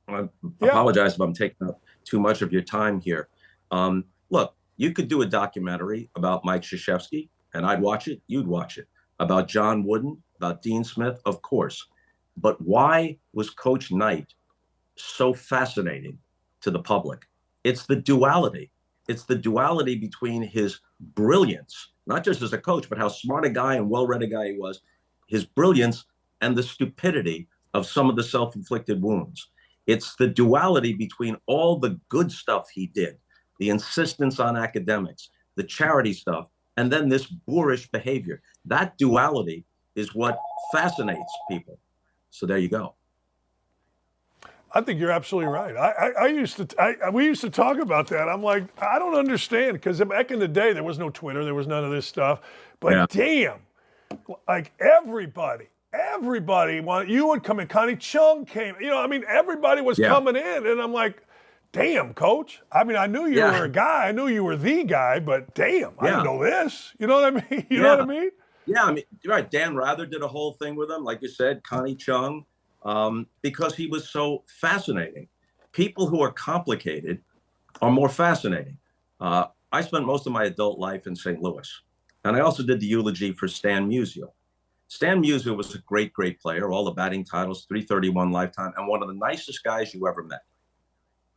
I apologize if I'm taking up too much of your time here. Look, you could do a documentary about Mike Krzyzewski, and I'd watch it. You'd watch it. About John Wooden, about Dean Smith, of course. But why was Coach Knight so fascinating to the public? It's the duality. It's the duality between his brilliance, not just as a coach, but how smart a guy and well-read a guy he was, his brilliance and the stupidity of some of the self-inflicted wounds. It's the duality between all the good stuff he did, the insistence on academics, the charity stuff, and then this boorish behavior. That duality is what fascinates people. So there you go. I think you're absolutely right. We used to talk about that. I'm like, I don't understand, because back in the day there was no Twitter, there was none of this stuff. But damn, like everybody you would come in. Connie Chung came. You know, I mean, everybody was coming in, and I'm like, damn, Coach. I mean, I knew you were a guy. I knew you were the guy, but damn, I didn't know this. You know what I mean? You know what I mean? Yeah, I mean, you're right. Dan Rather did a whole thing with him, like you said, Connie Chung, because he was so fascinating. People who are complicated are more fascinating. I spent most of my adult life in St. Louis, and I also did the eulogy for Stan Musial. Stan Musial was a great, great player, all the batting titles, 331 lifetime, and one of the nicest guys you ever met.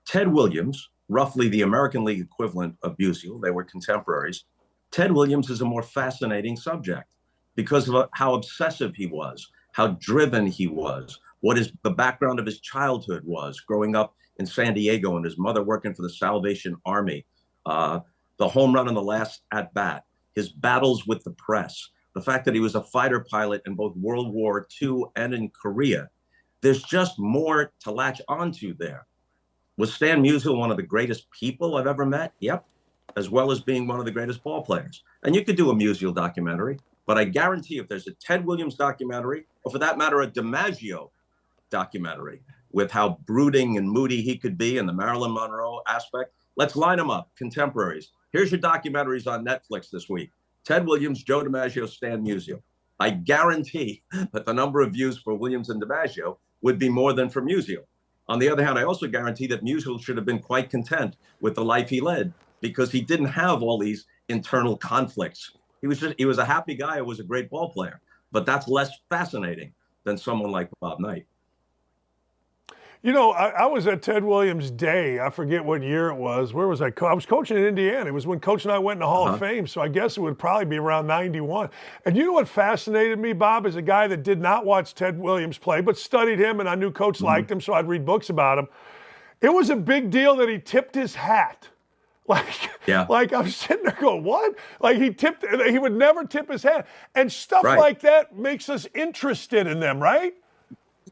Ted Williams, roughly the American League equivalent of Musial, they were contemporaries. Ted Williams is a more fascinating subject because of how obsessive he was, how driven he was, what the background of his childhood was, growing up in San Diego and his mother working for the Salvation Army, the home run in the last at-bat, his battles with the press, the fact that he was a fighter pilot in both World War II and in Korea. There's just more to latch onto there. Was Stan Musial one of the greatest people I've ever met? Yep. as well as being one of the greatest ball players. And you could do a musial documentary, but I guarantee if there's a Ted Williams documentary, or for that matter, a DiMaggio documentary with how brooding and moody he could be and the Marilyn Monroe aspect, let's line them up, contemporaries. Here's your documentaries on Netflix this week. Ted Williams, Joe DiMaggio, Stan Musial. I guarantee that the number of views for Williams and DiMaggio would be more than for Musial. On the other hand, I also guarantee that Musial should have been quite content with the life he led because he didn't have all these internal conflicts. He was a happy guy who was a great ball player, but that's less fascinating than someone like Bob Knight. You know, I was at Ted Williams' day. I forget what year it was. Where was I? I was coaching in Indiana. It was when Coach and I went in the Hall of Fame, so I guess it would probably be around 91. And you know what fascinated me, Bob, as a guy that did not watch Ted Williams play, but studied him, and I knew Coach liked him, so I'd read books about him. It was a big deal that he tipped his hat. Like I'm sitting there going, what? Like he would never tip his hat. And stuff like that makes us interested in them, right?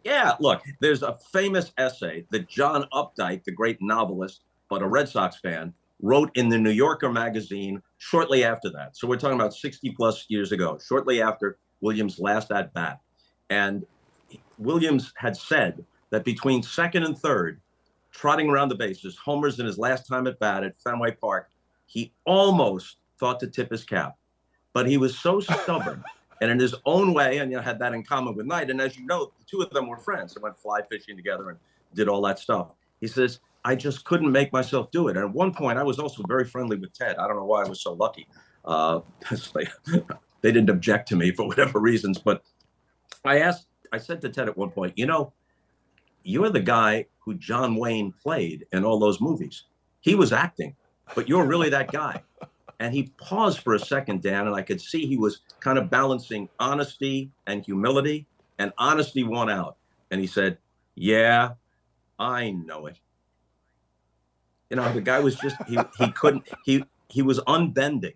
Yeah, look, there's a famous essay that John Updike, the great novelist, but a Red Sox fan, wrote in the New Yorker magazine shortly after that. So we're talking about 60 plus years ago, shortly after Williams' last at bat. And Williams had said that between second and third, trotting around the bases, homers in his last time at bat at Fenway Park, he almost thought to tip his cap. But he was so stubborn. And in his own way, and had that in common with Knight. And as you know, the two of them were friends. They went fly fishing together and did all that stuff. He says, I just couldn't make myself do it. And at one point, I was also very friendly with Ted. I don't know why I was so lucky. They didn't object to me for whatever reasons. But I said to Ted at one point, you're the guy who John Wayne played in all those movies. He was acting, but you're really that guy. And he paused for a second, Dan, and I could see he was kind of balancing honesty and humility, and honesty won out. And he said, yeah, I know it. The guy was just, he was unbending.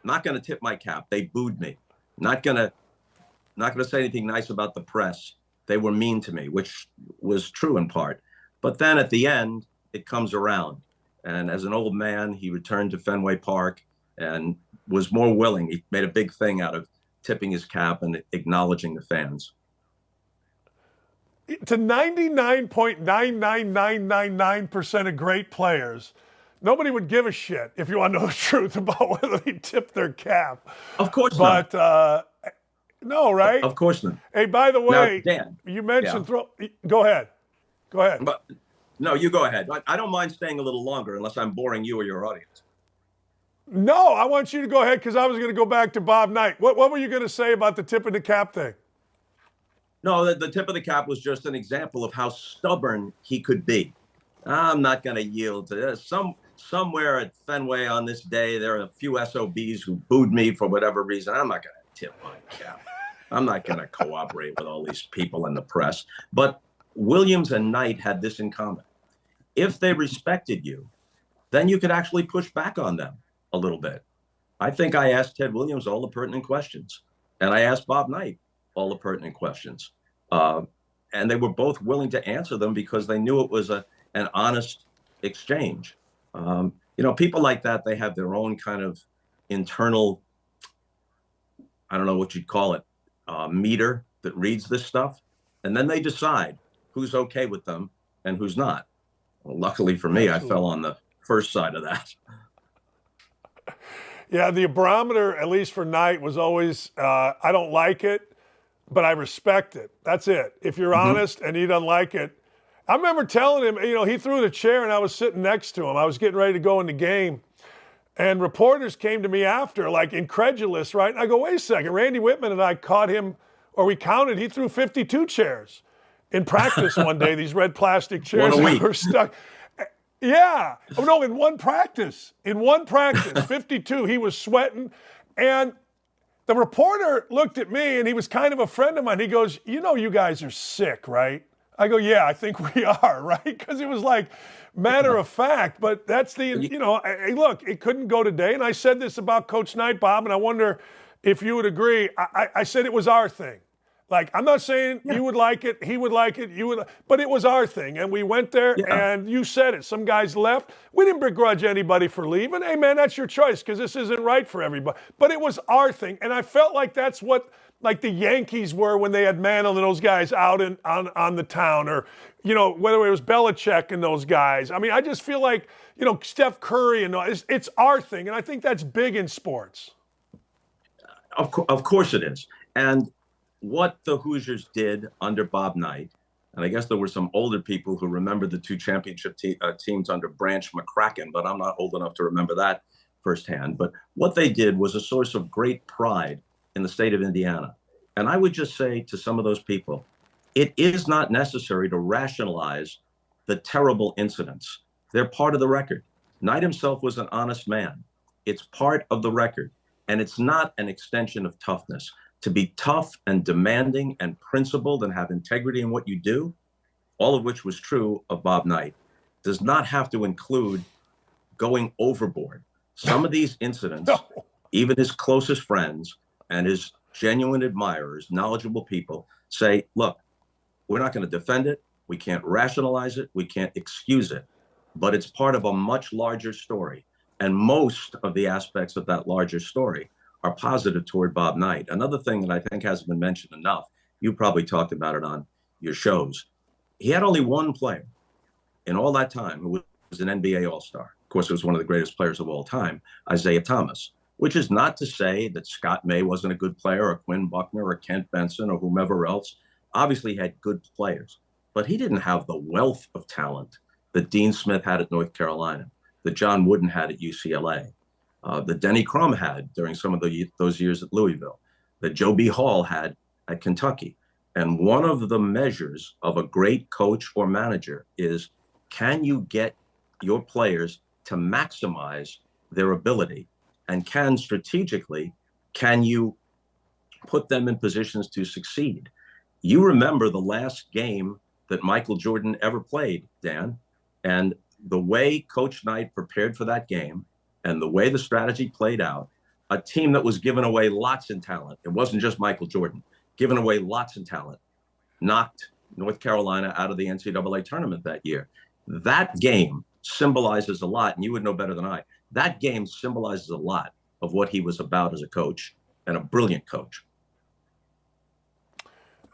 Not going to tip my cap. They booed me. Not going to say anything nice about the press. They were mean to me, which was true in part. But then at the end, it comes around. And as an old man, he returned to Fenway Park and was more willing. He made a big thing out of tipping his cap and acknowledging the fans. To 99.99999% of great players, nobody would give a shit, if you want to know the truth, about whether they tip their cap. Of course not. But, no, right? Of course not. Hey, by the way, now, Dan, you mentioned Go ahead. But, no, you go ahead. I don't mind staying a little longer unless I'm boring you or your audience. No, I want you to go ahead because I was going to go back to Bob Knight. What were you going to say about the tip of the cap thing? No, the tip of the cap was just an example of how stubborn he could be. I'm not going to yield to this. Somewhere at Fenway on this day, there are a few SOBs who booed me for whatever reason. I'm not going to tip my cap. I'm not going to cooperate with all these people in the press. But Williams and Knight had this in common. If they respected you, then you could actually push back on them a little bit. I think I asked Ted Williams all the pertinent questions, and I asked Bob Knight all the pertinent questions. And they were both willing to answer them because they knew it was an honest exchange. People like that, they have their own kind of internal, I don't know what you'd call it, meter that reads this stuff. And then they decide who's okay with them and who's not. Well, luckily for me, I fell on the first side of that. Yeah, the barometer, at least for Knight, was always, I don't like it, but I respect it. That's it. If you're honest and he doesn't like it. I remember telling him, he threw the chair and I was sitting next to him. I was getting ready to go in the game. And reporters came to me after, like incredulous, right? And I go, wait a second. Randy Whitman and I caught him, or we counted, he threw 52 chairs in practice one day, these red plastic chairs that were stuck. Yeah. Oh, no, in one practice, 52, he was sweating. And the reporter looked at me, and he was kind of a friend of mine. He goes, you guys are sick, right? I go, yeah, I think we are, right? Because it was like matter of fact. But that's the, hey, look, it couldn't go today. And I said this about Coach Knight, Bob, and I wonder if you would agree. I said it was our thing. Like, I'm not saying you would like it, he would like it, you would, but it was our thing. And we went there, and you said it. Some guys left. We didn't begrudge anybody for leaving. Hey, man, that's your choice because this isn't right for everybody. But it was our thing. And I felt like that's what, like, the Yankees were when they had Mantle and those guys out on the town, or, you know, whether it was Belichick and those guys. I mean, I just feel like, you know, Steph Curry and it's our thing. And I think that's big in sports. Of course it is. And what the Hoosiers did under Bob Knight, and I guess there were some older people who remember the two championship teams under Branch McCracken, but I'm not old enough to remember that firsthand. But what they did was a source of great pride in the state of Indiana. And I would just say to some of those people, it is not necessary to rationalize the terrible incidents. They're part of the record. Knight himself was an honest man. It's part of the record. And it's not an extension of toughness. To be tough and demanding and principled and have integrity in what you do, all of which was true of Bob Knight, does not have to include going overboard. Some of these incidents, even his closest friends and his genuine admirers, knowledgeable people, say, look, we're not going to defend it. We can't rationalize it. We can't excuse it. But it's part of a much larger story. And most of the aspects of that larger story are positive toward Bob Knight. Another thing that I think hasn't been mentioned enough, you probably talked about it on your shows. He had only one player in all that time who was an NBA All-Star. Of course, it was one of the greatest players of all time, Isaiah Thomas, which is not to say that Scott May wasn't a good player, or Quinn Buckner, or Kent Benson, or whomever else. Obviously, he had good players, but he didn't have the wealth of talent that Dean Smith had at North Carolina, that John Wooden had at UCLA, that Denny Crum had during some of those years at Louisville, that Joe B. Hall had at Kentucky. And one of the measures of a great coach or manager is, can you get your players to maximize their ability? And can you put them in positions to succeed? You remember the last game that Michael Jordan ever played, Dan, and the way Coach Knight prepared for that game and the way the strategy played out, a team that was giving away lots in talent. It wasn't just Michael Jordan, giving away lots in talent, knocked North Carolina out of the NCAA tournament that year. That game symbolizes a lot, and you would know better than I. That game symbolizes a lot of what he was about as a coach, and a brilliant coach.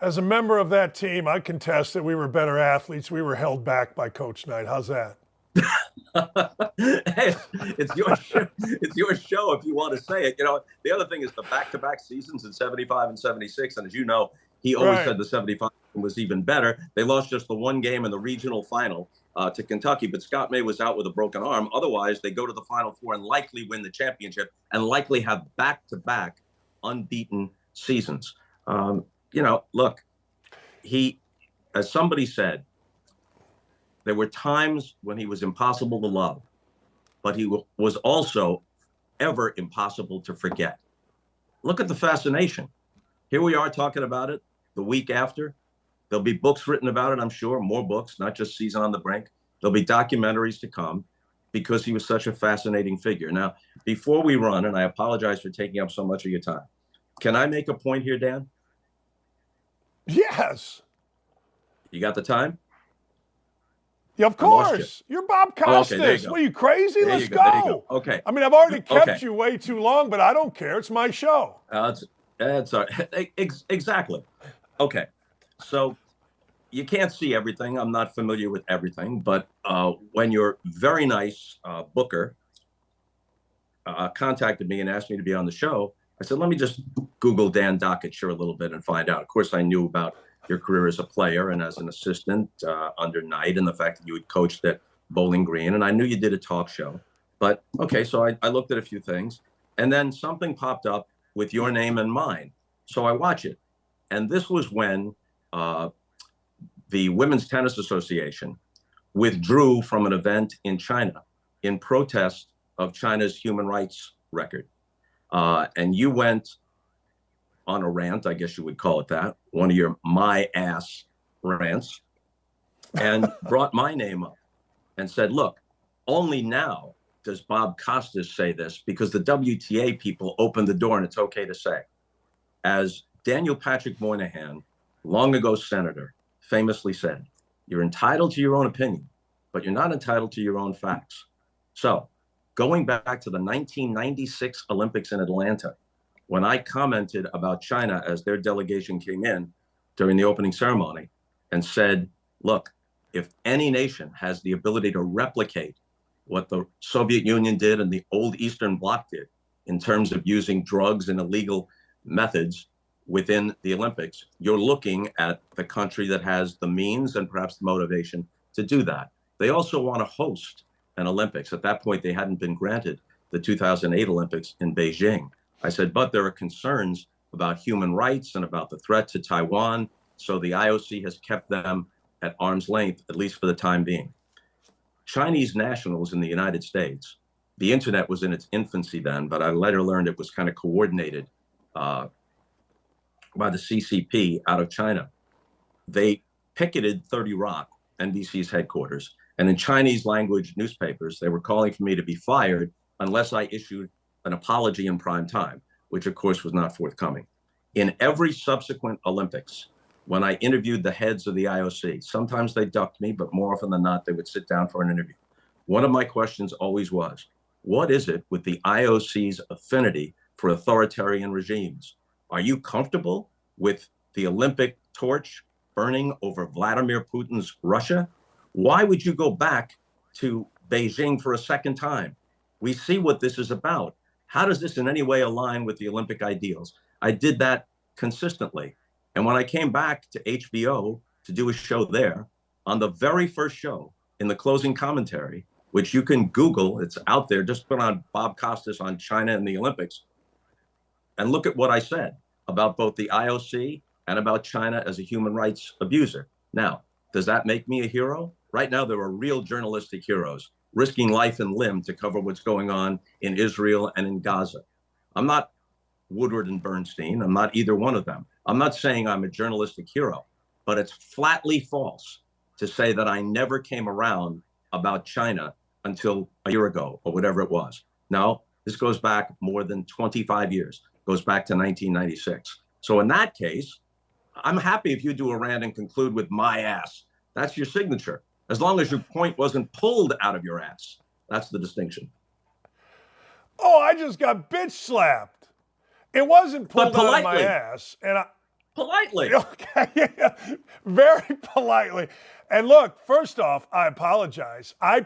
As a member of that team, I contest that we were better athletes. We were held back by Coach Knight. How's that? Hey, it's your show. It's your show if you want to say it. You know, the other thing is the back-to-back seasons in 75 and 76. And as you know, he always said the 75 was even better. They lost just the one game in the regional final to Kentucky, but Scott May was out with a broken arm. Otherwise, they go to the Final Four and likely win the championship and likely have back-to-back unbeaten seasons. You know, look, he, as somebody said, there were times when he was impossible to love, but he was also ever impossible to forget. Look at the fascination. Here we are talking about it the week after. There'll be books written about it, I'm sure, more books, not just Season on the Brink. There'll be documentaries to come because he was such a fascinating figure. Now, before we run, and I apologize for taking up so much of your time, can I make a point here, Dan? Yes. You got the time? Yeah, of course. You're Bob Costas. Okay, you what are you, crazy? There Let's you go. Okay. I mean, I've already kept you way too long, but I don't care. It's my show. That's all right. Exactly. Okay. So you can't see everything. I'm not familiar with everything, but when your very nice booker contacted me and asked me to be on the show, I said, let me just Google Dan Dakich a little bit and find out. Of course, I knew about your career as a player and as an assistant under Knight, and the fact that you had coached at Bowling Green, and I knew you did a talk show. But okay, so I looked at a few things, and then something popped up with your name and mine. So I watch it. And this was when the Women's Tennis Association withdrew from an event in China in protest of China's human rights record. And you went on a rant, I guess you would call it that, one of your my ass rants, and brought my name up and said, look, only now does Bob Costas say this because the WTA people opened the door and it's okay to say. As Daniel Patrick Moynihan, long ago senator, famously said, "You're entitled to your own opinion, but you're not entitled to your own facts." So going back to the 1996 Olympics in Atlanta, when I commented about China as their delegation came in during the opening ceremony and said, look, if any nation has the ability to replicate what the Soviet Union did and the old Eastern Bloc did in terms of using drugs and illegal methods within the Olympics, you're looking at the country that has the means and perhaps the motivation to do that. They also want to host an Olympics. At that point, they hadn't been granted the 2008 Olympics in Beijing. I said, but there are concerns about human rights and about the threat to Taiwan. So the IOC has kept them at arm's length, at least for the time being. Chinese nationals in the United States, the internet was in its infancy then, but I later learned it was kind of coordinated by the CCP out of China. They picketed 30 Rock, NBC's headquarters, and in Chinese language newspapers, they were calling for me to be fired unless I issued an apology in prime time, which of course was not forthcoming. In every subsequent Olympics, when I interviewed the heads of the IOC, sometimes they ducked me, but more often than not, they would sit down for an interview. One of my questions always was, what is it with the IOC's affinity for authoritarian regimes? Are you comfortable with the Olympic torch burning over Vladimir Putin's Russia? Why would you go back to Beijing for a second time? We see what this is about. How does this in any way align with the Olympic ideals? I did that consistently. And when I came back to HBO to do a show there, on the very first show, in the closing commentary, which you can Google, it's out there, just put on Bob Costas on China and the Olympics, and look at what I said about both the IOC and about China as a human rights abuser. Now, does that make me a hero? Right now, there are real journalistic heroes risking life and limb to cover what's going on in Israel and in Gaza. I'm not Woodward and Bernstein. I'm not either one of them. I'm not saying I'm a journalistic hero, but it's flatly false to say that I never came around about China until a year ago or whatever it was. No, this goes back more than 25 years, goes back to 1996. So in that case, I'm happy if you do a rant and conclude with my ass. That's your signature. As long as your point wasn't pulled out of your ass. That's the distinction. Oh, I just got bitch slapped. It wasn't pulled out of my ass. And politely. Okay, yeah, very politely. And look, first off, I apologize. I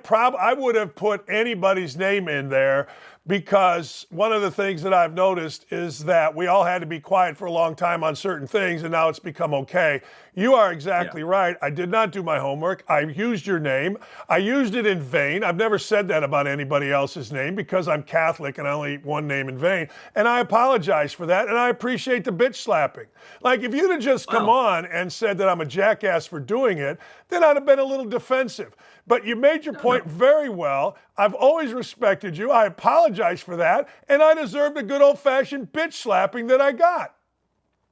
would have put anybody's name in there because one of the things that I've noticed is that we all had to be quiet for a long time on certain things, and now it's become okay. You are exactly right. I did not do my homework. I used your name. I used it in vain. I've never said that about anybody else's name because I'm Catholic and I only one name in vain. And I apologize for that, and I appreciate the bitch slapping. Like, if you'd have just come on and said that I'm a jackass for doing it, then I'd have been a little defensive. But you made your point very well. I've always respected you. I apologize for that, and I deserved a good old-fashioned bitch slapping that I got.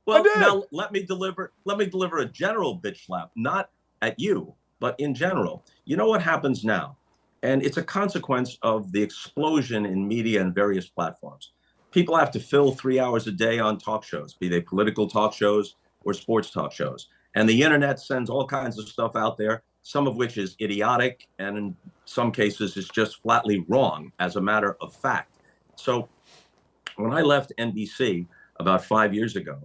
Well, now let me deliver a general bitch slap, not at you, but in general. You know what happens now? And it's a consequence of the explosion in media and various platforms. People have to fill 3 hours a day on talk shows, be they political talk shows or sports talk shows. And the internet sends all kinds of stuff out there, some of which is idiotic, and in some cases is just flatly wrong as a matter of fact. So when I left NBC about 5 years ago,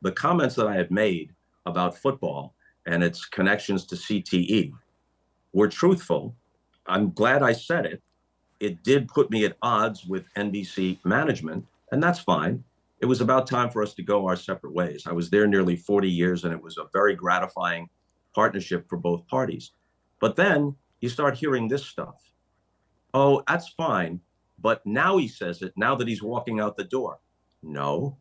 the comments that I had made about football and its connections to CTE were truthful. I'm glad I said it. It did put me at odds with NBC management, and that's fine. It was about time for us to go our separate ways. I was there nearly 40 years, and it was a very gratifying partnership for both parties. But then you start hearing this stuff. Oh, that's fine, but now he says it, now that he's walking out the door. No.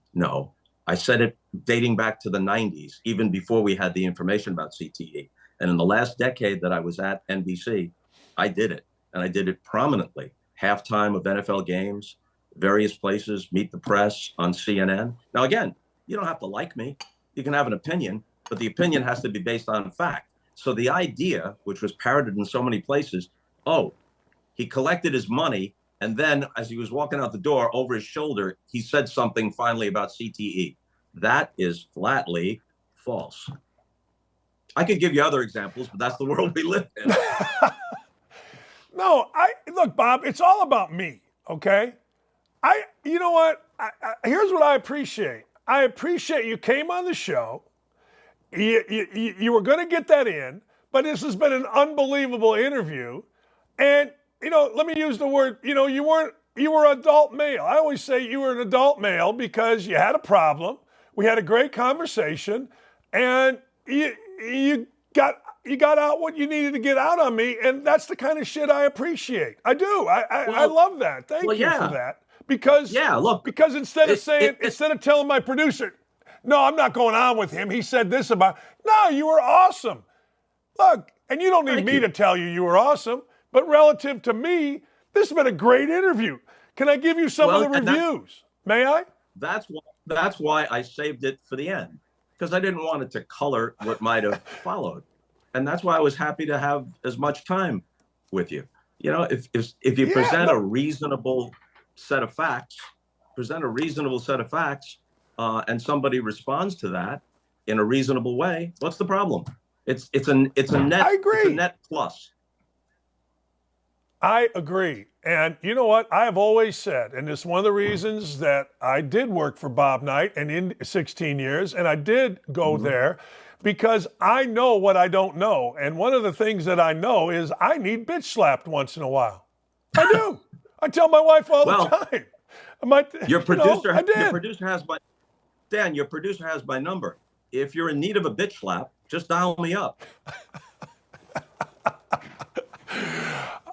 I said it dating back to the 90s, even before we had the information about CTE. And in the last decade that I was at NBC, I did it. And I did it prominently. Halftime of NFL games, various places, Meet the Press on CNN. Now, again, you don't have to like me. You can have an opinion, but the opinion has to be based on fact. So the idea, which was parroted in so many places, oh, he collected his money, and then as he was walking out the door over his shoulder, he said something finally about CTE. That is flatly false. I could give you other examples, but that's the world we live in. No, look, Bob, it's all about me, okay? You know what? Here's what I appreciate. I appreciate you came on the show. You were going to get that in, but this has been an unbelievable interview. And, let me use the word, you were adult male. I always say you were an adult male because you had a problem. We had a great conversation, and you got out what you needed to get out on me, and that's the kind of shit I appreciate. I do. I love that. Thank you for that. Because instead of telling my producer, no, I'm not going on with him, he said this about, no, you were awesome. Look, and you don't need me to tell you were awesome, but relative to me, this has been a great interview. Can I give you some of the reviews? May I? That's why I saved it for the end, because I didn't want it to color what might have followed. And that's why I was happy to have as much time with you. If you present a reasonable set of facts, and somebody responds to that in a reasonable way, what's the problem? It's a net. I agree. It's a net plus. I agree. And you know what? I have always said, and it's one of the reasons that I did work for Bob Knight and in 16 years, and I did go there because I know what I don't know. And one of the things that I know is I need bitch slapped once in a while. I do. I tell my wife all the time. Your producer has my number. If you're in need of a bitch slap, just dial me up.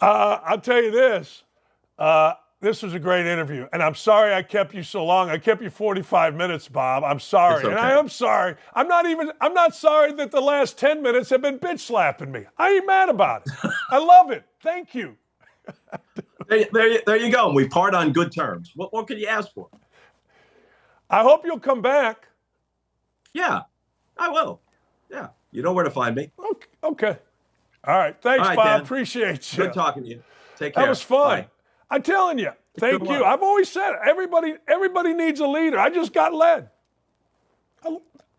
I'll tell you this. This was a great interview, and I'm sorry I kept you so long. I kept you 45 minutes, Bob. I'm sorry, and I am sorry. I'm not sorry that the last 10 minutes have been bitch slapping me. I ain't mad about it. I love it. Thank you. There you go. We part on good terms. What can you ask for? I hope you'll come back. Yeah, I will. Yeah, you know where to find me. Okay. All right. Thanks, Bob. Dan. Appreciate you. Good talking to you. Take care. That was fun. Bye. I'm telling you. Thank you. I've always said it. Everybody needs a leader. I just got led.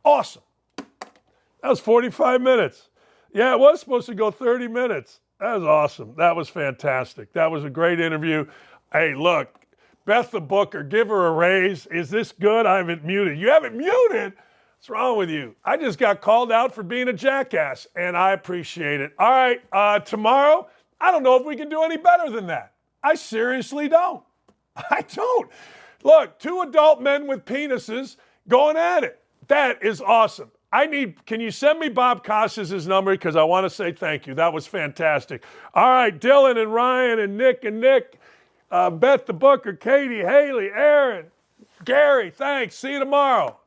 Awesome. That was 45 minutes. Yeah, it was supposed to go 30 minutes. That was awesome. That was fantastic. That was a great interview. Hey, look, Beth the Booker, give her a raise. Is this good? I haven't muted. You haven't muted? What's wrong with you? I just got called out for being a jackass, and I appreciate it. All right, tomorrow, I don't know if we can do any better than that. I seriously don't. I don't. Look, two adult men with penises going at it. That is awesome. Can you send me Bob Costas' number? Because I want to say thank you. That was fantastic. All right, Dylan and Ryan and Nick, Beth the Booker, Katie, Haley, Aaron, Gary, thanks. See you tomorrow.